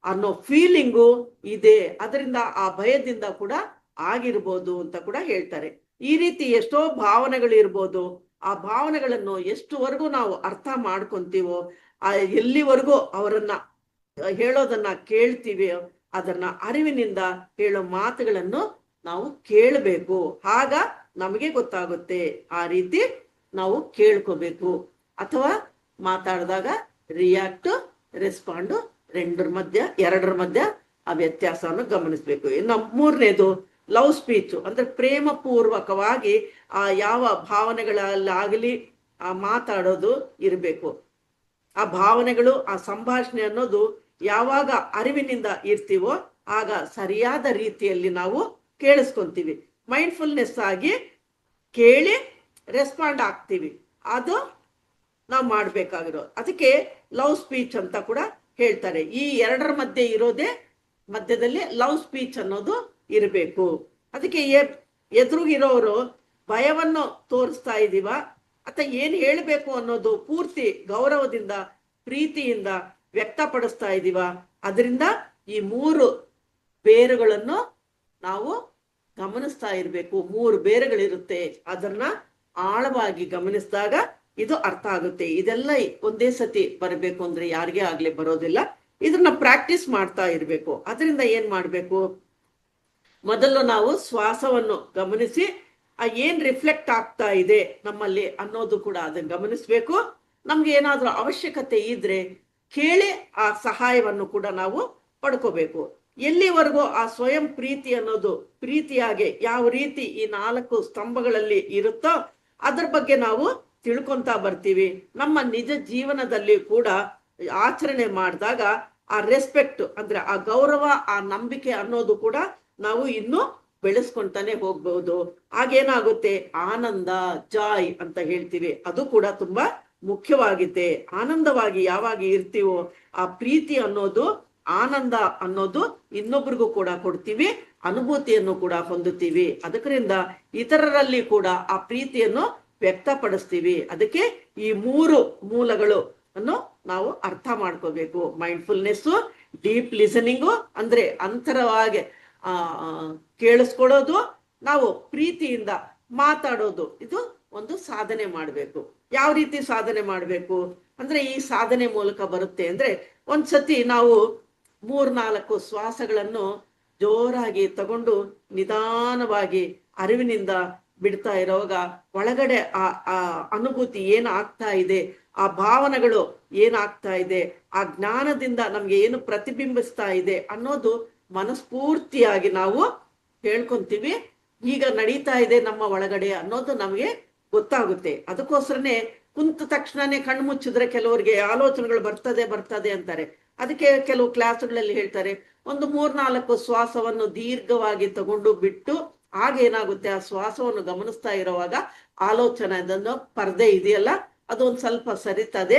ಅನ್ನೋ ಫೀಲಿಂಗು ಇದೆ, ಅದರಿಂದ ಆ ಭಯದಿಂದ ಕೂಡ ಆಗಿರ್ಬೋದು ಅಂತ ಕೂಡ ಹೇಳ್ತಾರೆ. ಈ ರೀತಿ ಎಷ್ಟೋ ಭಾವನೆಗಳು ಇರ್ಬೋದು, ಆ ಭಾವನೆಗಳನ್ನು ಎಷ್ಟುವರೆಗೂ ನಾವು ಅರ್ಥ ಮಾಡ್ಕೊಂತೀವೋ, ಎಲ್ಲಿವರೆಗೂ ಅವರನ್ನ ಹೇಳೋದನ್ನ ಕೇಳ್ತೀವಿ, ಅದನ್ನ ಅರಿವಿನಿಂದ ಹೇಳೋ ಮಾತುಗಳನ್ನು ನಾವು ಕೇಳಬೇಕು. ಆಗ ನಮಗೆ ಗೊತ್ತಾಗುತ್ತೆ ಆ ರೀತಿ ನಾವು ಕೇಳ್ಕೋಬೇಕು. ಅಥವಾ ಮಾತಾಡಿದಾಗ ರಿಯಾಕ್ಟ್ ರೆಸ್ಪಾಂಡ್ ಎರಡರ ಮಧ್ಯ ಆ ವ್ಯತ್ಯಾಸವನ್ನು ಗಮನಿಸ್ಬೇಕು. ಇನ್ನು ಮೂರನೇದು ಲವ್ ಸ್ಪೀಚ್, ಅಂದ್ರೆ ಪ್ರೇಮ ಪೂರ್ವಕವಾಗಿ ಆ ಯಾವ ಭಾವನೆಗಳಲ್ಲಾಗಲಿ ಆ ಮಾತಾಡೋದು ಇರಬೇಕು. ಆ ಭಾವನೆಗಳು, ಆ ಸಂಭಾಷಣೆ ಅನ್ನೋದು ಯಾವಾಗ ಅರಿವಿನಿಂದ ಇರ್ತೀವೋ ಆಗ ಸರಿಯಾದ ರೀತಿಯಲ್ಲಿ ನಾವು ಕೇಳಿಸ್ಕೊಂತೀವಿ. ಮೈಂಡ್ಫುಲ್ನೆಸ್ ಆಗಿ ಕೇಳಿ ರೆಸ್ಪಾಂಡ್ ಆಗ್ತೀವಿ, ಅದು ನಾವು ಮಾಡ್ಬೇಕಾಗಿರೋದು. ಅದಕ್ಕೆ ಲವ್ ಸ್ಪೀಚ್ ಅಂತ ಕೂಡ ಹೇಳ್ತಾರೆ. ಈ ಎರಡರ ಮಧ್ಯದಲ್ಲಿ ಲವ್ ಸ್ಪೀಚ್ ಅನ್ನೋದು ಇರಬೇಕು. ಅದಕ್ಕೆ ಎದುರುಗಿರೋರು ಭಯವನ್ನು ತೋರಿಸ್ತಾ ಇದೀವ ಅಥವಾ ಏನ್ ಹೇಳ್ಬೇಕು ಅನ್ನೋದು ಪೂರ್ತಿ ಗೌರವದಿಂದ ಪ್ರೀತಿಯಿಂದ ವ್ಯಕ್ತಪಡಿಸ್ತಾ ಇದೀವ, ಅದರಿಂದ ಈ ಮೂರು ಬೇರುಗಳನ್ನು ನಾವು ಗಮನಿಸ್ತಾ ಇರ್ಬೇಕು. ಮೂರು ಬೇರುಗಳಿರುತ್ತೆ, ಅದನ್ನ ಆಳವಾಗಿ ಗಮನಿಸಿದಾಗ ಇದು ಅರ್ಥ ಆಗುತ್ತೆ. ಇದೆಲ್ಲ ಒಂದೇ ಸತಿ ಬರಬೇಕು ಅಂದ್ರೆ ಯಾರಿಗೇ ಆಗ್ಲಿ ಬರೋದಿಲ್ಲ, ಇದನ್ನ ಪ್ರಾಕ್ಟೀಸ್ ಮಾಡ್ತಾ ಇರ್ಬೇಕು. ಅದರಿಂದ ಏನ್ ಮಾಡ್ಬೇಕು, ಮೊದಲು ನಾವು ಶ್ವಾಸವನ್ನು ಗಮನಿಸಿ ಏನ್ ರಿಫ್ಲೆಕ್ಟ್ ಆಗ್ತಾ ಇದೆ ನಮ್ಮಲ್ಲಿ ಅನ್ನೋದು ಕೂಡ ಅದನ್ನ ಗಮನಿಸ್ಬೇಕು. ನಮ್ಗೆ ಏನಾದ್ರೂ ಅವಶ್ಯಕತೆ ಇದ್ರೆ ಕೇಳಿ ಆ ಸಹಾಯವನ್ನು ಕೂಡ ನಾವು ಪಡ್ಕೋಬೇಕು. ಎಲ್ಲಿವರೆಗೂ ಆ ಸ್ವಯಂ ಪ್ರೀತಿ ಅನ್ನೋದು ಪ್ರೀತಿಯಾಗಿ ಯಾವ ರೀತಿ ಈ 4 ಸ್ತಂಭಗಳಲ್ಲಿ ಇರುತ್ತೋ ಅದ್ರ ಬಗ್ಗೆ ನಾವು ತಿಳ್ಕೊಂತ ಬರ್ತೀವಿ. ನಮ್ಮ ನಿಜ ಜೀವನದಲ್ಲಿ ಕೂಡ ಆಚರಣೆ ಮಾಡಿದಾಗ ಆ ರೆಸ್ಪೆಕ್ಟ್ ಅಂದ್ರೆ ಆ ಗೌರವ, ಆ ನಂಬಿಕೆ ಅನ್ನೋದು ಕೂಡ ನಾವು ಇನ್ನು ಬೆಳೆಸ್ಕೊಂತಾನೆ ಹೋಗ್ಬಹುದು. ಆಗೇನಾಗುತ್ತೆ, ಆನಂದ, ಜಾಯ್ ಅಂತ ಹೇಳ್ತೀವಿ, ಅದು ಕೂಡ ತುಂಬಾ ಮುಖ್ಯವಾಗಿದೆ. ಆನಂದವಾಗಿ ಯಾವಾಗ ಇರ್ತೀವೋ ಆ ಪ್ರೀತಿ ಅನ್ನೋದು, ಆನಂದ ಅನ್ನೋದು ಇನ್ನೊಬ್ರಿಗೂ ಕೂಡ ಕೊಡ್ತೀವಿ, ಅನುಭೂತಿಯನ್ನು ಕೂಡ ಹೊಂದುತ್ತೀವಿ. ಅದರಿಂದ ಇತರರಲ್ಲಿ ಕೂಡ ಆ ಪ್ರೀತಿಯನ್ನು ವ್ಯಕ್ತಪಡಿಸ್ತೀವಿ. ಅದಕ್ಕೆ ಈ 3 ಮೂಲಗಳು ಅನ್ನು ನಾವು ಅರ್ಥ ಮಾಡ್ಕೋಬೇಕು. ಮೈಂಡ್ಫುಲ್ನೆಸ್, ಡೀಪ್ ಲಿಸನಿಂಗು ಅಂದ್ರೆ ಅಂತರವಾಗಿ ಕೇಳಿಸ್ಕೊಳ್ಳೋದು, ನಾವು ಪ್ರೀತಿಯಿಂದ ಮಾತಾಡೋದು, ಇದು ಒಂದು ಸಾಧನೆ ಮಾಡಬೇಕು. ಯಾವ ರೀತಿ ಸಾಧನೆ ಮಾಡಬೇಕು ಅಂದ್ರೆ, ಈ ಸಾಧನೆ ಮೂಲಕ ಬರುತ್ತೆ ಅಂದ್ರೆ, ಒಂದ್ಸತಿ ನಾವು 3-4 ಶ್ವಾಸಗಳನ್ನು ಜೋರಾಗಿ ತಗೊಂಡು ನಿಧಾನವಾಗಿ ಅರಿವಿನಿಂದ ಬಿಡ್ತಾ ಇರೋವಾಗ ಒಳಗಡೆ ಆ ಅನುಭೂತಿ ಏನಾಗ್ತಾ ಇದೆ, ಆ ಭಾವನೆಗಳು ಏನಾಗ್ತಾ ಇದೆ, ಆ ಜ್ಞಾನದಿಂದ ನಮ್ಗೆ ಏನು ಪ್ರತಿಬಿಂಬಿಸ್ತಾ ಇದೆ ಅನ್ನೋದು ಮನಸ್ಫೂರ್ತಿಯಾಗಿ ನಾವು ಹೇಳ್ಕೊಂತೀವಿ. ಈಗ ನಡೀತಾ ಇದೆ ನಮ್ಮ ಒಳಗಡೆ ಅನ್ನೋದು ನಮಗೆ ಗೊತ್ತಾಗುತ್ತೆ. ಅದಕ್ಕೋಸ್ಕರನೇ ಕುಂತ ತಕ್ಷಣನೇ ಕಣ್ಣು ಮುಚ್ಚಿದ್ರೆ ಕೆಲವರಿಗೆ ಆಲೋಚನೆಗಳು ಬರ್ತದೆ ಅಂತಾರೆ. ಅದಕ್ಕೆ ಕೆಲವು ಕ್ಲಾಸ್ಗಳಲ್ಲಿ ಹೇಳ್ತಾರೆ, ಒಂದು 3-4 ಶ್ವಾಸವನ್ನು ದೀರ್ಘವಾಗಿ ತಗೊಂಡು ಬಿಟ್ಟು ಆಗೇನಾಗುತ್ತೆ, ಆ ಶ್ವಾಸವನ್ನು ಗಮನಿಸ್ತಾ ಇರುವಾಗ ಆಲೋಚನೆ ಅದನ್ನು ಪರದೆ ಇದೆಯಲ್ಲ ಅದು ಒಂದ್ ಸ್ವಲ್ಪ ಸರಿತದೆ.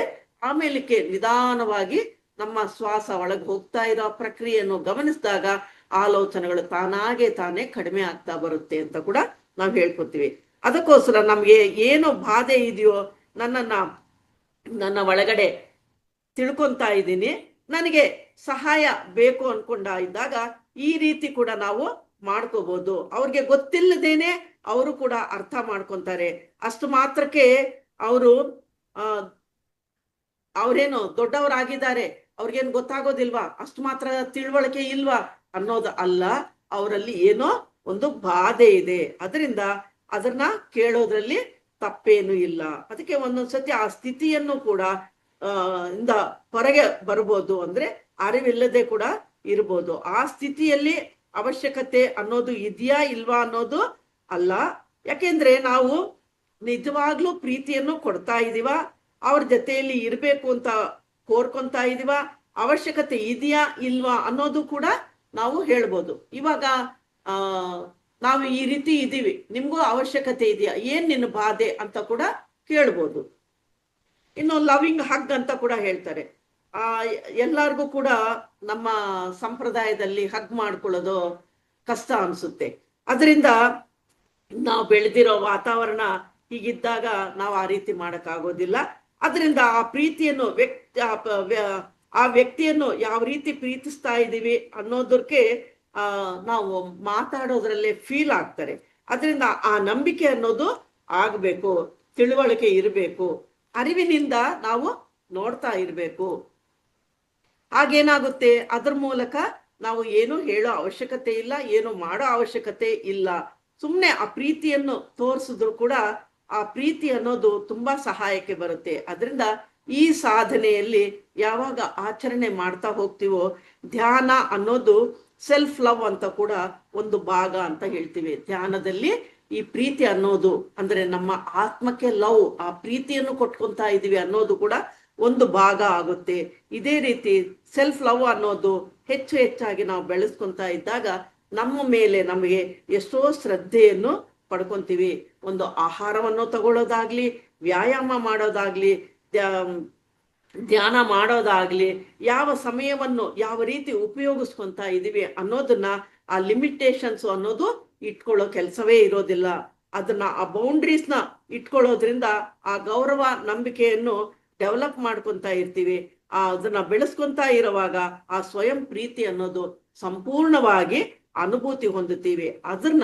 ಆಮೇಲಕ್ಕೆ ನಿಧಾನವಾಗಿ ನಮ್ಮ ಶ್ವಾಸ ಒಳಗೆ ಹೋಗ್ತಾ ಇರೋ ಪ್ರಕ್ರಿಯೆಯನ್ನು ಗಮನಿಸಿದಾಗ ಆಲೋಚನೆಗಳು ತಾನೇ ಕಡಿಮೆ ಆಗ್ತಾ ಬರುತ್ತೆ ಅಂತ ಕೂಡ ನಾವು ಹೇಳ್ಕೊತೀವಿ. ಅದಕ್ಕೋಸ್ಕರ ನಮ್ಗೆ ಏನು ಬಾಧೆ ಇದೆಯೋ, ನನ್ನ ಒಳಗಡೆ ತಿಳ್ಕೊಂತಾ ಇದ್ದೀನಿ, ನನಗೆ ಸಹಾಯ ಬೇಕು ಅನ್ಕೊಂಡ ಇದ್ದಾಗ ಈ ರೀತಿ ಕೂಡ ನಾವು ಮಾಡ್ಕೋಬಹುದು. ಅವ್ರಿಗೆ ಗೊತ್ತಿಲ್ಲದೇನೆ ಅವರು ಕೂಡ ಅರ್ಥ ಮಾಡ್ಕೊಂತಾರೆ. ಅಷ್ಟು ಮಾತ್ರಕ್ಕೆ ಅವ್ರೇನು ದೊಡ್ಡವರಾಗಿದ್ದಾರೆ, ಅವ್ರಿಗೇನು ಗೊತ್ತಾಗೋದಿಲ್ವಾ, ಅಷ್ಟು ಮಾತ್ರ ತಿಳುವಳಿಕೆ ಇಲ್ವಾ ಅನ್ನೋದು ಅಲ್ಲ. ಅವರಲ್ಲಿ ಏನೋ ಒಂದು ಬಾಧೆ ಇದೆ, ಅದರಿಂದ ಅದನ್ನ ಕೇಳೋದ್ರಲ್ಲಿ ತಪ್ಪೇನು ಇಲ್ಲ. ಅದಕ್ಕೆ ಒಂದೊಂದ್ಸತಿ ಆ ಸ್ಥಿತಿಯನ್ನು ಕೂಡ ಇಂದ ಹೊರಗೆ ಬರ್ಬೋದು, ಅಂದ್ರೆ ಅರಿವಿಲ್ಲದೆ ಕೂಡ ಇರ್ಬೋದು. ಆ ಸ್ಥಿತಿಯಲ್ಲಿ ಅವಶ್ಯಕತೆ ಅನ್ನೋದು ಇದೆಯಾ ಇಲ್ವಾ ಅನ್ನೋದು ಅಲ್ಲ. ಯಾಕೆಂದ್ರೆ ನಾವು ನಿಜವಾಗ್ಲೂ ಪ್ರೀತಿಯನ್ನು ಕೊಡ್ತಾ ಇದೀವ, ಅವ್ರ ಜೊತೆಯಲ್ಲಿ ಇರ್ಬೇಕು ಅಂತ ಕೋರ್ಕೊಂತಾ ಇದೀವ, ಅವಶ್ಯಕತೆ ಇದೆಯಾ ಇಲ್ವಾ ಅನ್ನೋದು ಕೂಡ ನಾವು ಹೇಳ್ಬೋದು. ಇವಾಗ ನಾವು ಈ ರೀತಿ ಇದೀವಿ, ನಿಮ್ಗೂ ಅವಶ್ಯಕತೆ ಇದೆಯಾ, ಏನ್ ನಿನ್ನ ಬಾಧೆ ಅಂತ ಕೂಡ ಕೇಳ್ಬೋದು. ಇನ್ನು ಲವಿಂಗ್ ಹಗ್ ಅಂತ ಕೂಡ ಹೇಳ್ತಾರೆ. ಎಲ್ಲಾರ್ಗೂ ಕೂಡ ನಮ್ಮ ಸಂಪ್ರದಾಯದಲ್ಲಿ ಹಗ್ ಮಾಡ್ಕೊಳ್ಳೋದು ಕಷ್ಟ ಅನ್ಸುತ್ತೆ. ಅದರಿಂದ ನಾವು ಬೆಳೆದಿರೋ ವಾತಾವರಣ ಹೀಗಿದ್ದಾಗ ನಾವು ಆ ರೀತಿ ಮಾಡಕ್ಕಾಗೋದಿಲ್ಲ. ಅದರಿಂದ ಆ ಪ್ರೀತಿಯನ್ನು ಆ ವ್ಯಕ್ತಿಯನ್ನು ಯಾವ ರೀತಿ ಪ್ರೀತಿಸ್ತಾ ಇದ್ದೀವಿ ಅನ್ನೋದಕ್ಕೆ ನಾವು ಮಾತಾಡೋದ್ರಲ್ಲೇ ಫೀಲ್ ಆಗ್ತಾರೆ. ಅದರಿಂದ ಆ ನಂಬಿಕೆ ಅನ್ನೋದು ಆಗ್ಬೇಕು, ತಿಳುವಳಿಕೆ ಇರಬೇಕು, ಅರಿವಿನಿಂದ ನಾವು ನೋಡ್ತಾ ಇರ್ಬೇಕು. ಆಗೇನಾಗುತ್ತೆ, ಅದ್ರ ಮೂಲಕ ನಾವು ಏನು ಹೇಳೋ ಅವಶ್ಯಕತೆ ಇಲ್ಲ, ಏನು ಮಾಡೋ ಅವಶ್ಯಕತೆ ಇಲ್ಲ. ಸುಮ್ಮನೆ ಆ ಪ್ರೀತಿಯನ್ನು ತೋರಿಸಿದ್ರು ಕೂಡ ಆ ಪ್ರೀತಿ ಅನ್ನೋದು ತುಂಬಾ ಸಹಾಯಕ್ಕೆ ಬರುತ್ತೆ. ಅದರಿಂದ ಈ ಸಾಧನೆಯಲ್ಲಿ ಯಾವಾಗ ಆಚರಣೆ ಮಾಡ್ತಾ ಹೋಗ್ತೀವೋ, ಧ್ಯಾನ ಅನ್ನೋದು ಸೆಲ್ಫ್ ಲವ್ ಅಂತ ಕೂಡ ಒಂದು ಭಾಗ ಅಂತ ಹೇಳ್ತೀವಿ. ಧ್ಯಾನದಲ್ಲಿ ಈ ಪ್ರೀತಿ ಅನ್ನೋದು ಅಂದ್ರೆ ನಮ್ಮ ಆತ್ಮಕ್ಕೆ ಲವ್, ಆ ಪ್ರೀತಿಯನ್ನು ಕೊಟ್ಕೊಂತಾ ಇದೀವಿ ಅನ್ನೋದು ಕೂಡ ಒಂದು ಭಾಗ ಆಗುತ್ತೆ. ಇದೇ ರೀತಿ ಸೆಲ್ಫ್ ಲವ್ ಅನ್ನೋದು ಹೆಚ್ಚಾಗಿ ನಾವು ಬೆಳೆಸ್ಕೊಂತಾ ಇದ್ದಾಗ ನಮ್ಮ ಮೇಲೆ ನಮಗೆ ಎಷ್ಟೋ ಶ್ರದ್ಧೆಯನ್ನು ಪಡ್ಕೊಂತೀವಿ. ಒಂದು ಆಹಾರವನ್ನು ತಗೊಳ್ಳೋದಾಗ್ಲಿ, ವ್ಯಾಯಾಮ ಮಾಡೋದಾಗ್ಲಿ, ಧ್ಯಾನ ಮಾಡೋದಾಗ್ಲಿ, ಯಾವ ಸಮಯವನ್ನು ಯಾವ ರೀತಿ ಉಪಯೋಗಿಸ್ಕೊಂತ ಇದೀವಿ ಅನ್ನೋದನ್ನ, ಆ ಲಿಮಿಟೇಷನ್ಸ್ ಅನ್ನೋದು ಇಟ್ಕೊಳ್ಳೋ ಕೆಲಸವೇ ಇರೋದಿಲ್ಲ. ಅದನ್ನ ಆ ಬೌಂಡ್ರೀಸ್ನ ಇಟ್ಕೊಳ್ಳೋದ್ರಿಂದ ಆ ಗೌರವ ನಂಬಿಕೆಯನ್ನು ಡೆವಲಪ್ ಮಾಡ್ಕೊಂತ ಇರ್ತೀವಿ. ಅದನ್ನ ಬೆಳೆಸ್ಕೊಂತ ಇರುವಾಗ ಆ ಸ್ವಯಂ ಪ್ರೀತಿ ಅನ್ನೋದು ಸಂಪೂರ್ಣವಾಗಿ ಅನುಭೂತಿ ಹೊಂದುತ್ತೀವಿ. ಅದನ್ನ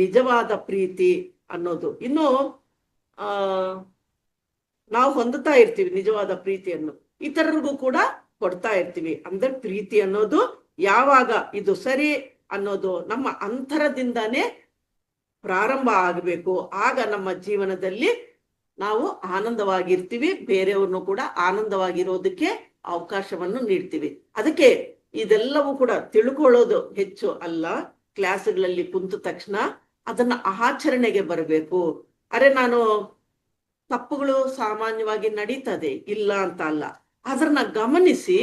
ನಿಜವಾದ ಪ್ರೀತಿ ಅನ್ನೋದು. ಇನ್ನು ನಾವು ಹೊಂದುತ್ತಾ ಇರ್ತೀವಿ ನಿಜವಾದ ಪ್ರೀತಿಯನ್ನು, ಇತರರಿಗೂ ಕೂಡ ಕೊಡ್ತಾ ಇರ್ತೀವಿ. ಅಂದ್ರೆ ಪ್ರೀತಿ ಅನ್ನೋದು ಯಾವಾಗ ಇದು ಸರಿ ಅನ್ನೋದು ನಮ್ಮ ಅಂತರದಿಂದಾನೇ ಪ್ರಾರಂಭ ಆಗಬೇಕು. ಆಗ ನಮ್ಮ ಜೀವನದಲ್ಲಿ ನಾವು ಆನಂದವಾಗಿರ್ತೀವಿ, ಬೇರೆಯವ್ರನ್ನು ಕೂಡ ಆನಂದವಾಗಿರೋದಕ್ಕೆ ಅವಕಾಶವನ್ನು ನೀಡ್ತೀವಿ. ಅದಕ್ಕೆ ಇದೆಲ್ಲವೂ ಕೂಡ ತಿಳ್ಕೊಳ್ಳೋದು ಹೆಚ್ಚು ಅಲ್ಲ, ಕ್ಲಾಸ್ಗಳಲ್ಲಿ ಕುಂತ ತಕ್ಷಣ ಅದನ್ನ ಆಚರಣೆಗೆ ಬರಬೇಕು. ನಾನು ತಪ್ಪುಗಳು ಸಾಮಾನ್ಯವಾಗಿ ನಡೀತದೆ, ಇಲ್ಲ ಅಂತ ಅಲ್ಲ, ಅದನ್ನ ಗಮನಿಸಿ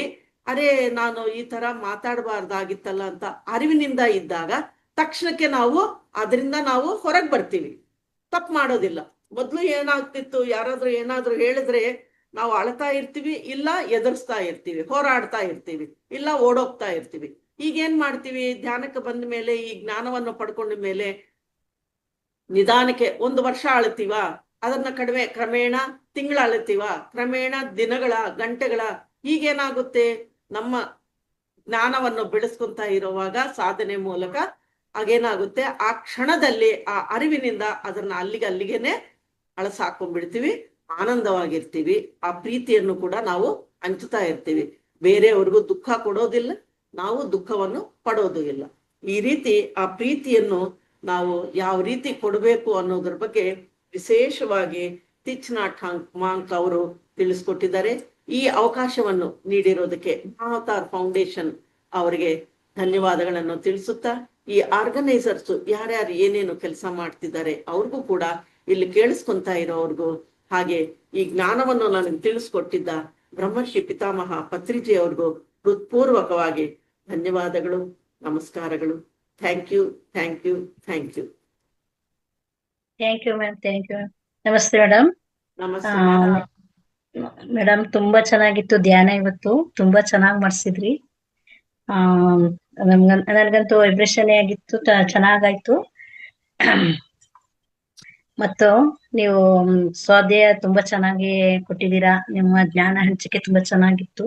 ನಾನು ಈ ತರ ಮಾತಾಡಬಾರ್ದಾಗಿತ್ತಲ್ಲ ಅಂತ ಅರಿವಿನಿಂದ ಇದ್ದಾಗ ತಕ್ಷಣಕ್ಕೆ ನಾವು ಅದರಿಂದ ನಾವು ಹೊರಗೆ ಬರ್ತೀವಿ, ತಪ್ಪು ಮಾಡೋದಿಲ್ಲ. ಮೊದ್ಲು ಏನಾಗ್ತಿತ್ತು, ಯಾರಾದ್ರೂ ಏನಾದ್ರೂ ಹೇಳಿದ್ರೆ ನಾವು ಅಳ್ತಾ ಇರ್ತೀವಿ, ಇಲ್ಲ ಎದುರಿಸ್ತಾ ಇರ್ತೀವಿ, ಹೋರಾಡ್ತಾ ಇರ್ತೀವಿ, ಇಲ್ಲ ಓಡೋಗ್ತಾ ಇರ್ತೀವಿ. ಈಗೇನ್ ಮಾಡ್ತೀವಿ, ಧ್ಯಾನಕ್ಕೆ ಬಂದ ಮೇಲೆ, ಈ ಜ್ಞಾನವನ್ನು ಪಡ್ಕೊಂಡ ಮೇಲೆ ನಿಧಾನಕ್ಕೆ 1 ವರ್ಷ ಅಳ್ತೀವ, ಅದನ್ನ ಕ್ರಮೇಣ ತಿಂಗಳ ಅಳ್ತೀವ, ಕ್ರಮೇಣ ದಿನಗಳ, ಗಂಟೆಗಳ, ಹೀಗೇನಾಗುತ್ತೆ, ನಮ್ಮ ಜ್ಞಾನವನ್ನು ಬೆಳೆಸ್ಕೊಂತ ಇರುವಾಗ ಸಾಧನೆ ಮೂಲಕ ಆಗೇನಾಗುತ್ತೆ, ಆ ಕ್ಷಣದಲ್ಲಿ ಆ ಅರಿವಿನಿಂದ ಅದನ್ನ ಅಲ್ಲಿಗೇನೆ ಅಳಸಾಕೊಂಡ್ಬಿಡ್ತೀವಿ, ಆನಂದವಾಗಿರ್ತೀವಿ. ಆ ಪ್ರೀತಿಯನ್ನು ಕೂಡ ನಾವು ಹಂಚುತ್ತಾ ಇರ್ತೀವಿ. ಬೇರೆಯವ್ರಿಗೂ ದುಃಖ ಕೊಡೋದಿಲ್ಲ, ನಾವು ದುಃಖವನ್ನು ಪಡೋದು ಇಲ್ಲ. ಈ ರೀತಿ ಆ ಪ್ರೀತಿಯನ್ನು ನಾವು ಯಾವ ರೀತಿ ಕೊಡಬೇಕು ಅನ್ನೋದ್ರ ಬಗ್ಗೆ ವಿಶೇಷವಾಗಿ ತಿಚ್ ನಾಟ್ ಮಾಂಕ್ ಅವರು ತಿಳಿಸ್ಕೊಟ್ಟಿದ್ದಾರೆ. ಈ ಅವಕಾಶವನ್ನು ನೀಡಿರೋದಕ್ಕೆ ಮಹಾವತಾರ್ ಫೌಂಡೇಶನ್ ಅವರಿಗೆ ಧನ್ಯವಾದಗಳನ್ನು ತಿಳಿಸುತ್ತಾ, ಈ ಆರ್ಗನೈಸರ್ಸ್ ಯಾರ್ಯಾರು ಏನೇನು ಕೆಲಸ ಮಾಡ್ತಿದ್ದಾರೆ ಅವ್ರಿಗೂ ಕೂಡ, ಇಲ್ಲಿ ಕೇಳಿಸ್ಕೊಂತ ಇರೋರ್ಗೂ, ಹಾಗೆ ಈ ಜ್ಞಾನವನ್ನು ನನಗೆ ತಿಳಿಸ್ಕೊಟ್ಟಿದ್ದ ಬ್ರಹ್ಮರ್ಷಿ ಪಿತಾಮಹ ಪತ್ರಿಜಿ ಅವ್ರಿಗೂ ಹೃತ್ಪೂರ್ವಕವಾಗಿ ಧನ್ಯವಾದಗಳು, ನಮಸ್ಕಾರಗಳು. Thank you, thank you, thank you. Thank you ma'am, thank you. ನಮಸ್ತೆ ಮೇಡಮ್. ನಮಸ್ತೆ ಮೇಡಮ್, ತುಂಬಾ ಚೆನ್ನಾಗಿತ್ತು ಧ್ಯಾನ ಇವತ್ತು, ತುಂಬಾ ಚೆನ್ನಾಗಿ ಮಾಡಿಸಿದ್ರಿ. ನನ್ಗಂತೂ ವೈಬ್ರೇಷನ್ ಆಗಿತ್ತು, ಚೆನ್ನಾಗಾಯ್ತು. ಮತ್ತು ನೀವು ಸ್ವಾಧ್ಯಾಯ ತುಂಬಾ ಚೆನ್ನಾಗಿ ಕೊಟ್ಟಿದ್ದೀರಾ, ನಿಮ್ಮ ಜ್ಞಾನ ಹಂಚಿಕೆ ತುಂಬಾ ಚೆನ್ನಾಗಿತ್ತು.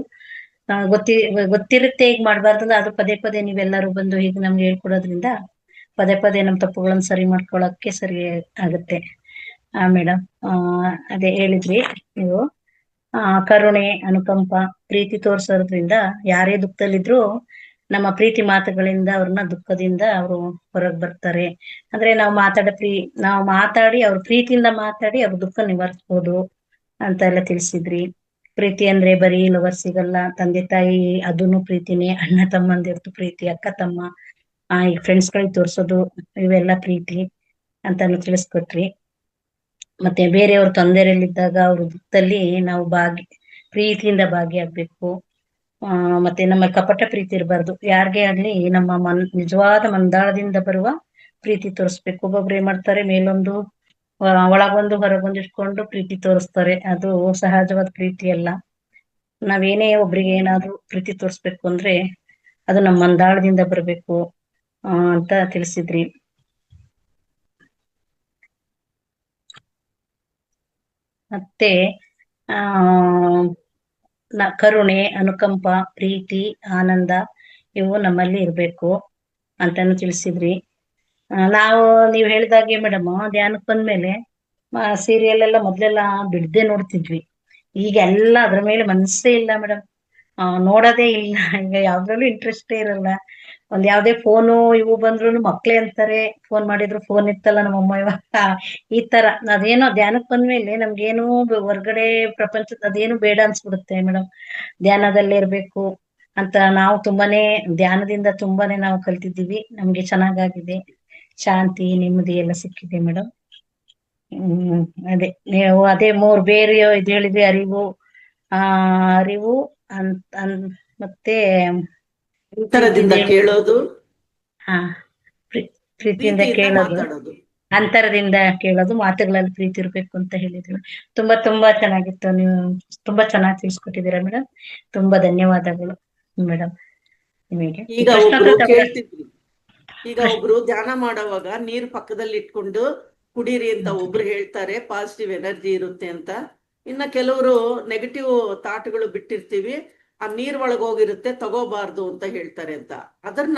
ಗೊತ್ತಿರುತ್ತೆ ಈಗ ಮಾಡ್ಬಾರ್ದು, ಅದು ಪದೇ ಪದೇ ನೀವೆಲ್ಲರೂ ಬಂದು ಹೀಗೆ ನಮ್ಗೆ ಹೇಳ್ಕೊಡೋದ್ರಿಂದ ಪದೇ ಪದೇ ನಮ್ ತಪ್ಪುಗಳನ್ನ ಸರಿ ಮಾಡ್ಕೊಳಕ್ಕೆ ಸರಿ ಆಗುತ್ತೆ. ಮೇಡಮ್, ಅದೇ ಹೇಳಿದ್ರಿ ನೀವು, ಕರುಣೆ, ಅನುಕಂಪ, ಪ್ರೀತಿ ತೋರ್ಸೋದ್ರಿಂದ ಯಾರೇ ದುಃಖದಲ್ಲಿದ್ರು ನಮ್ಮ ಪ್ರೀತಿ ಮಾತುಗಳಿಂದ ಅವ್ರನ್ನ ದುಃಖದಿಂದ ಅವರು ಹೊರಗ್ ಬರ್ತಾರೆ. ಅಂದ್ರೆ ನಾವು ಮಾತಾಡಿ ಅವ್ರ ಪ್ರೀತಿಯಿಂದ ಮಾತಾಡಿ ಅವ್ರ ದುಃಖ ನಿವಾರಿಸ್ಬೋದು ಅಂತ ಎಲ್ಲ ತಿಳಿಸಿದ್ರಿ. ಪ್ರೀತಿ ಅಂದ್ರೆ ಬರೀ ಲವರ್ಸಿಗಲ್ಲ, ತಂದೆ ತಾಯಿ ಅದನ್ನು ಪ್ರೀತಿನೇ, ಅಣ್ಣ ತಮ್ಮಂದಿರ್ದು ಪ್ರೀತಿ, ಅಕ್ಕ ತಮ್ಮ, ಈ ಫ್ರೆಂಡ್ಸ್ ಗಳಿಗೆ ತೋರ್ಸೋದು, ಇವೆಲ್ಲ ಪ್ರೀತಿ ಅಂತಾನು ತಿಳಿಸ್ಕೊಟ್ರಿ. ಮತ್ತೆ ಬೇರೆಯವ್ರ ತೊಂದರೆಯಲ್ಲಿದ್ದಾಗ ಅವ್ರ ದುಃಖದಲ್ಲಿ ನಾವು ಪ್ರೀತಿಯಿಂದ ಭಾಗಿಯಾಗ್ಬೇಕು. ಮತ್ತೆ ನಮ್ಮ ಕಪಟ ಪ್ರೀತಿ ಇರಬಾರ್ದು, ಯಾರಿಗೇ ಆಗ್ಲಿ ನಮ್ಮ ನಿಜವಾದ ಮಂದಾಳದಿಂದ ಬರುವ ಪ್ರೀತಿ ತೋರಿಸ್ಬೇಕು. ಒಬ್ಬೊಬ್ರು ಏನ್ ಮಾಡ್ತಾರೆ, ಮೇಲೊಂದು ಒಳಗೊಂದು ಹೊರಗೊಂದು ಇಟ್ಕೊಂಡು ಪ್ರೀತಿ ತೋರಿಸ್ತಾರೆ, ಅದು ಸಹಜವಾದ ಪ್ರೀತಿ ಅಲ್ಲ. ನಾವೇನೇ ಒಬ್ರಿಗೆ ಏನಾದ್ರೂ ಪ್ರೀತಿ ತೋರಿಸ್ಬೇಕು ಅಂದ್ರೆ ಅದು ನಮ್ಮ ಮಂದಾಳದಿಂದ ಬರ್ಬೇಕು ಅಂತ ತಿಳಿಸಿದ್ರಿ. ಮತ್ತೆ ಕರುಣೆ, ಅನುಕಂಪ, ಪ್ರೀತಿ, ಆನಂದ ಇವು ನಮ್ಮಲ್ಲಿ ಇರ್ಬೇಕು ಅಂತಾನು ತಿಳಿಸಿದ್ರಿ. ನೀವ್ ಹೇಳಿದಾಗೆ ಮೇಡಮ್, ಧ್ಯಾನಕ್ಕೆ ಬಂದ್ಮೇಲೆ ಸೀರಿಯಲ್ ಎಲ್ಲ ಮೊದ್ಲೆಲ್ಲ ಬಿಡ್ದೆ ನೋಡ್ತಿದ್ವಿ. ಈಗ ಎಲ್ಲ ಅದ್ರ ಮೇಲೆ ಮನಸ್ಸೇ ಇಲ್ಲ ಮೇಡಮ್, ನೋಡೋದೇ ಇಲ್ಲ. ಈಗ ಯಾವ್ದ್ರಲ್ಲೂ ಇಂಟ್ರೆಸ್ಟೇ ಇರಲ್ಲ. ಒಂದ್ ಯಾವ್ದೇ ಫೋನು ಇವು ಬಂದ್ರು ಮಕ್ಳೇ ಅಂತಾರೆ, ಫೋನ್ ಮಾಡಿದ್ರು ಫೋನ್ ಇತ್ತಲ್ಲ ನಮ್ಮಮ್ಮ ಇವಾಗ, ಈ ತರ. ಅದೇನೋ ಧ್ಯಾನಕ್ಕೆ ಬಂದ್ಮೇಲೆ ನಮ್ಗೇನು ಹೊರ್ಗಡೆ ಪ್ರಪಂಚದ ಅದೇನು ಬೇಡ ಅನ್ಸ್ಬಿಡುತ್ತೆ ಮೇಡಮ್. ಧ್ಯಾನದಲ್ಲೇ ಇರ್ಬೇಕು ಅಂತ ನಾವು ಧ್ಯಾನದಿಂದ ತುಂಬಾನೇ ನಾವು ಕಲ್ತಿದ್ದೀವಿ. ನಮ್ಗೆ ಚೆನ್ನಾಗಾಗಿದೆ, ಶಾಂತಿ, ನೆಮ್ಮದಿ ಎಲ್ಲ ಸಿಕ್ಕಿದೆ ಮೇಡಮ್. ನೀವು ಅದೇ ಬೇರೆ ಇದು ಹೇಳಿದ್ವಿ, ಅರಿವು ಮತ್ತೆ ಅಂತರದಿಂದ ಕೇಳೋದು, ಪ್ರೀತಿಯಿಂದ ಕೇಳೋದು, ಅಂತರದಿಂದ ಕೇಳೋದು, ಮಾತುಗಳಲ್ಲಿ ಪ್ರೀತಿ ಇರ್ಬೇಕು ಅಂತ ಹೇಳಿದ್ರು. ತುಂಬಾ ತುಂಬಾ ಚೆನ್ನಾಗಿತ್ತು. ನೀವು ತುಂಬಾ ಚೆನ್ನಾಗಿ ತಿಳಿಸ್ಕೊಟ್ಟಿದ್ದೀರಾ ಮೇಡಮ್, ತುಂಬಾ ಧನ್ಯವಾದಗಳು ಮೇಡಮ್ ನಿಮಗೆ. ಈಗ ಒಬ್ರು ಧ್ಯಾನ ಮಾಡುವಾಗ ನೀರ್ ಪಕ್ಕದಲ್ಲಿ ಇಟ್ಕೊಂಡು ಕುಡೀರಿ ಅಂತ ಒಬ್ರು ಹೇಳ್ತಾರೆ, ಪಾಸಿಟಿವ್ ಎನರ್ಜಿ ಇರುತ್ತೆ ಅಂತ. ಇನ್ನ ಕೆಲವರು ನೆಗೆಟಿವ್ ಥಾಟ್ಗಳು ಬಿಟ್ಟಿರ್ತೀವಿ, ಆ ನೀರ್ ಒಳಗ್ ಹೋಗಿರುತ್ತೆ ತಗೋಬಾರ್ದು ಅಂತ ಹೇಳ್ತಾರೆ ಅಂತ. ಅದನ್ನ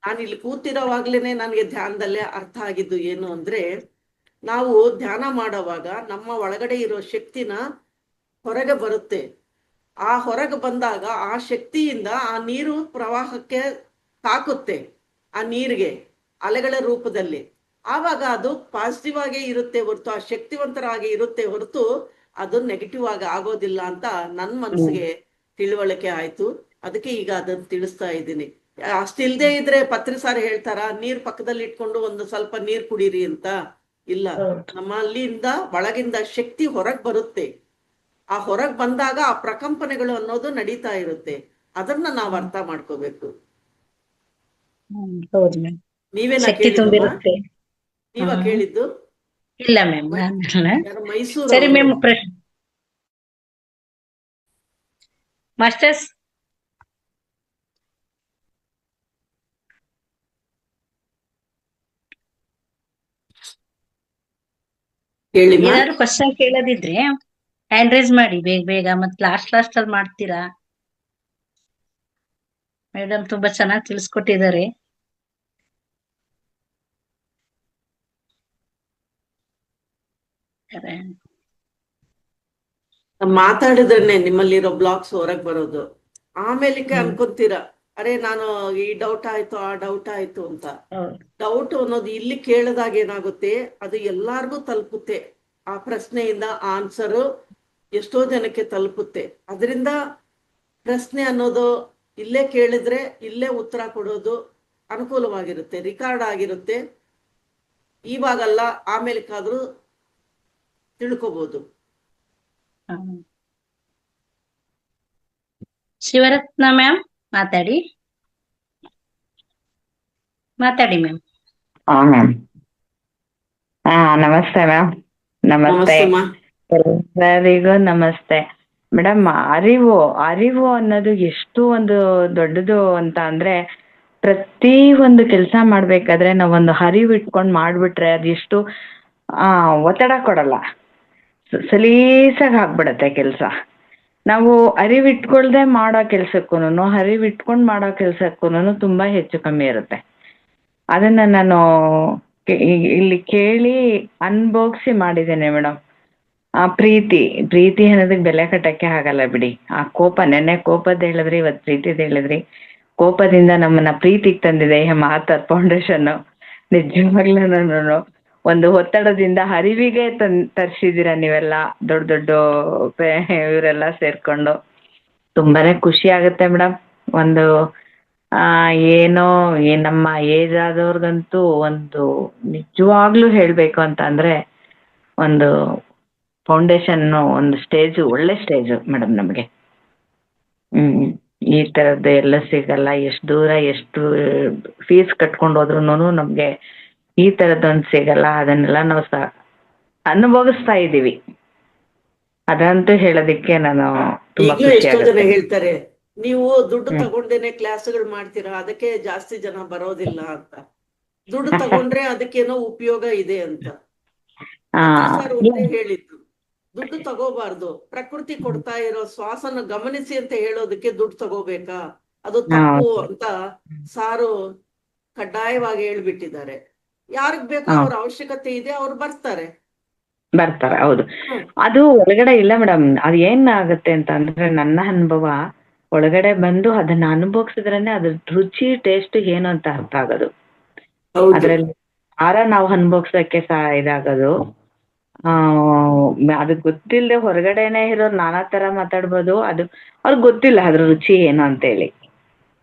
ನಾನು ಇಲ್ಲಿ ಕೂತಿರೋವಾಗ್ಲೇನೆ ನನಗೆ ಧ್ಯಾನದಲ್ಲೇ ಅರ್ಥ ಆಗಿದ್ದು ಏನು ಅಂದ್ರೆ, ನಾವು ಧ್ಯಾನ ಮಾಡೋವಾಗ ನಮ್ಮ ಒಳಗಡೆ ಇರೋ ಶಕ್ತಿನ ಹೊರಗೆ ಬರುತ್ತೆ. ಆ ಹೊರಗೆ ಬಂದಾಗ ಆ ಶಕ್ತಿಯಿಂದ ಆ ನೀರು ಪ್ರವಾಹಕ್ಕೆ ತಾಕುತ್ತೆ, ಆ ನೀರಿಗೆ ಅಲೆಗಳ ರೂಪದಲ್ಲಿ. ಆವಾಗ ಅದು ಪಾಸಿಟಿವ್ ಆಗೇ ಇರುತ್ತೆ ಹೊರತು, ಆ ಶಕ್ತಿವಂತರಾಗಿ ಇರುತ್ತೆ ಹೊರತು ಅದು ನೆಗೆಟಿವ್ ಆಗಿ ಆಗೋದಿಲ್ಲ ಅಂತ ನನ್ನ ಮನಸ್ಸಿಗೆ ತಿಳುವಳಿಕೆ ಆಯ್ತು. ಅದಕ್ಕೆ ಈಗ ಅದನ್ನ ತಿಳಿಸ್ತಾ ಇದ್ದೀನಿ. ಅಷ್ಟಿಲ್ದೇ ಇದ್ರೆ ಪತ್ರಿಸಾರಿ ಹೇಳ್ತಾರ, ನೀರ್ ಪಕ್ಕದಲ್ಲಿ ಇಟ್ಕೊಂಡು ಒಂದು ಸ್ವಲ್ಪ ನೀರ್ ಕುಡೀರಿ ಅಂತ. ಇಲ್ಲ, ನಮ್ಮಲ್ಲಿಂದ ಒಳಗಿಂದ ಶಕ್ತಿ ಹೊರಗ್ ಬರುತ್ತೆ. ಆ ಹೊರಗ್ ಬಂದಾಗ ಆ ಪ್ರಕಂಪನೆಗಳು ಅನ್ನೋದು ನಡೀತಾ ಇರುತ್ತೆ. ಅದನ್ನ ನಾವು ಅರ್ಥ ಮಾಡ್ಕೋಬೇಕು. ನೀವೇನ ಕೇಳಿದ್ದು? ನೀವ ಕೇಳಿದ್ದು? ಇಲ್ಲ ಮ್ಯಾಮ್, ಮೈಸೂರು ಸರಿ ಮ್ಯಾಮ್. ಮಾಸ್ಟರ್ಸ್, ಏನಾದ್ರು ಕ್ವಶನ್ ಕೇಳೋದಿದ್ರೆ ಹ್ಯಾಂಡ್ ರೈಸ್ ಮಾಡಿ ಬೇಗ ಬೇಗ, ಮತ್ ಲಾಸ್ಟ್ ಅಲ್ಲಿ ಮಾಡ್ತೀರಾ ಮೇಡಮ್? ತುಂಬಾ ಚೆನ್ನಾಗಿ ತಿಳಿಸ್ಕೊಟ್ಟಿದ್ದಾರೆ. ಖರೆ. ಮಾತಾಡಿದ್ರೇನೆ ನಿಮ್ಮಲ್ಲಿರೋ ಬ್ಲಾಕ್ಸ್ ಹೊರಗ್ ಬರೋದು. ಆಮೇಲಿಕ್ಕೆ ಹ್ಮ್. ಅನ್ಕೊಂತೀರಾ, ಅರೆ ನಾನು ಈ ಡೌಟ್ ಆಯ್ತು ಆ ಡೌಟ್ ಆಯ್ತು ಅಂತ. ಹೌದು. ಡೌಟ್ ಅನ್ನೋದು ಇಲ್ಲಿ ಕೇಳಿದಾಗ ಏನಾಗುತ್ತೆ, ಅದು ಎಲ್ಲಾರ್ಗೂ ತಲುಪುತ್ತೆ. ಆ ಪ್ರಶ್ನೆಯಿಂದ ಆನ್ಸರು ಎಷ್ಟೋ ಜನಕ್ಕೆ ತಲುಪುತ್ತೆ. ಅದರಿಂದ ಪ್ರಶ್ನೆ ಅನ್ನೋದು ಇಲ್ಲೇ ಕೇಳಿದ್ರೆ ಇಲ್ಲೇ ಉತ್ತರ ಕೊಡೋದು ಅನುಕೂಲವಾಗಿರುತ್ತೆ, ರಿಕಾರ್ಡ್ ಆಗಿರುತ್ತೆ. ಇವಾಗಲ್ಲ ಆಮೇಲಿಕಾದ್ರೂ ತಿಳ್ಕೊಬಹುದು. ಹ್ಮ್. ಶಿವರತ್ನ ಮ್ಯಾಮ್ ಮಾತಾಡಿ ಮ್ಯಾಮ್. ಹಾ ಮ್ಯಾಮ್. ನಮಸ್ತೆ ಮ್ಯಾಮ್. ನಮಸ್ತೆ ನಮಸ್ತೆ ಮಾ. ಎಲ್ಲರಿಗೂ ನಮಸ್ತೆ ಮೇಡಮ್. ಅರಿವು ಅನ್ನೋದು ಎಷ್ಟು ಒಂದು ದೊಡ್ಡದು ಅಂತ ಅಂದ್ರೆ, ಪ್ರತಿ ಒಂದು ಕೆಲಸ ಮಾಡ್ಬೇಕಾದ್ರೆ ನಾವೊಂದು ಅರಿವು ಇಟ್ಕೊಂಡು ಮಾಡ್ಬಿಟ್ರೆ ಅದೆಷ್ಟು ಒತ್ತಡ ಕೊಡಲ್ಲ, ಸಲೀಸಾಗಿ ಆಗ್ಬಿಡತ್ತೆ ಕೆಲಸ. ನಾವು ಅರಿವಿಟ್ಕೊಳ್ದೆ ಮಾಡೋ ಕೆಲ್ಸಕ್ಕೂನು ಅರಿವಿಟ್ಕೊಂಡು ಮಾಡೋ ಕೆಲ್ಸಕ್ಕೂನು ತುಂಬಾ ಹೆಚ್ಚು ಕಮ್ಮಿ ಇರುತ್ತೆ. ಅದನ್ನ ನಾನು ಇಲ್ಲಿ ಕೇಳಿ ಅನ್ಭೋಗಿಸಿ ಮಾಡಿದ್ದೇನೆ ಮೇಡಮ್. ಆ ಪ್ರೀತಿ ಅನ್ನೋದಕ್ಕೆ ಬೆಲೆ ಕಟ್ಟಕ್ಕೆ ಆಗಲ್ಲ ಬಿಡಿ. ಆ ಕೋಪ, ನೆನ್ನೆ ಕೋಪದ ಹೇಳಿದ್ರಿ, ಇವತ್ತು ಪ್ರೀತಿದ್ ಹೇಳಿದ್ರಿ. ಕೋಪದಿಂದ ನಮ್ಮನ್ನ ಪ್ರೀತಿಗೆ ತಂದಿದೆ ಮಾತರ್ ಫೌಂಡೇಶನ್. ನಿಜವಾಗ್ಲೂ ಒಂದು ಒತ್ತಡದಿಂದ ಅರಿವಿಗೆ ತರ್ಸಿದೀರ ನೀವೆಲ್ಲ, ದೊಡ್ಡ ಇವರೆಲ್ಲ ಸೇರ್ಕೊಂಡು. ತುಂಬಾನೇ ಖುಷಿ ಆಗುತ್ತೆ ಮೇಡಮ್. ಒಂದು ಏನೋ ನಮ್ಮ ಏಜ್ ಆದವ್ರಿಗಂತೂ ಒಂದು ನಿಜವಾಗ್ಲೂ ಹೇಳ್ಬೇಕು ಅಂತ ಅಂದ್ರೆ, ಒಂದು ಫೌಂಡೇಶನ್ ಒಂದು ಒಳ್ಳೆ ಸ್ಟೇಜ್ ಮೇಡಮ್ ನಮಗೆ. ಈ ತರದ್ದು ಎಲ್ಲ ಸಿಗಲ್ಲ. ಎಷ್ಟು ದೂರ ಎಷ್ಟು ಫೀಸ್ ಕಟ್ಕೊಂಡು ಹೋದ್ರುನು ನಮ್ಗೆ ಈ ತರದ್ದೊಂದು ಸಿಗಲ್ಲ. ಅದನ್ನೆಲ್ಲ ನಾವು ಅನುಭವಿಸ್ತಾ ಇದೀವಿ. ಅದಂತೂ ಹೇಳೋದಿಕ್ಕೆ ನಾನು ತುಂಬಾ ಈಗಲೂ ಖುಷಿ ಎಷ್ಟೋ ಜನ ಆಗುತ್ತೆ. ಹೇಳ್ತಾರೆ, ನೀವು ದುಡ್ಡು ತಗೊಂಡೇನೆ ಕ್ಲಾಸ್ಗಳು ಮಾಡ್ತೀರಾ, ಅದಕ್ಕೆ ಜಾಸ್ತಿ ಜನ ಬರೋದಿಲ್ಲ ಅಂತ. ದುಡ್ಡು ತಗೊಂಡ್ರೆ ಅದಕ್ಕೇನೋ ಉಪಯೋಗ ಇದೆ ಅಂತ. ಸರ್ ಒಂದೇ ಹೇಳಿದ್ದು, ದುಡ್ಡು ತಗೋಬಾರ್ದು. ಪ್ರಕೃತಿ ಕೊಡ್ತಾ ಇರೋ ಶ್ವಾಸನ ಗಮನಿಸಿ ಅಂತ ಹೇಳೋದಕ್ಕೆ ದುಡ್ಡು ತಗೋಬೇಕಾ? ಅದು ತಪ್ಪು ಅಂತ ಸಾರು ಕಡ್ಡಾಯವಾಗಿ ಹೇಳ್ಬಿಟ್ಟಿದ್ದಾರೆ. ಯಾರಿಗ್ ಬೇಕೋ ಅವ್ರ ಅವಶ್ಯಕತೆ ಇದೆ, ಅವ್ರು ಬರ್ತಾರೆ. ಹೌದು. ಅದು ಒಳಗಡೆ ಇಲ್ಲ ಮೇಡಮ್. ಅದು ಏನಾಗುತ್ತೆ ಅಂತ ಅಂದ್ರೆ, ನನ್ನ ಅನುಭವ ಒಳಗಡೆ ಬಂದು ಅದನ್ನ ಅನುಭವಿಸಿದ್ರೇನೆ ಅದ್ರ ರುಚಿ ಟೇಸ್ಟ್ ಏನು ಅಂತ ಅರ್ಥ ಆಗೋದು. ಅದ್ರಲ್ಲಿ ನಾವು ಅನುಭವಿಸೋಕೆ ಇದಾಗೋದು. ಅದು ಗೊತ್ತಿಲ್ಲದೆ ಹೊರಗಡೆನೆ ಇರೋರು ನಾನಾ ತರ ಮಾತಾಡ್ಬೋದು. ಅದು ಅವ್ರಿಗೆ ಗೊತ್ತಿಲ್ಲ ಅದ್ರ ರುಚಿ ಏನು ಅಂತೇಳಿ.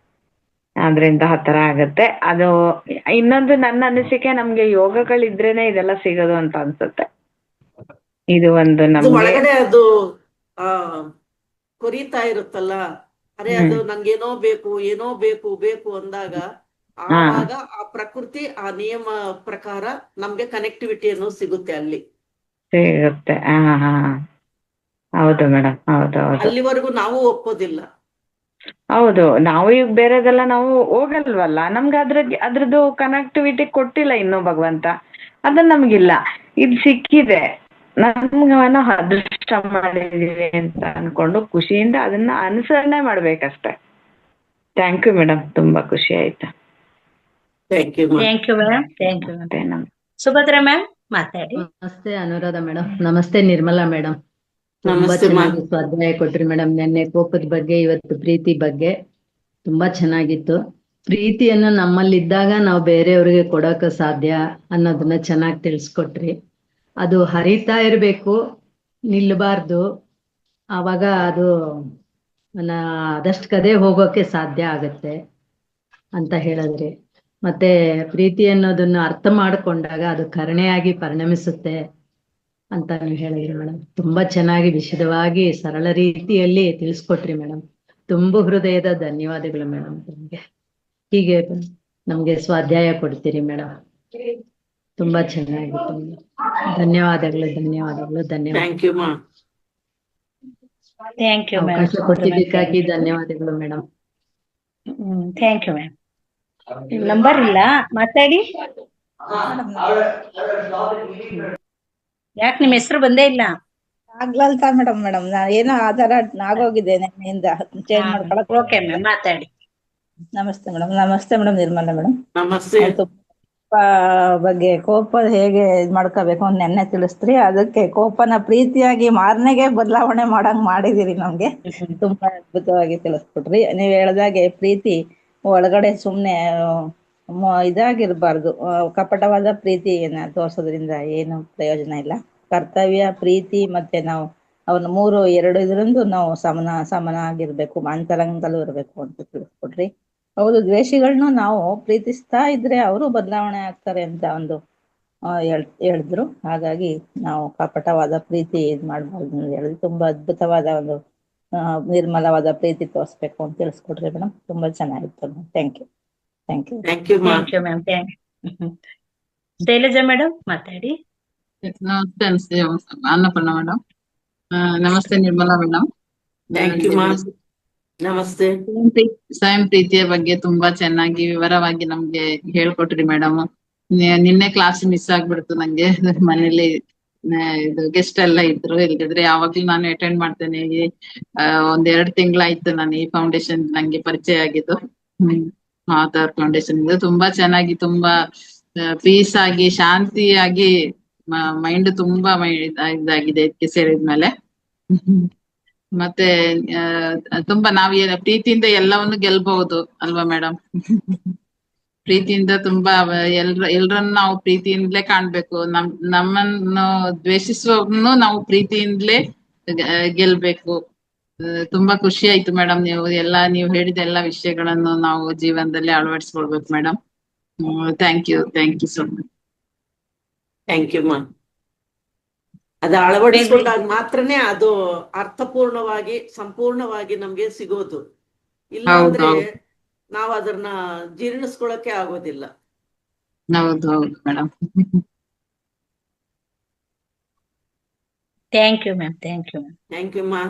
ಆದ್ರಿಂದ ಆ ತರ ಆಗತ್ತೆ. ಅದು ಇನ್ನೊಂದು ನನ್ನ ಅನಿಸಿಕೆ, ನಮ್ಗೆ ಯೋಗಗಳಿದ್ರೇನೆ ಇದೆಲ್ಲ ಸಿಗೋದು ಅಂತ ಅನ್ಸುತ್ತೆ. ಇದು ಒಂದು ಒಳಗಡೆ ಅದು ಕೊರೀತಾ ಇರುತ್ತಲ್ಲ, ಅರೆ ಅದು ನಂಗೇನೋ ಬೇಕು ಏನೋ ಬೇಕು ಅಂದಾಗ ಆವಾಗ ಆ ಪ್ರಕೃತಿ ಆ ನಿಯಮ ಪ್ರಕಾರ ನಮ್ಗೆ ಕನೆಕ್ಟಿವಿಟಿ ಅನ್ನೋ ಸಿಗುತ್ತೆ ಅಲ್ಲಿ. ಸಿಗುತ್ತೆ. ಹೌದು ಮೇಡಮ್. ಹೌದು. ಅಲ್ಲಿವರೆಗೂ ನಾವು ಒಪ್ಪೋದಿಲ್ಲ. ಹೌದು. ನಾವು ಈಗ ಬೇರೆದೆಲ್ಲ ನಾವು ಹೋಗಲ್ವಲ್ಲ, ನಮ್ಗೆ ಅದ್ರದ್ದು ಕನೆಕ್ಟಿವಿಟಿ ಕೊಟ್ಟಿಲ್ಲ ಇನ್ನೂ ಭಗವಂತ. ಅದನ್ನ ನಮ್ಗಿಲ್ಲ. ಇದು ಸಿಕ್ಕಿದೆ, ನಮ್ಗೇನೋ ಅದೃಷ್ಟ ಮಾಡಿದೀವಿ ಅಂತ ಅನ್ಕೊಂಡು ಖುಷಿಯಿಂದ ಅದನ್ನ ಅನುಸರಣೆ ಮಾಡ್ಬೇಕಷ್ಟೆ. Thank you madam. ತುಂಬಾ ಖುಷಿ ಆಯ್ತು. Thank you ma'am. Subhadra ma'am ಮಾತಾಡಿ. ನಮಸ್ತೆ ಅನುರಾಧ ಮೇಡಮ್. ನಮಸ್ತೆ ನಿರ್ಮಲಾ ಮೇಡಮ್. ತುಂಬಾ ಚೆನ್ನಾಗಿ ಸ್ವಾಧ್ಯಾಯ ಕೊಟ್ರಿ ಮೇಡಮ್. ನೆನ್ನೆ ಕೋಪದ ಬಗ್ಗೆ, ಇವತ್ತು ಪ್ರೀತಿ ಬಗ್ಗೆ ತುಂಬಾ ಚೆನ್ನಾಗಿತ್ತು. ಪ್ರೀತಿಯನ್ನು ನಮ್ಮಲ್ಲಿದ್ದಾಗ ನಾವು ಬೇರೆಯವ್ರಿಗೆ ಕೊಡೋಕೆ ಸಾಧ್ಯ ಅನ್ನೋದನ್ನ ಚೆನ್ನಾಗಿ ತಿಳಿಸ್ಕೊಟ್ರಿ. ಅದು ಹರಿತಾ ಇರ್ಬೇಕು, ನಿಲ್ಬಾರ್ದು. ಆವಾಗ ಅದು ಅದಷ್ಟು ಕದೆ ಹೋಗೋಕೆ ಸಾಧ್ಯ ಆಗತ್ತೆ ಅಂತ ಹೇಳಿದ್ರಿ. ಮತ್ತೆ ಪ್ರೀತಿ ಅನ್ನೋದನ್ನ ಅರ್ಥ ಮಾಡ್ಕೊಂಡಾಗ ಅದು ಕರುಣೆಯಾಗಿ ಪರಿಣಮಿಸುತ್ತೆ ಅಂತ ನೀವು ಹೇಳಿದ್ರಿ ಮೇಡಮ್. ತುಂಬಾ ಚೆನ್ನಾಗಿ ವಿಶದವಾಗಿ ಸರಳ ರೀತಿಯಲ್ಲಿ ತಿಳಿಸ್ಕೊಟ್ರಿ ಮೇಡಮ್. ತುಂಬು ಹೃದಯದ ಧನ್ಯವಾದಗಳು ಮೇಡಮ್. ನಿಮ್ಗೆ ಹೀಗೆ ನಮ್ಗೆ ಸ್ವಾಧ್ಯಾಯ ಕೊಡ್ತೀರಿ ಮೇಡಮ್. ತುಂಬಾ ಚೆನ್ನಾಗಿತ್ತು. ಧನ್ಯವಾದಗಳು. ಅವಕಾಶ ಕೊಟ್ಟಿದ್ದಕ್ಕಾಗಿ ಧನ್ಯವಾದಗಳು madam. Thank you ma'am. Number ಇಲ್ಲ, ಮಾತಾಡಿ. ಯಾಕೆ ನಿಮ್ಮ ಹೆಸರು ಬಂದೇ ಇಲ್ಲ? ಆಗ್ಲಲ್ತ ಮೇಡಮ್. ನಾನು ಏನೋ ಆಧಾರ ಆಗೋಗಿದೆ ನೆನ್ನೆಯಿಂದ ಚೇಂಜ್ ಮಾಡ್ಕೊಳಕ್. ಓಕೆ ಮ್ಯಾಮ್ ಮಾತಾಡಿ. ನಮಸ್ತೆ ಮೇಡಮ್. ನಿರ್ಮಲಾ ಮೇಡಮ್. ನಮಸ್ತೆ. ಬಗ್ಗೆ ಕೋಪ ಹೇಗೆ ಇದ್ ಮಾಡ್ಕೋಬೇಕು ಅಂತ ನೆನ್ನೆ ತಿಳಿಸ್ತ್ರಿ. ಅದಕ್ಕೆ ಕೋಪನ ಪ್ರೀತಿಯಾಗಿ ಮಾರನೆಗೆ ಬದಲಾವಣೆ ಮಾಡಂಗ್ ಮಾಡಿದಿರಿ ನಮ್ಗೆ. ತುಂಬಾ ಅದ್ಭುತವಾಗಿ ತಿಳಿಸ್ಕೊಟ್ರಿ. ನೀವ್ ಹೇಳ್ದಾಗೆ ಪ್ರೀತಿ ಒಳಗಡೆ ಸುಮ್ನೆ ಇದಾಗಿರ್ಬಾರ್ದು. ಕಪಟವಾದ ಪ್ರೀತಿಯನ್ನ ತೋರ್ಸೋದ್ರಿಂದ ಏನು ಪ್ರಯೋಜನ ಇಲ್ಲ. ಕರ್ತವ್ಯ, ಪ್ರೀತಿ ಮತ್ತೆ ನಾವು ಅವನ್ನ ಎರಡು ಇದರಿಂದ ನಾವು ಸಮನಾಗಿರ್ಬೇಕು, ಅಂತರಂಗದಲ್ಲೂ ಇರ್ಬೇಕು ಅಂತ ತಿಳಿಸ್ಕೊಟ್ರಿ. ಹೌದು, ದ್ವೇಷಿಗಳನ್ನ ನಾವು ಪ್ರೀತಿಸ್ತಾ ಇದ್ರೆ ಅವರು ಬದಲಾವಣೆ ಆಗ್ತಾರೆ ಅಂತ ಒಂದು ಹೇಳಿದ್ರು. ಹಾಗಾಗಿ ನಾವು ಕಪಟವಾದ ಪ್ರೀತಿ ಇದ್ ಮಾಡ್ಬಾರ್ದು ಅಂತ ಹೇಳಿದ್ರು. ತುಂಬಾ ಅದ್ಭುತವಾದ ಒಂದು ನಿರ್ಮಲವಾದ ಪ್ರೀತಿ ತೋರಿಸ್ಬೇಕು ಅಂತ ತಿಳಿಸ್ಕೊಟ್ರಿ ಮೇಡಮ್. ತುಂಬಾ ಚೆನ್ನಾಗಿತ್ತು. Thank you. Thank you. Thank you ಮಾ. Thank you ma'am. Shailaja madam ಮಾತಾಡಿ. ನಮಸ್ತೆ ಅನ್ನಪೂರ್ಣ ಮೇಡಮ್. ನಮಸ್ತೆ ನಿರ್ಮಲಾ ಮೇಡಮ್. ಥ್ಯಾಂಕ್ ಯು ಮಾ. ನಮಸ್ತೆ. ಸ್ವಯಂ ಪ್ರೀತಿಯ ಬಗ್ಗೆ ತುಂಬಾ ಚೆನ್ನಾಗಿ ವಿವರವಾಗಿ ನಮ್ಗೆ ಹೇಳ್ಕೊಟ್ರಿ ಮೇಡಮ್. ನಿನ್ನೆ ಕ್ಲಾಸ್ ಮಿಸ್ ಆಗ್ಬಿಡ್ತು ನಂಗೆ. ಮನೇಲಿ ಇದು ಗೆಸ್ಟ್ ಎಲ್ಲ ಇದ್ರು, ಇಲ್ದಿದ್ರೆ ಯಾವಾಗ್ಲೂ ನಾನು ಅಟೆಂಡ್ ಮಾಡ್ತೇನೆ. 1-2 ತಿಂಗಳಾಯ್ತು ನಾನು ಈ ಫೌಂಡೇಶನ್ ನಂಗೆ ಪರಿಚಯ ಆಗಿದ್ದು. ಮಾತಾರ್ ಫೌಂಡೇಶನ್ ಇದು ತುಂಬಾ ಚೆನ್ನಾಗಿ, ತುಂಬಾ ಪೀಸ್ ಆಗಿ, ಶಾಂತಿಯಾಗಿ, ಮೈಂಡ್ ತುಂಬಾ ಇದಾಗಿದೆ ಇದಕ್ಕೆ ಸೇರಿದ್ಮೇಲೆ. ಮತ್ತೆ ತುಂಬಾ ನಾವ್ ಪ್ರೀತಿಯಿಂದ ಎಲ್ಲವನ್ನು ಗೆಲ್ಬಹುದು ಅಲ್ವಾ ಮೇಡಮ್? ಪ್ರೀತಿಯಿಂದ ತುಂಬಾ ಎಲ್ರನ್ನು ನಾವು ಪ್ರೀತಿಯಿಂದಲೇ ಕಾಣ್ಬೇಕು. ನಮ್ಮನ್ನು ದ್ವೇಷಿಸುವವ್ರನ್ನು ನಾವು ಪ್ರೀತಿಯಿಂದಲೇ ಗೆಲ್ಬೇಕು. ತುಂಬಾ ಖುಷಿ ಆಯ್ತು ಮೇಡಮ್. ನೀವು ಹೇಳಿದ ಎಲ್ಲಾ ವಿಷಯಗಳನ್ನು ನಾವು ಜೀವನದಲ್ಲಿ ಅಳವಡಿಸ್ಕೊಳ್ಬೇಕು madam. Thank you so much. Thank you ಮಾ. ಅದು ಅಳವಡಿಸ್ಕೊಂಡಾಗ ಮಾತ್ರನೇ ಅದು ಅರ್ಥಪೂರ್ಣವಾಗಿ, ಸಂಪೂರ್ಣವಾಗಿ ನಮ್ಗೆ ಸಿಗೋದು. ಇಲ್ಲ ಅಂದ್ರೆ ನಾವ್ ಅದನ್ನ ಜೀರ್ಣಿಸ್ಕೊಳಕ್ಕೆ ಆಗೋದಿಲ್ಲ. ಹೌದು madam. Thank you ma'am. Thank you ma'am. Thank you ma'am.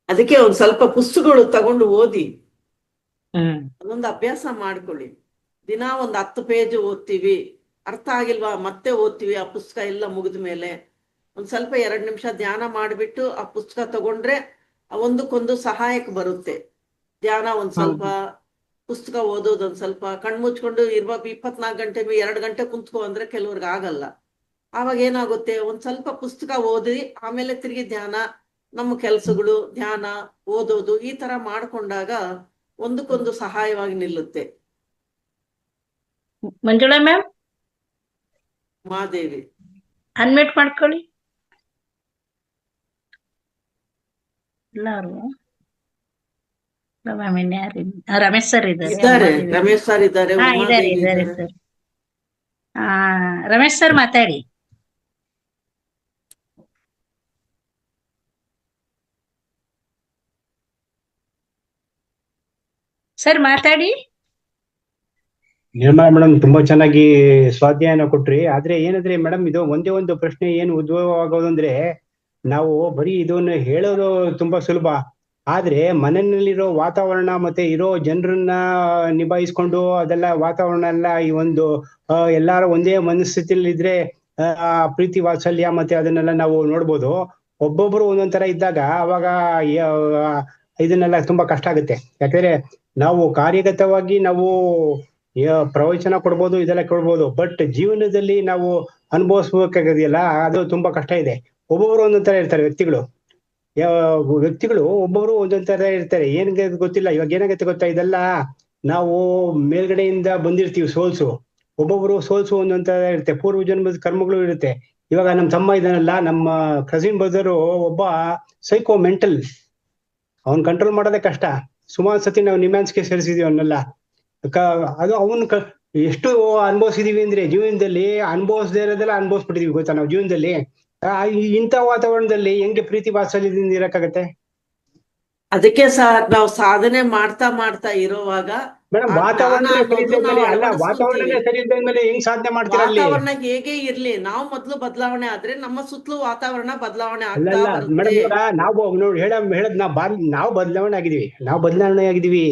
ಅದಕ್ಕೆ ಒಂದ್ ಸ್ವಲ್ಪ ಪುಸ್ತಕಗಳು ತಗೊಂಡು ಓದಿ, ಅದೊಂದು ಅಭ್ಯಾಸ ಮಾಡ್ಕೊಳ್ಳಿ. ದಿನ 10 ಪೇಜ್ ಓದ್ತೀವಿ, ಅರ್ಥ ಆಗಿಲ್ವಾ ಮತ್ತೆ ಓದ್ತೀವಿ. ಆ ಪುಸ್ತಕ ಎಲ್ಲ ಮುಗಿದ ಮೇಲೆ ಒಂದ್ ಸ್ವಲ್ಪ 2 ನಿಮಿಷ ಧ್ಯಾನ ಮಾಡಿಬಿಟ್ಟು ಆ ಪುಸ್ತಕ ತಗೊಂಡ್ರೆ ಒಂದಕ್ಕೊಂದು ಸಹಾಯಕ್ಕೆ ಬರುತ್ತೆ. ಧ್ಯಾನ ಒಂದ್ ಸ್ವಲ್ಪ, ಪುಸ್ತಕ ಓದೋದು ಒಂದ್ ಸ್ವಲ್ಪ. ಕಣ್ಮುಚ್ಕೊಂಡು ಇರುವಾಗ 24 ಗಂಟೆ 2 ಗಂಟೆ ಕುಂತ್ಕೋ ಅಂದ್ರೆ ಕೆಲವ್ರಿಗೆ ಆಗಲ್ಲ. ಆವಾಗ ಏನಾಗುತ್ತೆ, ಒಂದ್ ಸ್ವಲ್ಪ ಪುಸ್ತಕ ಓದಿ ಆಮೇಲೆ ತಿರುಗಿ ಧ್ಯಾನ, ನಮ್ಮ ಕೆಲಸಗಳು, ಧ್ಯಾನ, ಓದೋದು ಈ ತರ ಮಾಡ್ಕೊಂಡಾಗ ಒಂದಕ್ಕೊಂದು ಸಹಾಯವಾಗಿ ನಿಲ್ಲುತ್ತೆ. ಮಂಜುಳಾ ಮ್ಯಾಮ್, ಮಾದೇವಿ ಅನ್ಮ್ಯೂಟ್ ಮಾಡ್ಕೊಳ್ಳಿ ಎಲ್ಲಾರು. ಮ್ಯಾಮ್ ಇನ್ಯಾರು? ರಮೇಶ್ ಸರ್ ಇದ್ದಾರೆ. ರಮೇಶ್ ಸರ್ ಇದ್ದಾರೆ. ಇದ್ದಾರೆ ಸರ್. ರಮೇಶ್ ಸರ್ ಮಾತಾಡಿ. ಸರ್ ಮಾತಾಡಿ. ನಿರ್ಮಲಾ ಮೇಡಮ್ ತುಂಬಾ ಚೆನ್ನಾಗಿ ಸ್ವಾಧ್ಯಾಯನ ಕೊಟ್ರಿ. ಆದ್ರೆ ಏನಂದ್ರೆ ಮೇಡಮ್, ಇದು ಒಂದೇ ಒಂದು ಪ್ರಶ್ನೆ ಏನು ಉದ್ಭವ ಆಗೋದಂದ್ರೆ, ನಾವು ಬರೀ ಇದನ್ನ ಹೇಳೋದು ತುಂಬಾ ಸುಲಭ, ಆದ್ರೆ ಮನೆಯಲ್ಲಿರೋ ವಾತಾವರಣ ಮತ್ತೆ ಇರೋ ಜನರನ್ನ ನಿಭಾಯಿಸ್ಕೊಂಡು ಅದೆಲ್ಲ ವಾತಾವರಣ ಎಲ್ಲ ಈ ಒಂದು ಎಲ್ಲಾರು ಒಂದೇ ಮನಸ್ಥಿತಿಯಲ್ಲಿ ಇದ್ರೆ ಪ್ರೀತಿ ವಾತ್ಸಲ್ಯ ಮತ್ತೆ ಅದನ್ನೆಲ್ಲ ನಾವು ನೋಡ್ಬೋದು. ಒಬ್ಬೊಬ್ರು ಒಂದೊಂದ್ ತರ ಇದ್ದಾಗ ಅವಾಗ ಇದನ್ನೆಲ್ಲ ತುಂಬಾ ಕಷ್ಟ ಆಗುತ್ತೆ. ಯಾಕಂದ್ರೆ ನಾವು ಕಾರ್ಯಗತವಾಗಿ ನಾವು ಪ್ರವಚನ ಕೊಡ್ಬೋದು, ಇದೆಲ್ಲ ಕೊಡ್ಬೋದು, ಬಟ್ ಜೀವನದಲ್ಲಿ ನಾವು ಅನುಭವಿಸ್ಬೇಕಾಗಿದೆಯಲ್ಲ ಅದು ತುಂಬಾ ಕಷ್ಟ ಇದೆ. ಒಬ್ಬೊಬ್ರು ಒಂದೊಂದ್ ತರ ಇರ್ತಾರೆ ವ್ಯಕ್ತಿಗಳು ಒಬ್ಬೊಬ್ರು ಒಂದೊಂದ್ ತರ ಇರ್ತಾರೆ. ಏನ್ಗೆ ಗೊತ್ತಿಲ್ಲ. ಇವಾಗ ಏನಾಗತ್ತೆ ಗೊತ್ತಾ, ಇದೆಲ್ಲ ನಾವು ಮೇಲ್ಗಡೆಯಿಂದ ಬಂದಿರ್ತೀವಿ ಸೋಲ್ಸು. ಒಬ್ಬೊಬ್ರು ಸೋಲ್ಸು ಒಂದೊಂದ್ ತರ ಇರುತ್ತೆ, ಪೂರ್ವ ಜನ್ಮದ ಕರ್ಮಗಳು ಇರುತ್ತೆ. ಇವಾಗ ನಮ್ ತಮ್ಮ ಇದನ್ನಲ್ಲ, ನಮ್ಮ ಕಸಿನ್ ಬ್ರದರು ಒಬ್ಬ ಸೈಕೋ ಮೆಂಟಲ್, ಅವನ್ ಕಂಟ್ರೋಲ್ ಮಾಡೋದೇ ಕಷ್ಟ. ಸುಮಾರು ಸತಿ ನಾವು ನಿಮ್ಯಾನ್ಸ್ಗೆ ಸೇರಿಸಿದೀವಿ ಅವನ್ನೆಲ್ಲ. ಅದು ಅವನ್ ಎಷ್ಟು ಅನುಭವಿಸಿದೀವಿ ಅಂದ್ರೆ ಜೀವನದಲ್ಲಿ ಅನುಭವಿಸದೇ ಇರೋದೆಲ್ಲ ಅನುಭವಿಸ್ಬಿಟ್ಟಿದೀವಿ ಗೊತ್ತಾ ನಾವು ಜೀವನದಲ್ಲಿ. ಇಂಥ ವಾತಾವರಣದಲ್ಲಿ ಹೆಂಗೆ ಪ್ರೀತಿ ವಾತ್ಸಲ್ಯದಿಂದ ಇರಕ್ಕಾಗತ್ತೆ? ಅದಕ್ಕೆ ಸರ್ ನಾವು ಸಾಧನೆ ಮಾಡ್ತಾ ಇರೋವಾಗ ಮೇಡಮ್, ವಾತಾವರಣನೇ ಸರಿ ಇದ್ಮೇಲೆ ಹೆಂಗ್ ಸಾಧನೆ ಮಾಡ್ತೀರಾ? ವಾತಾವರಣ ಹೇಗೆ ಇರ್ಲಿ, ನಾವು ಮೊದ್ಲು ಬದಲಾವಣೆ ಆದ್ರೆ ನಮ್ಮ ಸುತ್ತಲೂ ವಾತಾವರಣ ಬದಲಾವಣೆ ಆಗ್ತಾ ಮೇಡಮ್, ನಾವು ನೋಡಿ ಹೇಳದ್ ನಾವು ಬದಲಾವಣೆ ಆಗಿದೀವಿ,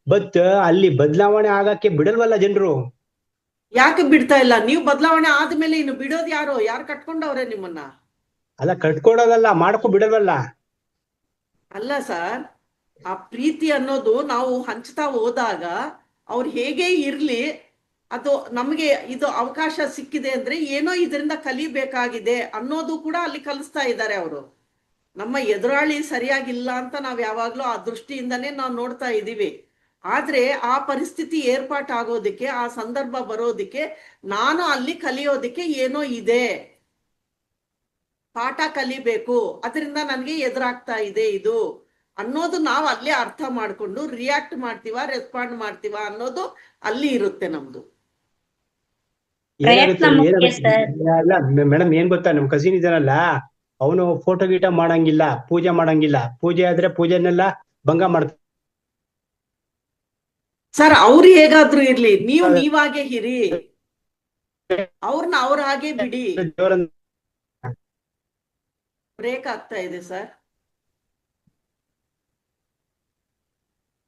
ಬಟ್ ಅಲ್ಲಿ ಬದಲಾವಣೆ ಆಗಕ್ಕೆ ಬಿಡಲ್ವಲ್ಲ ಜನರು. ಯಾಕೆ ಬಿಡ್ತಾ ಇಲ್ಲ? ನೀವು ಬದಲಾವಣೆ ಆದ್ಮೇಲೆ ಇನ್ನು ಬಿಡೋದು ಯಾರು ಕಟ್ಕೊಂಡವ್ರೆ ನಿಮ್ಮನ್ನ? ಅಲ್ಲ ಕಟ್ಕೊಡೋದಲ್ಲ, ಮಾಡ್ಕೊ ಬಿಡೋದಲ್ಲ. ಅಲ್ಲ ಸರ್, ಆ ಪ್ರೀತಿ ಅನ್ನೋದು ನಾವು ಹಂಚ್ತಾ ಹೋದಾಗ ಅವ್ರು ಹೇಗೆ ಇರ್ಲಿ, ಅದು ನಮಗೆ ಇದು ಅವಕಾಶ ಸಿಕ್ಕಿದೆ ಅಂದ್ರೆ ಏನೋ ಇದರಿಂದ ಕಲಿಬೇಕಾಗಿದೆ ಅನ್ನೋದು ಕೂಡ ಅಲ್ಲಿ ಕಲಿಸ್ತಾ ಇದ್ದಾರೆ ಅವರು. ನಮ್ಮ ಎದುರಾಳಿ ಸರಿಯಾಗಿಲ್ಲ ಅಂತ ನಾವ್ ಯಾವಾಗ್ಲೂ ಆ ದೃಷ್ಟಿಯಿಂದನೇ ನಾವು ನೋಡ್ತಾ ಇದ್ದೀವಿ. ಆದ್ರೆ ಆ ಪರಿಸ್ಥಿತಿ ಏರ್ಪಾಟಾಗೋದಿಕ್ಕೆ, ಆ ಸಂದರ್ಭ ಬರೋದಿಕ್ಕೆ, ನಾನು ಅಲ್ಲಿ ಕಲಿಯೋದಿಕ್ಕೆ ಏನೋ ಇದೆ, ಪಾಠ ಕಲಿಬೇಕು, ಅದರಿಂದ ನನಗೆ ಎದುರಾಗ್ತಾ ಇದೆ ಇದು ಅನ್ನೋದು ನಾವು ಅಲ್ಲೇ ಅರ್ಥ ಮಾಡ್ಕೊಂಡು ರಿಯಾಕ್ಟ್ ಮಾಡ್ತೀವ, ರೆಸ್ಪಾಂಡ್ ಮಾಡ್ತೀವ ಅನ್ನೋದು ಅಲ್ಲಿ ಇರುತ್ತೆ ನಮ್ದು. ಪ್ರಯತ್ನ ಮುಖ್ಯ ಸರ್. ಅಲ್ಲ ಮೇಡಮ್, ಏನ್ ಗೊತ್ತಾ, ನಮ್ ಕಸಿನ್ ಇದಾನಲ್ಲ, ಅವನು ಫೋಟೋ ಗೀಟ ಮಾಡಂಗಿಲ್ಲ, ಪೂಜೆ ಮಾಡಂಗಿಲ್ಲ. ಪೂಜೆ ಆದ್ರೆ ಪೂಜೆನೆಲ್ಲ ಭಂಗ ಮಾಡ್ತಾನೆ ಸರ್. ಅವ್ರು ಹೇಗಾದ್ರೂ ಇರ್ಲಿ, ನೀವು ನೀವಾಗೆ ಇರಿ, ಅವ್ರನ್ನ ಅವ್ರ ಹಾಗೆ ಬಿಡಿ. ಬ್ರೇಕ್ ಆಗ್ತಾ ಇದೆ ಸರ್.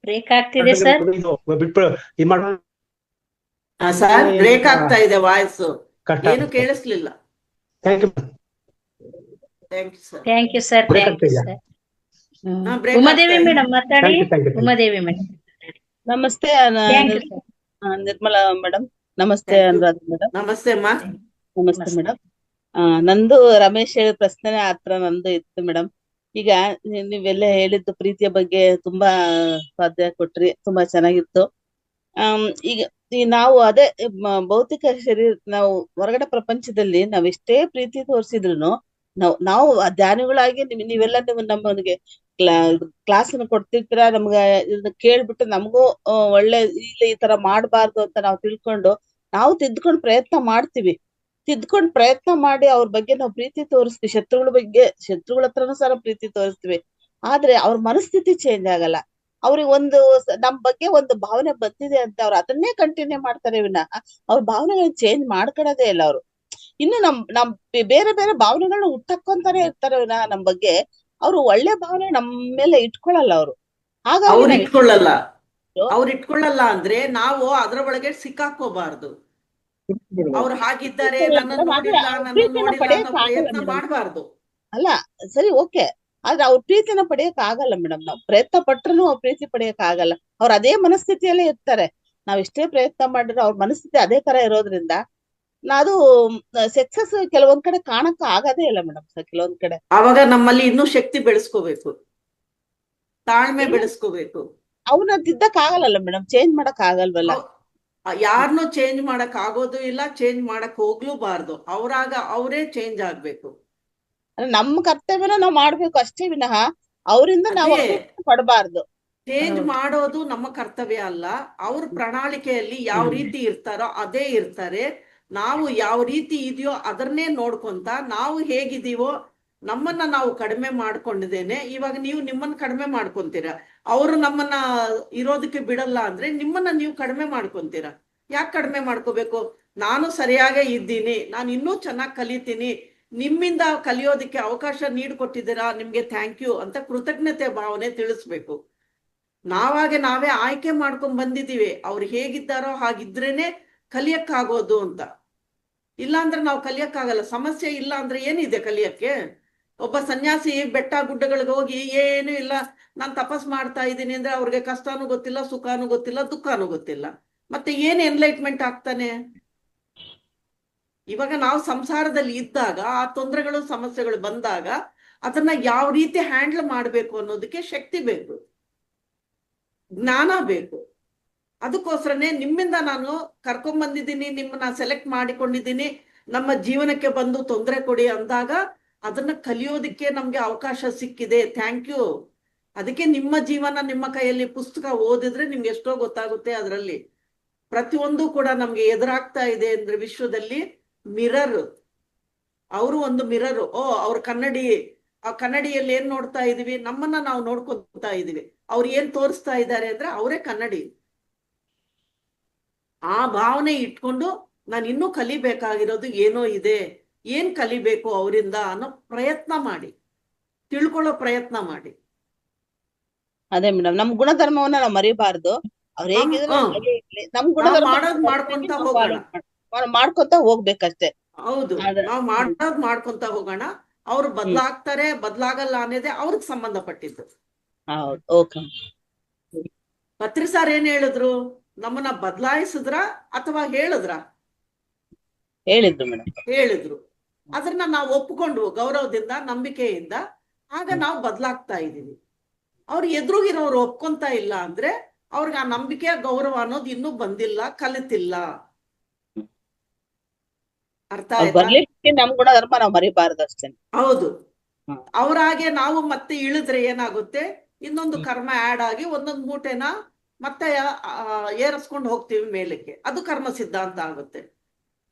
ಬ್ರೇಕ್ ಆಗ್ತಿದೆ ಸರ್. ಬಿಟ್ಬಿಡು, ಇದ್ ಮಾಡ ಸರ್ ಬ್ರೇಕ್ ಆಗ್ತಾ ಇದೆ ವಾಯ್ಸ್, ಕಷ್ಟ. ಏನು ಕೇಳಿಸ್ಲಿಲ್ಲ. Thank you sir. Thank you sir. Break thank you ಆಗ್ತಿದ್ಯಾ? ಸರ್. ಉಮಾದೇವಿ ಮೇಡಮ್ ಮಾತಾಡಿ. ಉಮಾದೇವಿ ಮೇಡಮ್. ನಮಸ್ತೆ thank you sir. Nirmala madam. ನಮಸ್ತೆ ಅನುರಾಧ ಮೇಡಮ್. ನಮಸ್ತೆ ಅಮ್ಮ. ನಮಸ್ತೆ ಮೇಡಮ್. ನಂದು ರಮೇಶ್ ಹೇಳಿ ಪ್ರಶ್ನೆ ಆತರ ನಂದು ಇತ್ತು ಮೇಡಮ್. ಈಗ ನೀವೆಲ್ಲ ಹೇಳಿದ್ದು ಪ್ರೀತಿಯ ಬಗ್ಗೆ ತುಂಬಾ ಸ್ವಾಧ್ಯಾಯ ಕೊಟ್ರಿ, ತುಂಬಾ ಚೆನ್ನಾಗಿತ್ತು. ಈಗ ನಾವು ಅದೇ ಭೌತಿಕ ಶರೀರ, ನಾವು ಹೊರಗಡೆ ಪ್ರಪಂಚದಲ್ಲಿ ನಾವ್ ಎಷ್ಟೇ ಪ್ರೀತಿ ತೋರಿಸಿದ್ರು ನಾವು ಧ್ಯಾನಿಗಳಾಗಿ ನೀವೆಲ್ಲ ನಮ್ಮನಿಗೆ ಕ್ಲಾಸ್ ಕೊಡ್ತಿರ್ತೀರ, ನಮ್ಗ ಇದನ್ನ ಕೇಳ್ಬಿಟ್ಟು ನಮಗೂ ಒಳ್ಳೆ ಇಲ್ಲ ಈ ತರ ಮಾಡ್ಬಾರ್ದು ಅಂತ ನಾವು ತಿಳ್ಕೊಂಡು ನಾವು ತಿದ್ದುಕೊಂಡು ಪ್ರಯತ್ನ ಮಾಡ್ತೀವಿ. ತಿದ್ದುಕೊಂಡು ಪ್ರಯತ್ನ ಮಾಡಿ ಅವ್ರ ಬಗ್ಗೆ ನಾವು ಪ್ರೀತಿ ತೋರಿಸ್ತೀವಿ. ಶತ್ರುಗಳ ಹತ್ರನೂ ಸಹ ಪ್ರೀತಿ ತೋರಿಸ್ತೀವಿ. ಆದ್ರೆ ಅವ್ರ ಮನಸ್ಥಿತಿ ಚೇಂಜ್ ಆಗಲ್ಲ. ಅವ್ರಿಗೆ ಒಂದು ನಮ್ ಬಗ್ಗೆ ಒಂದು ಭಾವನೆ ಬಂದಿದೆ ಅಂತ ಅವ್ರು ಅದನ್ನೇ ಕಂಟಿನ್ಯೂ ಮಾಡ್ತಾರೆ ವಿನಃ ಅವ್ರ ಭಾವನೆಗಳನ್ನ ಚೇಂಜ್ ಮಾಡ್ಕೊಳೋದೇ ಇಲ್ಲ ಅವರು. ಇನ್ನು ನಮ್ ಬೇರೆ ಬೇರೆ ಭಾವನೆಗಳನ್ನ ಹುಟ್ಟಕ್ಕೊಂತಾನೆ ಇರ್ತಾರೆ ವಿನಃ ನಮ್ ಬಗ್ಗೆ ಅವ್ರು ಒಳ್ಳೆ ಭಾವನೆ ನಮ್ ಮೇಲೆ ಇಟ್ಕೊಳಲ್ಲ ಅವರು. ಅವ್ರು ಇಟ್ಕೊಳ್ಳಲ್ಲ ಅಂದ್ರೆ ನಾವು ಅದ್ರ ಒಳಗೆ ಸಿಕ್ಕಾಕೋಬಾರ್ದು. ಅವ್ರು ಹಾಗಿದ್ದಾರೆ, ಪ್ರಯತ್ನ ಮಾಡಬಾರ್ದು. ಅಲ್ಲ ಸರಿ, ಓಕೆ, ಆದ್ರೆ ಅವ್ರ ಪ್ರೀತಿನ ಪಡೆಯಕ್ ಆಗಲ್ಲ ಮೇಡಮ್. ನಾವು ಪ್ರಯತ್ನ ಪಟ್ರು ಅವ್ರ ಪ್ರೀತಿ ಪಡೆಯಕ್ ಆಗಲ್ಲ. ಅವ್ರ ಅದೇ ಮನಸ್ಥಿತಿಯಲ್ಲೇ ಇರ್ತಾರೆ. ನಾವ್ ಎಷ್ಟೇ ಪ್ರಯತ್ನ ಮಾಡಿದ್ರು ಅವ್ರ ಮನಸ್ಥಿತಿ ಅದೇ ತರ ಇರೋದ್ರಿಂದ ಅದು ಸಕ್ಸಸ್ ಕೆಲವೊಂದ್ ಕಡೆ ಕಾಣಕ್ ಆಗದೇ ಇಲ್ಲ ಮೇಡಮ್. ಕೆಲವೊಂದ್ ಕಡೆ ಅವಾಗ ನಮ್ಮಲ್ಲಿ ಇನ್ನೂ ಶಕ್ತಿ ಬೆಳೆಸ್ಕೋಬೇಕು, ತಾಳ್ಮೆ ಬೆಳೆಸ್ಕೋಬೇಕು. ಅವನ್ನ ತಿದ್ದಕ್ ಆಗಲ್ಲ ಮೇಡಮ್, ಚೇಂಜ್ ಮಾಡಕ್ ಆಗಲ್ವಲ್ಲ. ಯಾರನ್ನೂ ಚೇಂಜ್ ಮಾಡಕ್ ಆಗೋದು ಇಲ್ಲ, ಚೇಂಜ್ ಮಾಡಕ್ ಹೋಗ್ಲೂಬಾರ್ದು. ಅವ್ರಾಗ ಅವರೇ ಚೇಂಜ್ ಆಗ್ಬೇಕು. ನಮ್ಮ ಕರ್ತವ್ಯನ ನಾವ್ ಮಾಡ್ಬೇಕು ಅಷ್ಟೇ ವಿನಃ ಅವರಿಂದ ನಾವು ಪಡಬಾರ್ದು. ಚೇಂಜ್ ಮಾಡೋದು ನಮ್ಮ ಕರ್ತವ್ಯ ಅಲ್ಲ. ಅವ್ರ ಪ್ರಣಾಳಿಕೆಯಲ್ಲಿ ಯಾವ ರೀತಿ ಇರ್ತಾರೋ ಅದೇ ಇರ್ತಾರೆ. ನಾವು ಯಾವ ರೀತಿ ಇದೆಯೋ ಅದನ್ನೇ ನೋಡ್ಕೊಂತ ನಾವು ಹೇಗಿದೀವೋ ನಮ್ಮನ್ನ ನಾವು ಕಡಿಮೆ ಮಾಡ್ಕೊಂಡಿದ್ದೇನೆ. ಇವಾಗ ನೀವು ನಿಮ್ಮನ್ನ ಕಡಿಮೆ ಮಾಡ್ಕೊಂತೀರ, ಅವರು ನಮ್ಮನ್ನ ಇರೋದಕ್ಕೆ ಬಿಡಲ್ಲ ಅಂದ್ರೆ ನಿಮ್ಮನ್ನ ನೀವು ಕಡಿಮೆ ಮಾಡ್ಕೊಂತೀರ. ಯಾಕೆ ಕಡಿಮೆ ಮಾಡ್ಕೋಬೇಕು? ನಾನು ಸರಿಯಾಗೇ ಇದ್ದೀನಿ, ನಾನು ಇನ್ನೂ ಚೆನ್ನಾಗಿ ಕಲಿತೀನಿ, ನಿಮ್ಮಿಂದ ಕಲಿಯೋದಕ್ಕೆ ಅವಕಾಶ ನೀಡ್ಕೊಟ್ಟಿದ್ದೀರಾ, ನಿಮ್ಗೆ ಥ್ಯಾಂಕ್ ಯು ಅಂತ ಕೃತಜ್ಞತೆ ಭಾವನೆ ತಿಳಿಸ್ಬೇಕು. ನಾವೇ ಆಯ್ಕೆ ಮಾಡ್ಕೊಂಡ್ ಬಂದಿದ್ದೀವಿ, ಅವ್ರು ಹೇಗಿದ್ದಾರೋ ಹಾಗಿದ್ರೇನೆ ಕಲಿಯಕ್ಕಾಗೋದು ಅಂತ. ಇಲ್ಲಾಂದ್ರೆ ನಾವು ಕಲಿಯಕ್ಕಾಗಲ್ಲ. ಸಮಸ್ಯೆ ಇಲ್ಲ ಅಂದ್ರೆ ಏನಿದೆ ಕಲಿಯಕ್ಕೆ? ಒಬ್ಬ ಸನ್ಯಾಸಿ ಬೆಟ್ಟ ಗುಡ್ಡಗಳಿಗೆ ಹೋಗಿ ಏನು ಇಲ್ಲ, ನಾನು ತಪಸ್ ಮಾಡ್ತಾ ಇದ್ದೀನಿ ಅಂದ್ರೆ ಅವ್ರಿಗೆ ಕಷ್ಟನೂ ಗೊತ್ತಿಲ್ಲ, ಸುಖನೂ ಗೊತ್ತಿಲ್ಲ, ದುಃಖನೂ ಗೊತ್ತಿಲ್ಲ. ಮತ್ತೆ ಏನ್ ಎನ್ಲೈಟ್ಮೆಂಟ್ ಆಗ್ತಾನೆ? ಇವಾಗ ನಾವು ಸಂಸಾರದಲ್ಲಿ ಇದ್ದಾಗ ಆ ತೊಂದರೆಗಳು ಸಮಸ್ಯೆಗಳು ಬಂದಾಗ ಅದನ್ನ ಯಾವ ರೀತಿ ಹ್ಯಾಂಡಲ್ ಮಾಡ್ಬೇಕು ಅನ್ನೋದಕ್ಕೆ ಶಕ್ತಿ ಬೇಕು, ಜ್ಞಾನ ಬೇಕು. ಅದಕ್ಕೋಸ್ಕರನೇ ನಿಮ್ಮಿಂದ ನಾನು ಕರ್ಕೊಂಡ್ ಬಂದಿದ್ದೀನಿ, ನಿಮ್ಮನ್ನ ಸೆಲೆಕ್ಟ್ ಮಾಡಿಕೊಂಡಿದ್ದೀನಿ, ನಮ್ಮ ಜೀವನಕ್ಕೆ ಬಂದು ತೊಂದರೆ ಕೊಡಿ ಅಂದಾಗ ಅದನ್ನ ಕಲಿಯೋದಿಕ್ಕೆ ನಮ್ಗೆ ಅವಕಾಶ ಸಿಕ್ಕಿದೆ, ಥ್ಯಾಂಕ್ ಯು. ಅದಕ್ಕೆ ನಿಮ್ಮ ಜೀವನ ನಿಮ್ಮ ಕೈಯಲ್ಲಿ ಪುಸ್ತಕ ಓದಿದ್ರೆ ನಿಮ್ಗೆ ಎಷ್ಟೋ ಗೊತ್ತಾಗುತ್ತೆ. ಅದರಲ್ಲಿ ಪ್ರತಿಯೊಂದು ಕೂಡ ನಮ್ಗೆ ಎದುರಾಗ್ತಾ ಇದೆ ಅಂದ್ರೆ ವಿಶ್ವದಲ್ಲಿ ಮಿರರ್, ಅವರು ಒಂದು ಮಿರರ್. ಅವ್ರ ಕನ್ನಡಿ, ಆ ಕನ್ನಡಿಯಲ್ಲಿ ಏನ್ ನೋಡ್ತಾ ಇದೀವಿ? ನಮ್ಮನ್ನ ನಾವು ನೋಡ್ಕೊತಾ ಇದೀವಿ. ಅವ್ರು ಏನ್ ತೋರಿಸ್ತಾ ಇದ್ದಾರೆ ಅಂದ್ರೆ ಅವರೇ ಕನ್ನಡಿ. ಆ ಭಾವನೆ ಇಟ್ಕೊಂಡು ನಾನು ಇನ್ನೂ ಕಲಿಬೇಕಾಗಿರೋದು ಏನೋ ಇದೆ, ಏನ್ ಕಲಿಬೇಕು ಅವರಿಂದ ಅನ್ನೋ ಪ್ರಯತ್ನ ಮಾಡಿ, ತಿಳ್ಕೊಳ್ಳೋ ಪ್ರಯತ್ನ ಮಾಡಿ. ಅದೇ ಮೇಡಮ್, ನಮ್ ಗುಣಧರ್ಮವನ್ನ ನಾವು ಮರಿಬಾರ್ದು. ಅವ್ರ ಹೇಗಿದ್ರು ನಮ್ ಗುಣಧರ್ಮ ಮಾಡ್ಕೊಂತ ಹೋಗ್ಬೇಕಷ್ಟೇ. ಹೌದು, ನಾವು ಮಾಡ್ಕೊಂತ ಹೋಗೋಣ. ಅವ್ರು ಬದಲಾಗ್ತಾರೆ ಬದಲಾಗಲ್ಲ ಅನ್ನೋದೇ ಅವ್ರಿಗೆ ಸಂಬಂಧಪಟ್ಟಿದ್ದು. ಹೌದು, ಓಕೆ. ಪತ್ರಿ ಸಾರ್ ಏನ್ ಹೇಳಿದ್ರು? ನಮ್ಮನ್ನ ಬದಲಾಯಿಸಿದ್ರ ಅಥವಾ ಹೇಳಿದ್ರ? ಹೇಳಿದ್ರು ಮೇಡಮ್. ಹೇಳಿದ್ರು. ಅದನ್ನ ನಾವು ಒಪ್ಪಿಕೊಂಡ್ವು ಗೌರವದಿಂದ, ನಂಬಿಕೆಯಿಂದ. ಆಗ ನಾವು ಬದಲಾಗ್ತಾ ಇದೀವಿ. ಅವ್ರು ಎದುರುಗಿರೋರು ಒಪ್ಕೊಂತ ಇಲ್ಲ ಅಂದ್ರೆ ಅವ್ರಿಗೆ ಆ ನಂಬಿಕೆ ಗೌರವ ಅನ್ನೋದು ಇನ್ನೂ ಬಂದಿಲ್ಲ, ಕಲಿತಿಲ್ಲ. ಅರ್ಥ ಆಯ್ತಾ? ಬರ್ಲಿಕ್ಕೆ ನಮ್ ಗುಣ ಧರ್ಮ ನಾವು ಮರಿಬಾರದು ಅಷ್ಟೇ. ಹೌದು. ಅವ್ರಾಗೆ ನಾವು ಮತ್ತೆ ಇಳಿದ್ರೆ ಏನಾಗುತ್ತೆ, ಇನ್ನೊಂದು ಕರ್ಮ ಆಡ್ ಆಗಿ ಒಂದೊಂದು ಮೂಟೆನ ಮತ್ತೆ ಏರಿಸ್ಕೊಂಡು ಹೋಗ್ತೀವಿ ಮೇಲಕ್ಕೆ. ಅದು ಕರ್ಮ ಸಿದ್ಧಾಂತ ಆಗುತ್ತೆ.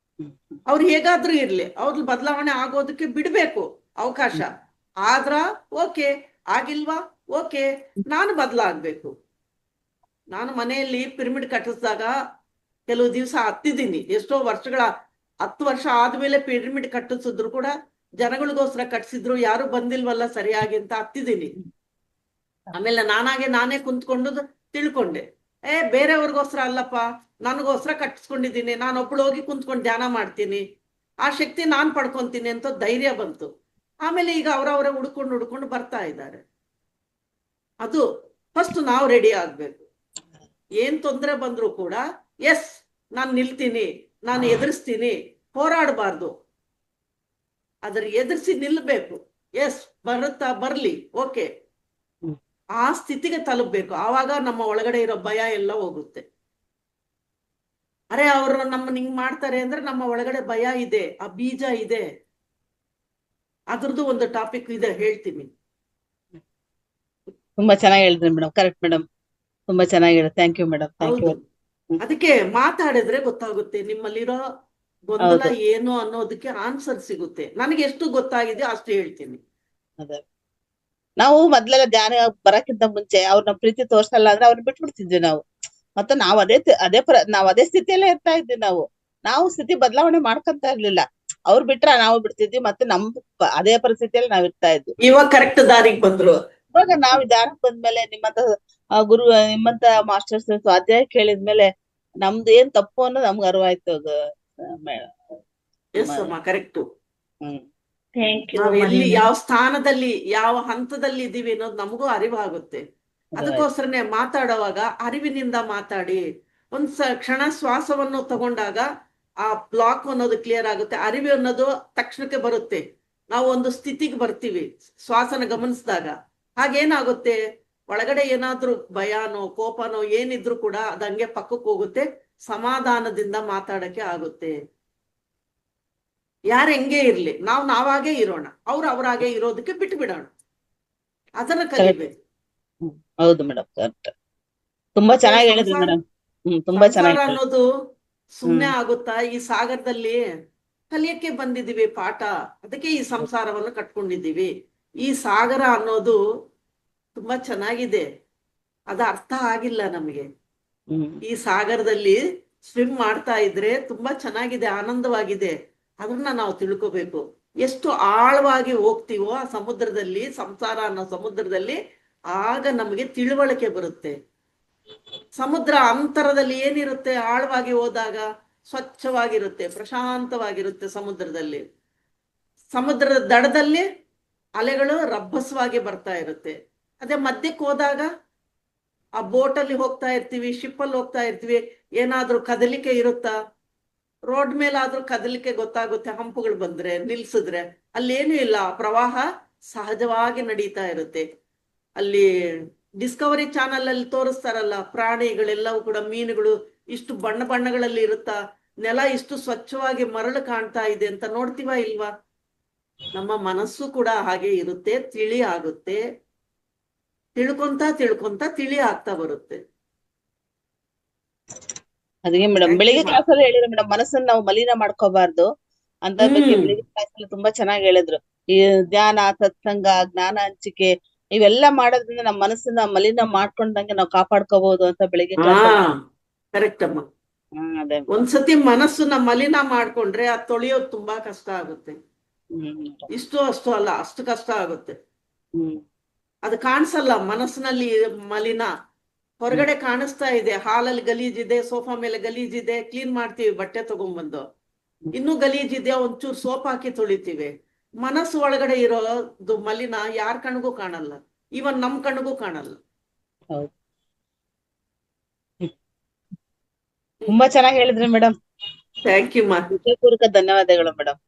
ಅವ್ರು ಹೇಗಾದ್ರೂ ಇರ್ಲಿ, ಅವ್ರ ಬದಲಾವಣೆ ಆಗೋದಕ್ಕೆ ಬಿಡ್ಬೇಕು ಅವಕಾಶ. ಆದ್ರ ಓಕೆ, ಆಗಿಲ್ವಾ ಓಕೆ, ನಾನು ಬದಲಾಗ್ಬೇಕು. ನಾನು ಮನೆಯಲ್ಲಿ ಪಿರಮಿಡ್ ಕಟ್ಟಿಸಿದಾಗ ಕೆಲವು ದಿವಸ ಹತ್ತಿದ್ದೀನಿ. ಎಷ್ಟೋ ವರ್ಷಗಳ 10 ವರ್ಷ ಆದ್ಮೇಲೆ ಪಿರಮಿಡ್ ಕಟ್ಟಿಸಿದ್ರು ಕೂಡ ಜನಗಳಿಗೋಸ್ಕರ ಕಟ್ಸಿದ್ರು, ಯಾರು ಬಂದಿಲ್ವಲ್ಲ ಸರಿಯಾಗಿ ಅಂತ ಹತ್ತಿದ್ದೀನಿ. ಆಮೇಲೆ ನಾನೇ ಕುಂತ್ಕೊಂಡು ತಿಳ್ಕೊಂಡೆ, ಬೇರೆಯವ್ರಿಗೋಸ್ಕರ ಅಲ್ಲಪ್ಪ, ನನಗೋಸ್ಕರ ಕಟ್ಟಿಸ್ಕೊಂಡಿದ್ದೀನಿ, ನಾನೊಬ್ಳು ಹೋಗಿ ಕುಂತ್ಕೊಂಡು ಧ್ಯಾನ ಮಾಡ್ತೀನಿ, ಆ ಶಕ್ತಿ ನಾನ್ ಪಡ್ಕೊಂತೀನಿ ಅಂತ ಧೈರ್ಯ ಬಂತು. ಆಮೇಲೆ ಈಗ ಅವರವರೇ ಹುಡ್ಕೊಂಡು ಬರ್ತಾ ಇದ್ದಾರೆ. ಅದು ಫಸ್ಟ್ ನಾವು ರೆಡಿ ಆಗ್ಬೇಕು. ಏನ್ ತೊಂದರೆ ಬಂದ್ರು ಕೂಡ ಎಸ್ ನಾನು ನಿಲ್ತೀನಿ, ನಾನು ಎದುರಿಸ್ತೀನಿ, ಹೋರಾಡಬಾರ್ದು, ಅದ್ರ ಎದುರಿಸಿ ನಿಲ್ಬೇಕು. ಎಸ್ ಬರುತ್ತಾ ಬರ್ಲಿ, ಓಕೆ, ಆ ಸ್ಥಿತಿಗೆ ತಲುಪಬೇಕು. ಆವಾಗ ನಮ್ಮ ಒಳಗಡೆ ಇರೋ ಭಯ ಎಲ್ಲ ಹೋಗುತ್ತೆ. ಅರೆ ಅವ್ರು ನಮ್ಮನ್ನ ಹಿಂಗ್ ಮಾಡ್ತಾರೆ ಅಂದ್ರೆ ನಮ್ಮ ಒಳಗಡೆ ಭಯ ಇದೆ, ಆ ಬೀಜ ಇದೆ. ಅದ್ರದ್ದು ಒಂದು ಟಾಪಿಕ್ ಇದೆ, ಹೇಳ್ತೀನಿ. ತುಂಬಾ ಚೆನ್ನಾಗಿ ಹೇಳಿದ್ರಿ ಮೇಡಮ್. ಕರೆಕ್ಟ್ ಮೇಡಮ್, ತುಂಬಾ ಚೆನ್ನಾಗಿ ಹೇಳಿ. Thank you madam, thank you. ಅದಕ್ಕೆ ಮಾತಾಡಿದ್ರೆ ಗೊತ್ತಾಗುತ್ತೆ ನಿಮ್ಮಲ್ಲಿರೋ ಗೊಂದಲ ಏನು ಅನ್ನೋದಕ್ಕೆ ಆನ್ಸರ್ ಸಿಗುತ್ತೆ. ನನಗೆ ಎಷ್ಟು ಗೊತ್ತಾಗಿದೆ ಅಷ್ಟು ಹೇಳ್ತೀನಿ. ಅದೇ ನಾವು ಮೊದ್ಲೆಲ್ಲ ಧ್ಯಾನ ಬರಕ್ಕಿಂತ ಮುಂಚೆ ಅವ್ರನ್ನ ಪ್ರೀತಿ ತೋರ್ಸಲ್ಲ ಅಂದ್ರೆ ಅವ್ರನ್ನ ಬಿಟ್ಬಿಡ್ತಿದ್ವಿ ನಾವು. ಮತ್ತೆ ನಾವು ಅದೇ ಸ್ಥಿತಿಯಲ್ಲೇ ಇರ್ತಾ ಇದ್ವಿ. ನಾವು ಸ್ಥಿತಿ ಬದಲಾವಣೆ ಮಾಡ್ಕೊಂತ ಇರ್ಲಿಲ್ಲ. ಅವ್ರು ಬಿಟ್ರ ನಾವು ಬಿಡ್ತಿದ್ವಿ, ಮತ್ತೆ ಅದೇ ಪರಿಸ್ಥಿತಿಯಲ್ಲಿ ನಾವ್ ಇರ್ತಾ ಇದ್ವಿ. ಇವಾಗ ಕರೆಕ್ಟ್ ದಾರಿಗೆ ಬಂದ್ರು. ಇವಾಗ ನಾವ್ ಧ್ಯಾನಕ್ಕೆ ಬಂದ್ಮೇಲೆ ನಿಮ್ಮಂತ ನಿಮ್ಮಂತ ಮಾಸ್ಟರ್ಸ್ ಸ್ವಾಧ್ಯಾಯ ಕೇಳಿದ್ಮೇಲೆ ನಮ್ದು ಏನ್ ತಪ್ಪು ಅನ್ನೋದು ನಮ್ಗೆ ಅರಿವಾಯ್ತು. ಕರೆಕ್ಟ್. Thank you. ನಾವ್ ಎಲ್ಲಿ ಯಾವ ಸ್ಥಾನದಲ್ಲಿ ಯಾವ ಹಂತದಲ್ಲಿ ಇದೀವಿ ಅನ್ನೋದು ನಮಗೂ ಅರಿವಾಗುತ್ತೆ. ಅದಕ್ಕೋಸ್ಕರನೇ ಮಾತಾಡುವಾಗ ಅರಿವಿನಿಂದ ಮಾತಾಡಿ. ಕ್ಷಣ ಶ್ವಾಸವನ್ನು ತಗೊಂಡಾಗ ಆ ಬ್ಲಾಕ್ ಅನ್ನೋದು ಕ್ಲಿಯರ್ ಆಗುತ್ತೆ. ಅರಿವು ಅನ್ನೋದು ತಕ್ಷಣಕ್ಕೆ ಬರುತ್ತೆ. ನಾವು ಒಂದು ಸ್ಥಿತಿಗೆ ಬರ್ತೀವಿ ಶ್ವಾಸನ ಗಮನಿಸಿದಾಗ. ಹಾಗೇನಾಗುತ್ತೆ, ಒಳಗಡೆ ಏನಾದ್ರೂ ಭಯನೋ ಕೋಪನೋ ಏನಿದ್ರು ಕೂಡ ಅದಂಗೆ ಪಕ್ಕಕ್ಕೆ ಹೋಗುತ್ತೆ. ಸಮಾಧಾನದಿಂದ ಮಾತಾಡಕ್ಕೆ ಆಗುತ್ತೆ. ಯಾರು ಹೆಂಗೆ ಇರ್ಲಿ, ನಾವಾಗೇ ಇರೋಣ, ಅವರಾಗೆ ಇರೋದಕ್ಕೆ ಬಿಟ್ಟು ಬಿಡೋಣ. ಅದನ್ನ ಕಲಿಬೇಕು. ಹೌದು ಮೇಡಮ್, ಕರೆಕ್ಟ್. ತುಂಬಾ ಚೆನ್ನಾಗಿ ಹೇಳಿದ್ರಿ ಮೇಡಮ್. ತುಂಬಾ ಚೆನ್ನಾಗಿ ಅನ್ನೋದು ಸುಮ್ನೆ ಆಗುತ್ತಾ? ಈ ಸಾಗರದಲ್ಲಿ ಕಲಿಯಕ್ಕೆ ಬಂದಿದೀವಿ ಪಾಠ. ಅದಕ್ಕೆ ಈ ಸಂಸಾರವನ್ನು ಕಟ್ಕೊಂಡಿದ್ದೀವಿ. ಈ ಸಾಗರ ಅನ್ನೋದು ತುಂಬಾ ಚೆನ್ನಾಗಿದೆ, ಅದು ಅರ್ಥ ಆಗಿಲ್ಲ ನಮಗೆ. ಈ ಸಾಗರದಲ್ಲಿ ಸ್ವಿಮ್ ಮಾಡ್ತಾ ಇದ್ರೆ ತುಂಬಾ ಚೆನ್ನಾಗಿದೆ, ಆನಂದವಾಗಿದೆ. ಅದನ್ನ ನಾವು ತಿಳ್ಕೋಬೇಕು. ಎಷ್ಟು ಆಳವಾಗಿ ಹೋಗ್ತೀವೋ ಆ ಸಮುದ್ರದಲ್ಲಿ, ಸಂಸಾರ ಅನ್ನೋ ಸಮುದ್ರದಲ್ಲಿ, ಆಗ ನಮಗೆ ತಿಳುವಳಿಕೆ ಬರುತ್ತೆ. ಸಮುದ್ರ ಅಂತರದಲ್ಲಿ ಏನಿರುತ್ತೆ, ಆಳವಾಗಿ ಹೋದಾಗ ಸ್ವಚ್ಛವಾಗಿರುತ್ತೆ, ಪ್ರಶಾಂತವಾಗಿರುತ್ತೆ. ಸಮುದ್ರದ ದಡದಲ್ಲಿ ಅಲೆಗಳು ರಭಸವಾಗಿ ಬರ್ತಾ ಇರುತ್ತೆ. ಅದೇ ಮಧ್ಯಕ್ಕೆ ಹೋದಾಗ ಆ ಬೋಟಲ್ಲಿ ಹೋಗ್ತಾ ಇರ್ತೀವಿ, ಶಿಪ್ಪಲ್ಲಿ ಹೋಗ್ತಾ ಇರ್ತೀವಿ, ಏನಾದ್ರೂ ಕದಲಿಕೆ ಇರುತ್ತಾ? ರೋಡ್ ಮೇಲಾದ್ರೂ ಕದಲಿಕೆ ಗೊತ್ತಾಗುತ್ತೆ. ಹಂಪುಗಳು ಬಂದ್ರೆ ನಿಲ್ಸಿದ್ರೆ ಅಲ್ಲೇನು ಇಲ್ಲ, ಪ್ರವಾಹ ಸಹಜವಾಗಿ ನಡೀತಾ ಇರುತ್ತೆ. ಅಲ್ಲಿ ಡಿಸ್ಕವರಿ ಚಾನಲ್ ಅಲ್ಲಿ ತೋರಿಸ್ತಾರಲ್ಲ, ಪ್ರಾಣಿಗಳೆಲ್ಲವೂ ಕೂಡ, ಮೀನುಗಳು ಇಷ್ಟು ಬಣ್ಣಗಳಲ್ಲಿ ಇರುತ್ತಾ, ನೆಲ ಇಷ್ಟು ಸ್ವಚ್ಛವಾಗಿ ಮರಳು ಕಾಣ್ತಾ ಇದೆ ಅಂತ ನೋಡ್ತೀವ ಇಲ್ವಾ? ನಮ್ಮ ಮನಸ್ಸು ಕೂಡ ಹಾಗೆ ಇರುತ್ತೆ, ತಿಳಿ ಆಗುತ್ತೆ. ತಿಳ್ಕೊಂತ ತಿಳಿ ಆಗ್ತಾ ಬರುತ್ತೆ. ಅದಕ್ಕೆ ಮೇಡಮ್ ಬೆಳಿಗ್ಗೆ ಕ್ಲಾಸ್ ಅಲ್ಲಿ ಹೇಳಿದ್ರು ಮೇಡಮ್, ಮನಸ್ಸನ್ನ ನಾವು ಮಲಿನ ಮಾಡ್ಕೋಬಾರ್ದು ಅಂತ ಬಗ್ಗೆ ಬೆಳಿಗ್ಗೆ ಕ್ಲಾಸ್ ಅಲ್ಲಿ ತುಂಬಾ ಚೆನ್ನಾಗಿ ಹೇಳಿದ್ರು. ಈ ಧ್ಯಾನ, ಸತ್ಸಂಗ, ಜ್ಞಾನ ಹಂಚಿಕೆ ಇವೆಲ್ಲ ಮಾಡೋದ್ರಿಂದ ನಮ್ಮ ಮನಸ್ಸನ್ನ ಮಲಿನ ಮಾಡ್ಕೊಂಡಂಗೆ ನಾವು ಕಾಪಾಡ್ಕೋಬಹುದು ಅಂತ ಬೆಳಿಗ್ಗೆ ಕ್ಲಾಸ್. ಕರೆಕ್ಟ್ ಅಮ್ಮ. ಒಂದ್ಸತಿ ಮನಸ್ಸನ್ನ ಮಲಿನ ಮಾಡ್ಕೊಂಡ್ರೆ ಅದು ತೊಳೆಯೋದು ತುಂಬಾ ಕಷ್ಟ ಆಗುತ್ತೆ. ಅಷ್ಟು ಅಲ್ಲ, ಅಷ್ಟು ಕಷ್ಟ ಆಗುತ್ತೆ. ಅದು ಕಾಣಿಸಲ್ಲ ಮನಸ್ಸಿನಲ್ಲಿ ಮಲಿನ, ಹೊರಗಡೆ ಕಾಣಿಸ್ತಾ ಇದೆ. ಹಾಲಲ್ಲಿ ಗಲೀಜಿದೆ, ಸೋಫಾ ಮೇಲೆ ಗಲೀಜಿದೆ, ಕ್ಲೀನ್ ಮಾಡ್ತೀವಿ ಬಟ್ಟೆ ತಗೊಂಡ್ಬಂದು. ಇನ್ನೂ ಗಲೀಜಿದೆ, ಒಂಚೂರು ಸೋಪ್ ಹಾಕಿ ತೊಳಿತೀವಿ. ಮನಸ್ಸು ಒಳಗಡೆ ಇರೋದು ಮಲಿನ ಯಾರ ಕಣ್ಗೂ ಕಾಣಲ್ಲ, ಇವನ್ ನಮ್ ಕಣ್ಗೂ ಕಾಣಲ್ಲ. ಹೌದು. ತುಂಬಾ ಚೆನ್ನಾಗಿ ಹೇಳಿದ್ರಿ ಮೇಡಮ್. Thank you ma'am. ಹೃದಯಪೂರ್ವಕ ಧನ್ಯವಾದಗಳು madam.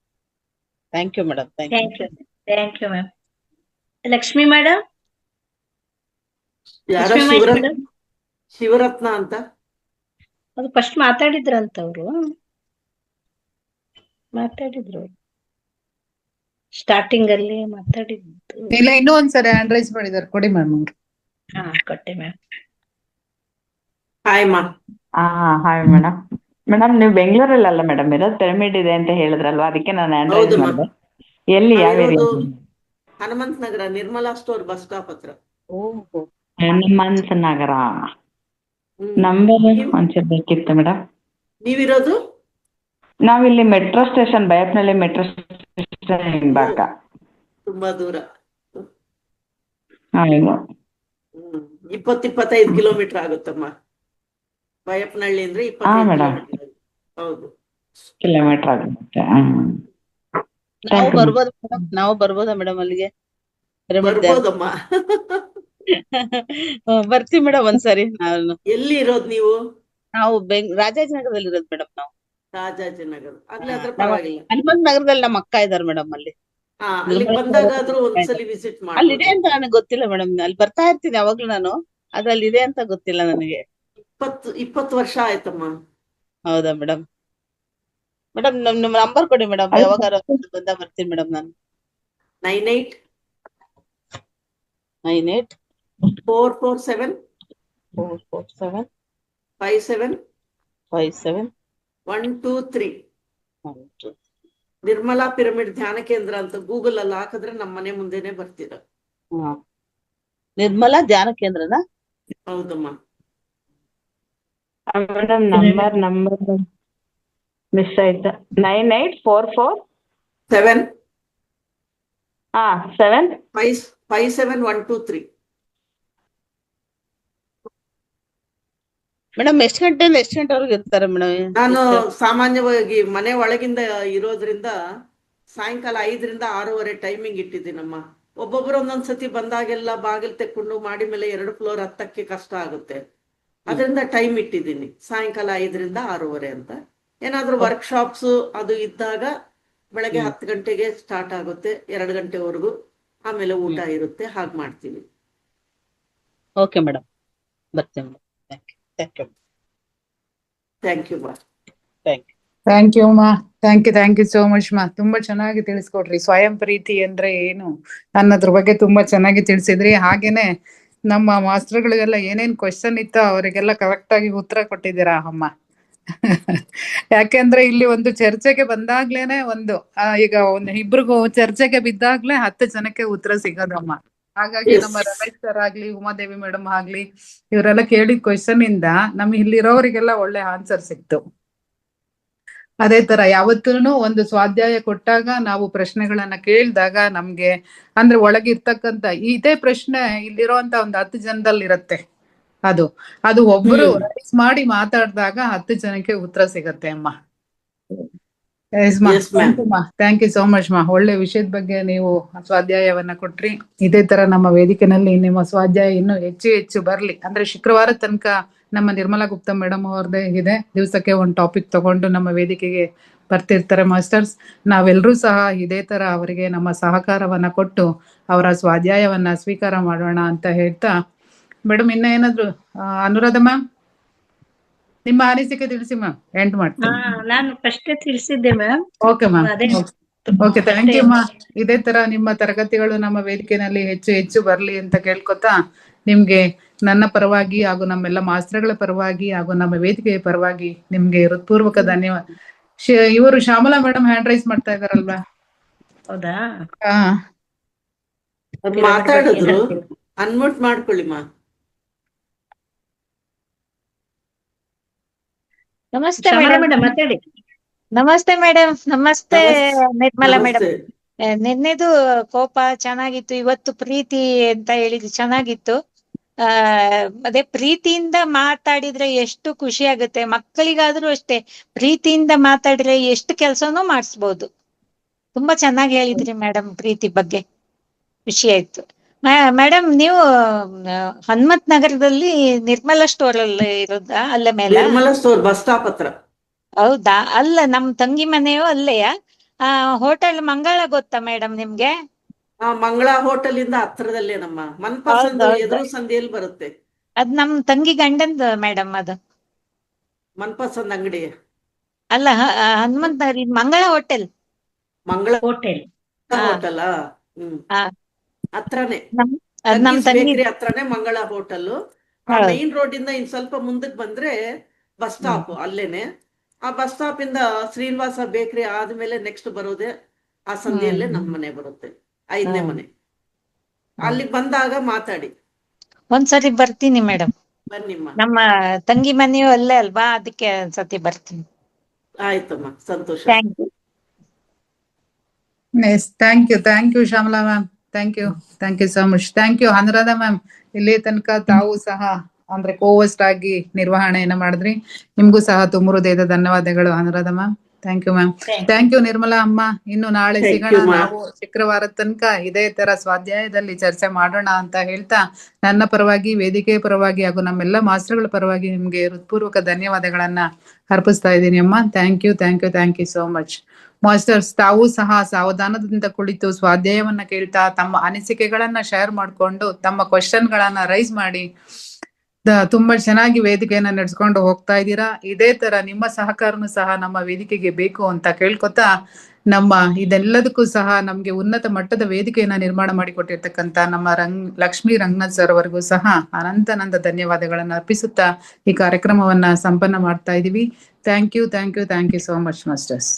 Thank you madam. Thank you. Thank you ma'am. Lakshmi madam. ಯಾರೋ ಶಿವರತ್ನ ಅಂತ ಅದು ಫಸ್ಟ್ ಮಾತಾಡಿದ್ರಂತ ಅವ್ರು ಸ್ಟಾರ್ಟಿಂಗ್ ಅಲ್ಲಿ ಮಾತಾಡಿದ್ದು. ಇಲ್ಲ, ಇನ್ನೂ ಒಂದ್ಸರಿ ಹ್ಯಾಂಡ್ ರೈಸ್ ಮಾಡಿದಾರೆ, ಕೊಡಿ ಮ್ಯಾಮ್ ಅವ್ರು. ಹಾ, ಕೊಟ್ಟೆ ಮ್ಯಾಮ್. ಹಾಯ್ ಮಾ. Hi madam. ಮೇಡಮ್ ನೀವು ಬೆಂಗಳೂರಲ್ಲ ಮೇಡಮ್ ಇರೋದು? ಪಿರಮಿಡ್ ಇದೆ ಅಂತ ಹೇಳಿದ್ರಲ್ವಾ, ಅದಕ್ಕೆ ನಾನು ಹ್ಯಾಂಡ್ ರೈಸ್ ಮಾಡಿದೆ. ಎಲ್ಲಿ, ಯಾವ ಏರಿಯಾ? ಹನುಮಂತ ನಗರ, ನಿರ್ಮಲಾ ಸ್ಟೋರ್ ಬಸ್ ಸ್ಟಾಪ್ ಹತ್ರ. ಹನುಮಂತ ನಗರ. ನಂಬರ್ ಒಂಚೂರು ಬೇಕಿತ್ತು ಮೇಡಮ್. ನೀವಿರೋದು? ನಾವಿಲ್ಲಿ metro station, Baiyappanahalli metro station ಹಿಂಭಾಗ. ತುಂಬಾ ದೂರ. 20-25 ಕಿಲೋಮೀಟರ್ ಆಗುತ್ತಮ್ಮ. ಬೈಯಪ್ಪನಹಳ್ಳಿ ಅಂದ್ರೆ 25 ಕಿಲೋಮೀಟರ್. ಹೌದು, ಕಿಲೋಮೀಟರ್ ಆಗುತ್ತೆ. ನಾವು ಬರ್ಬೋದಾ ಮೇಡಮ್ ಅಲ್ಲಿಗೆ? ಬರ್ಬೋದಮ್ಮ. ಬರ್ತೀವಿ ಮೇಡಮ್ ಒಂದ್ಸರಿ. ನಾನು ಎಲ್ಲಿ ಇರೋದು ನೀವು? ನಾವು ರಾಜಾಜಿನಗರದಲ್ಲಿ ಇರೋದು ಮೇಡಮ್. ನಾವು ರಾಜಾಜಿನಗರ ಆಗ್ಲೇ ಅದ್ರ ಪರವಾಗಿಲ್ಲ. ಹನುಮಂತ ನಗರದಲ್ಲಿ ನಮ್ಮ ಅಕ್ಕ ಇದಾರೆ ಮೇಡಮ್. ಅಲ್ಲಿ ಅಲ್ಲಿಗೆ ಬಂದಾಗಾದ್ರೂ ಒಂದ್ಸಲಿ ವಿಸಿಟ್ ಮಾಡಿ. ಅಲ್ಲಿ ಇದೆ ಅಂತ ನನಗೆ ಗೊತ್ತಿಲ್ಲ ಮೇಡಮ್. ಅಲ್ಲಿ ಬರ್ತಾ ಇರ್ತೀನಿ ಯಾವಾಗ್ಲೂ ನಾನು, ಅದ್ರಲ್ಲಿ ಇದೆ ಅಂತ ಗೊತ್ತಿಲ್ಲ ನನಗೆ. 20 ವರ್ಷ ಆಯ್ತಮ್ಮ. ಹೌದಾ ಮೇಡಮ್? ಮೇಡಮ್ ನಮ್ಮ ನಂಬರ್ ಕೊಡಿ ಮೇಡಮ್, ಯಾವಾಗಾರ ಬಂದ ಬರ್ತೀನಿ ಮೇಡಮ್. ನಾನು 98 447 57 123. ನಿರ್ಮಲಾ ಪಿರಮಿಡ್ ಧ್ಯಾನ ಕೇಂದ್ರ ಅಂತ ಗೂಗಲ್ ಅಲ್ಲಿ ಹಾಕಿದ್ರೆ ನಮ್ಮ ಮನೆ ಮುಂದೆನೆ ಬರ್ತೀರ. ನಿರ್ಮಲಾ ಧ್ಯಾನ ಕೇಂದ್ರನಾ? ಹೌದಮ್ಮ. ಮೇಡಮ್ ನಂಬರ್ ಮಿಸ್ ಆಯ್ತಾ? 9844 7 57123. ಮೇಡಮ್ ಎಷ್ಟು ಗಂಟೆಯಿಂದ ಎಷ್ಟು ಗಂಟೆವರೆಗೂ ಇರ್ತಾರೆ ಮೇಡಮ್? ನಾನು ಸಾಮಾನ್ಯವಾಗಿ ಮನೆ ಒಳಗಿಂದ ಇರೋದ್ರಿಂದ ಸಾಯಂಕಾಲ 5ರಿಂದ 6:30 ಟೈಮಿಂಗ್ ಇಟ್ಟಿದ್ದೀನಮ್ಮ. ಒಬ್ಬೊಬ್ರು ಒಂದೊಂದ್ಸತಿ ಬಂದಾಗೆಲ್ಲ ಬಾಗಿಲು ತೆಕ್ಕೊಂಡು ಮಾಡಿ ಮೇಲೆ 2 ಫ್ಲೋರ್ ಹತ್ತಕ್ಕೆ ಕಷ್ಟ ಆಗುತ್ತೆ. ಅದರಿಂದ ಟೈಮ್ ಇಟ್ಟಿದ್ದೀನಿ, ಸಾಯಂಕಾಲ 5ರಿಂದ 6:30 ಅಂತ. ಏನಾದ್ರೂ ವರ್ಕ್ಶಾಪ್ಸ್ ಅದು ಇದ್ದಾಗ ಬೆಳಗ್ಗೆ 10 ಗಂಟೆಗೆ ಸ್ಟಾರ್ಟ್ ಆಗುತ್ತೆ, 2 ಗಂಟೆವರೆಗೂ. ಆಮೇಲೆ ಊಟ ಇರುತ್ತೆ, ಹಾಗೆ ಮಾಡ್ತೀವಿ. ಓಕೆ ಮೇಡಮ್, ಬರ್ತೀನಿ. ಥ್ಯಾಂಕ್ ಯು ಮಾ. ಥ್ಯಾಂಕ್ ಯು ಮಾ. ಥ್ಯಾಂಕ್ ಯು ಸೋ ಮಚ್ ಮಾ. ತುಂಬಾ ಚೆನ್ನಾಗಿ ತಿಳಿಸ್ಕೊಟ್ರಿ. ಸ್ವಯಂ ಪ್ರೀತಿ ಅಂದ್ರೆ ಏನು ಅನ್ನೋದ್ರ ಬಗ್ಗೆ ತುಂಬಾ ಚೆನ್ನಾಗಿ ತಿಳಿಸಿದ್ರಿ. ಹಾಗೇನೆ ನಮ್ಮ ಮಾಸ್ಟರ್ಗಳಿಗೆಲ್ಲ ಏನೇನ್ ಕ್ವಶನ್ ಇತ್ತು ಅವರಿಗೆಲ್ಲ ಕರೆಕ್ಟ್ ಆಗಿ ಉತ್ತರ ಕೊಟ್ಟಿದ್ದೀರಾ ಅಮ್ಮ. ಯಾಕೆಂದ್ರೆ ಇಲ್ಲಿ ಒಂದು ಚರ್ಚೆಗೆ ಬಂದಾಗ್ಲೇನೆ ಈಗ ಇಬ್ರಿಗೂ ಚರ್ಚೆಗೆ ಬಿದ್ದಾಗ್ಲೇ 10 ಜನಕ್ಕೆ ಉತ್ತರ ಸಿಗೋದಮ್ಮ. ಹಾಗಾಗಿ ನಮ್ಮ ರಮೇಶ್ ಸರ್ ಆಗ್ಲಿ, ಉಮಾದೇವಿ ಮೇಡಮ್ ಆಗ್ಲಿ, ಇವರೆಲ್ಲ ಕೇಳಿದ ಕ್ವಶನ್ ಇಂದ ನಮ್ಗೆ ಇಲ್ಲಿರೋರಿಗೆಲ್ಲ ಒಳ್ಳೆ ಆನ್ಸರ್ ಸಿಕ್ತು. ಅದೇ ತರ ಯಾವತ್ತೂ ಒಂದು ಸ್ವಾಧ್ಯಾಯ ಕೊಟ್ಟಾಗ ನಾವು ಪ್ರಶ್ನೆಗಳನ್ನ ಕೇಳಿದಾಗ ನಮ್ಗೆ ಅಂದ್ರೆ ಒಳಗಿರ್ತಕ್ಕಂತ ಇದೇ ಪ್ರಶ್ನೆ ಇಲ್ಲಿರೋಂತ ಒಂದು 10 ಜನದಲ್ಲಿ ಇರತ್ತೆ. ಅದು ಒಬ್ರು ರೈಸ್ ಮಾಡಿ ಮಾತಾಡಿದಾಗ 10 ಜನಕ್ಕೆ ಉತ್ತರ ಸಿಗತ್ತೆ ಅಮ್ಮ. ಥ್ಯಾಂಕ್ ಯು ಸೋ ಮಚ್ ಮಾ. ಒಳ್ಳೆ ವಿಷಯದ ಬಗ್ಗೆ ನೀವು ಸ್ವಾಧ್ಯಾಯವನ್ನ ಕೊಟ್ರಿ. ಇದೇ ತರ ನಮ್ಮ ವೇದಿಕೆನಲ್ಲಿ ನಿಮ್ಮ ಸ್ವಾಧ್ಯಾಯ ಇನ್ನೂ ಹೆಚ್ಚು ಬರ್ಲಿ. ಅಂದ್ರೆ ಶುಕ್ರವಾರ ತನಕ ನಮ್ಮ ನಿರ್ಮಲಾ ಗುಪ್ತಾ ಮೇಡಮ್ ಅವ್ರದ್ದೇ ಇದೆ. ದಿವಸಕ್ಕೆ ಒಂದು ಟಾಪಿಕ್ ತಗೊಂಡು ನಮ್ಮ ವೇದಿಕೆಗೆ ಬರ್ತಿರ್ತಾರೆ ಮಾಸ್ಟರ್ಸ್. ನಾವೆಲ್ಲರೂ ಸಹ ಇದೇ ತರ ಅವರಿಗೆ ನಮ್ಮ ಸಹಕಾರವನ್ನ ಕೊಟ್ಟು ಅವರ ಸ್ವಾಧ್ಯಾಯವನ್ನ ಸ್ವೀಕಾರ ಮಾಡೋಣ ಅಂತ ಹೇಳ್ತಾ, ಮೇಡಮ್ ಇನ್ನ ಏನಾದ್ರು ಅನುರಾಧ ಮ್ಯಾಮ್ ನಿಮ್ಮ ಅನಿಸಿಕೆ ತಿಳಿಸಿ ಮ್ಯಾಮ್. ಎಂಡ್ ಮಾಡ್ತೀನಿ. ನಾನು ಫಸ್ಟ್ ತಿಳಿಸಿದ್ದೆ ma'am. Okay ma'am. Okay, thank you ಮಾ. ಇದೇ ತರ ನಿಮ್ಮ ತರಗತಿಗಳು ನಮ್ಮ ವೇದಿಕೆಯಲ್ಲಿ ಹೆಚ್ಚು ಬರ್ಲಿ ಅಂತ ಕೇಳ್ಕೊತಾ, ನಿಮ್ಗೆ ನನ್ನ ಪರವಾಗಿ ಹಾಗೂ ನಮ್ಮೆಲ್ಲ ಮಾಸ್ಟರ್ಗಳ ಪರವಾಗಿ ಹಾಗೂ ನಮ್ಮ ವೇದಿಕೆಯ ಪರವಾಗಿ ನಿಮ್ಗೆ ಹೃತ್ಪೂರ್ವಕ ಧನ್ಯವಾದ. ಇವರು ಶ್ಯಾಮಲಾ ಮೇಡಮ್ ಹ್ಯಾಂಡ್ ರೈಸ್ ಮಾಡ್ತಾ ಇದಾರಲ್ವಾ? ಹೌದಾ? ಮಾತಾಡಿದ್ರು, ಅನ್ಮ್ಯೂಟ್ ಮಾಡ್ಕೊಳ್ಳಿ ಮಾ. ನಮಸ್ತೆ ಮೇಡಮ್. ಮಾತಾಡಿ. ನಮಸ್ತೆ ಮೇಡಮ್. ನಮಸ್ತೆ ನಿರ್ಮಲಾ ಮೇಡಮ್. ನಿನ್ನೆದು ಕೋಪ ಚೆನ್ನಾಗಿತ್ತು, ಇವತ್ತು ಪ್ರೀತಿ ಅಂತ ಹೇಳಿದ್ರು ಚೆನ್ನಾಗಿತ್ತು. ಅದೇ ಪ್ರೀತಿಯಿಂದ ಮಾತಾಡಿದ್ರೆ ಎಷ್ಟು ಖುಷಿ ಆಗುತ್ತೆ. ಮಕ್ಕಳಿಗಾದ್ರೂ ಅಷ್ಟೇ, ಪ್ರೀತಿಯಿಂದ ಮಾತಾಡಿದ್ರೆ ಎಷ್ಟು ಕೆಲ್ಸನೂ ಮಾಡಿಸ್ಬೋದು. ತುಂಬಾ ಚೆನ್ನಾಗಿ ಹೇಳಿದ್ರಿ ಮೇಡಮ್ ಪ್ರೀತಿ ಬಗ್ಗೆ, ಖುಷಿ ಆಯ್ತು. ಮೇಡಮ್ ನೀವು ಹನುಮಂತ್ ನಗರದಲ್ಲಿ ನಿರ್ಮಲಾ ಸ್ಟೋರ್ ಅಲ್ಲಿ ಇರೋದಾ? ಅಲ್ಲೇ ಮೇಲೆ? ನಿರ್ಮಲಾ ಸ್ಟೋರ್ ಬಸ್ ಸ್ಟಾಪ್ ಹತ್ರ. ಹೌದಾ? ಅಲ್ಲ, ನಮ್ ತಂಗಿ ಮನೆಯೂ ಅಲ್ಲೆಯ. ಹೋಟೆಲ್ ಮಂಗಳ ಗೊತ್ತಾ ಮೇಡಮ್ ನಿಮ್ಗೆ? ಮಂಗಳ ಹೋಟೆಲ್ ಇಂದ ಹತ್ರದಲ್ಲೇ ನಮ್ಮ ಮನ್ಪಸಂದ್ ಎದುರು ಸಂಧಿಯಲ್ಲಿ ಬರುತ್ತೆ. ಅದ್ ನಮ್ ತಂಗಿ ಗಂಡಂದು ಮೇಡಮ್ ಅದು. ಮನ್ಪಸಂದ್ ಅಂಗಡಿ ಅಲ್ಲ, ಹನುಮಂತ ನಗರ ಮಂಗಳ ಹೋಟೆಲ್. ಮಂಗಳ ಹೋಟೆಲ್. ಹೋಟೆಲ್ ಹತ್ರನೇ, ಅದ್ ನಮ್ ತಂಗಿ ಬೇಕರಿ ಹತ್ರನೇ ಮಂಗಳ ಹೋಟೆಲ್. ಆ ಮೈನ್ ರೋಡ್ ಇಂದ ಇನ್ ಸ್ವಲ್ಪ ಮುಂದಕ್ಕೆ ಬಂದ್ರೆ ಬಸ್ ಸ್ಟಾಪ್ ಅಲ್ಲೇನೆ. ಆ ಬಸ್ ಸ್ಟಾಪ್ ಇಂದ ಶ್ರೀನಿವಾಸ ಬೇಕರಿ ಆದ್ಮೇಲೆ ನೆಕ್ಸ್ಟ್ ಬರೋದೇ ಆ ಸಂಧಿಯಲ್ಲೇ ನಮ್ಮ ಮನೆ ಬರುತ್ತೆ, 5ನೇ ಮನೆ. ಅಲ್ಲಿಗೆ ಬಂದಾಗ ಮಾತಾಡಿ. ಒಂದ್ಸರಿ ಬರ್ತೀನಿ ಮೇಡಮ್. ಬನ್ನಿಮ್ಮ. ನಮ್ಮ ತಂಗಿ ಮನೆಯೂ ಅಲ್ಲೇ ಅಲ್ವಾ, ಅದಕ್ಕೆ ಒಂದ್ಸತಿ ಬರ್ತೀನಿ. ಆಯ್ತಮ್ಮ, ಸಂತೋಷ. Thank you. Thank you Shyamala ma'am. Thank you so much. Thank you Anuradha ma'am. ಇಲ್ಲಿ ತನಕ ತಾವು ಸಹ ಅಂದ್ರೆ ಕೋವಸ್ಟ್ ಆಗಿ ನಿರ್ವಹಣೆಯನ್ನ ಮಾಡಿದ್ರಿ. ನಿಮ್ಗೂ ಸಹ ತುಂಬ ಹೃದಯದ ಧನ್ಯವಾದಗಳು Anuradha ma'am. Thank you ma'am. Thank you Nirmala ಅಮ್ಮ. ಇನ್ನು ನಾಳೆ ಸಿಗೋಣ. ನಾವು ಶುಕ್ರವಾರದ ತನಕ ಇದೇ ತರ ಸ್ವಾಧ್ಯಾಯದಲ್ಲಿ ಚರ್ಚೆ ಮಾಡೋಣ ಅಂತ ಹೇಳ್ತಾ, ನನ್ನ ಪರವಾಗಿ, ವೇದಿಕೆಯ ಪರವಾಗಿ ಹಾಗೂ ನಮ್ಮೆಲ್ಲ ಮಾಸ್ಟರ್ಗಳ ಪರವಾಗಿ ನಿಮ್ಗೆ ಹೃತ್ಪೂರ್ವಕ ಧನ್ಯವಾದಗಳನ್ನ ಅರ್ಪಿಸ್ತಾ ಇದ್ದೀನಿ ಅಮ್ಮ. Thank you so much. Masters, ತಾವು ಸಹ ಸಾವಧಾನದಿಂದ ಕುಳಿತು ಸ್ವಾಧ್ಯಾಯವನ್ನ ಕೇಳ್ತಾ ತಮ್ಮ ಅನಿಸಿಕೆಗಳನ್ನ ಶೇರ್ ಮಾಡ್ಕೊಂಡು ತಮ್ಮ ಕ್ವಶನ್ ಗಳನ್ನ ರೈಸ್ ಮಾಡಿ ತುಂಬಾ ಚೆನ್ನಾಗಿ ವೇದಿಕೆಯನ್ನ ನಡೆಸ್ಕೊಂಡು ಹೋಗ್ತಾ ಇದ್ದೀರಾ. ಇದೇ ತರ ನಿಮ್ಮ ಸಹಕಾರನು ಸಹ ನಮ್ಮ ವೇದಿಕೆಗೆ ಬೇಕು ಅಂತ ಕೇಳ್ಕೊತಾ, ನಮ್ಮ ಇದೆಲ್ಲದಕ್ಕೂ ಸಹ ನಮ್ಗೆ ಉನ್ನತ ಮಟ್ಟದ ವೇದಿಕೆಯನ್ನ ನಿರ್ಮಾಣ ಮಾಡಿಕೊಟ್ಟಿರ್ತಕ್ಕಂತ ನಮ್ಮ ಲಕ್ಷ್ಮೀ ರಂಗನಾಥ್ ಸರ್ ಅವರಿಗೂ ಸಹ ಅನಂತ ಧನ್ಯವಾದಗಳನ್ನ ಅರ್ಪಿಸುತ್ತಾ ಈ ಕಾರ್ಯಕ್ರಮವನ್ನ ಸಂಪನ್ನ ಮಾಡ್ತಾ ಇದೀವಿ. Thank you so much masters.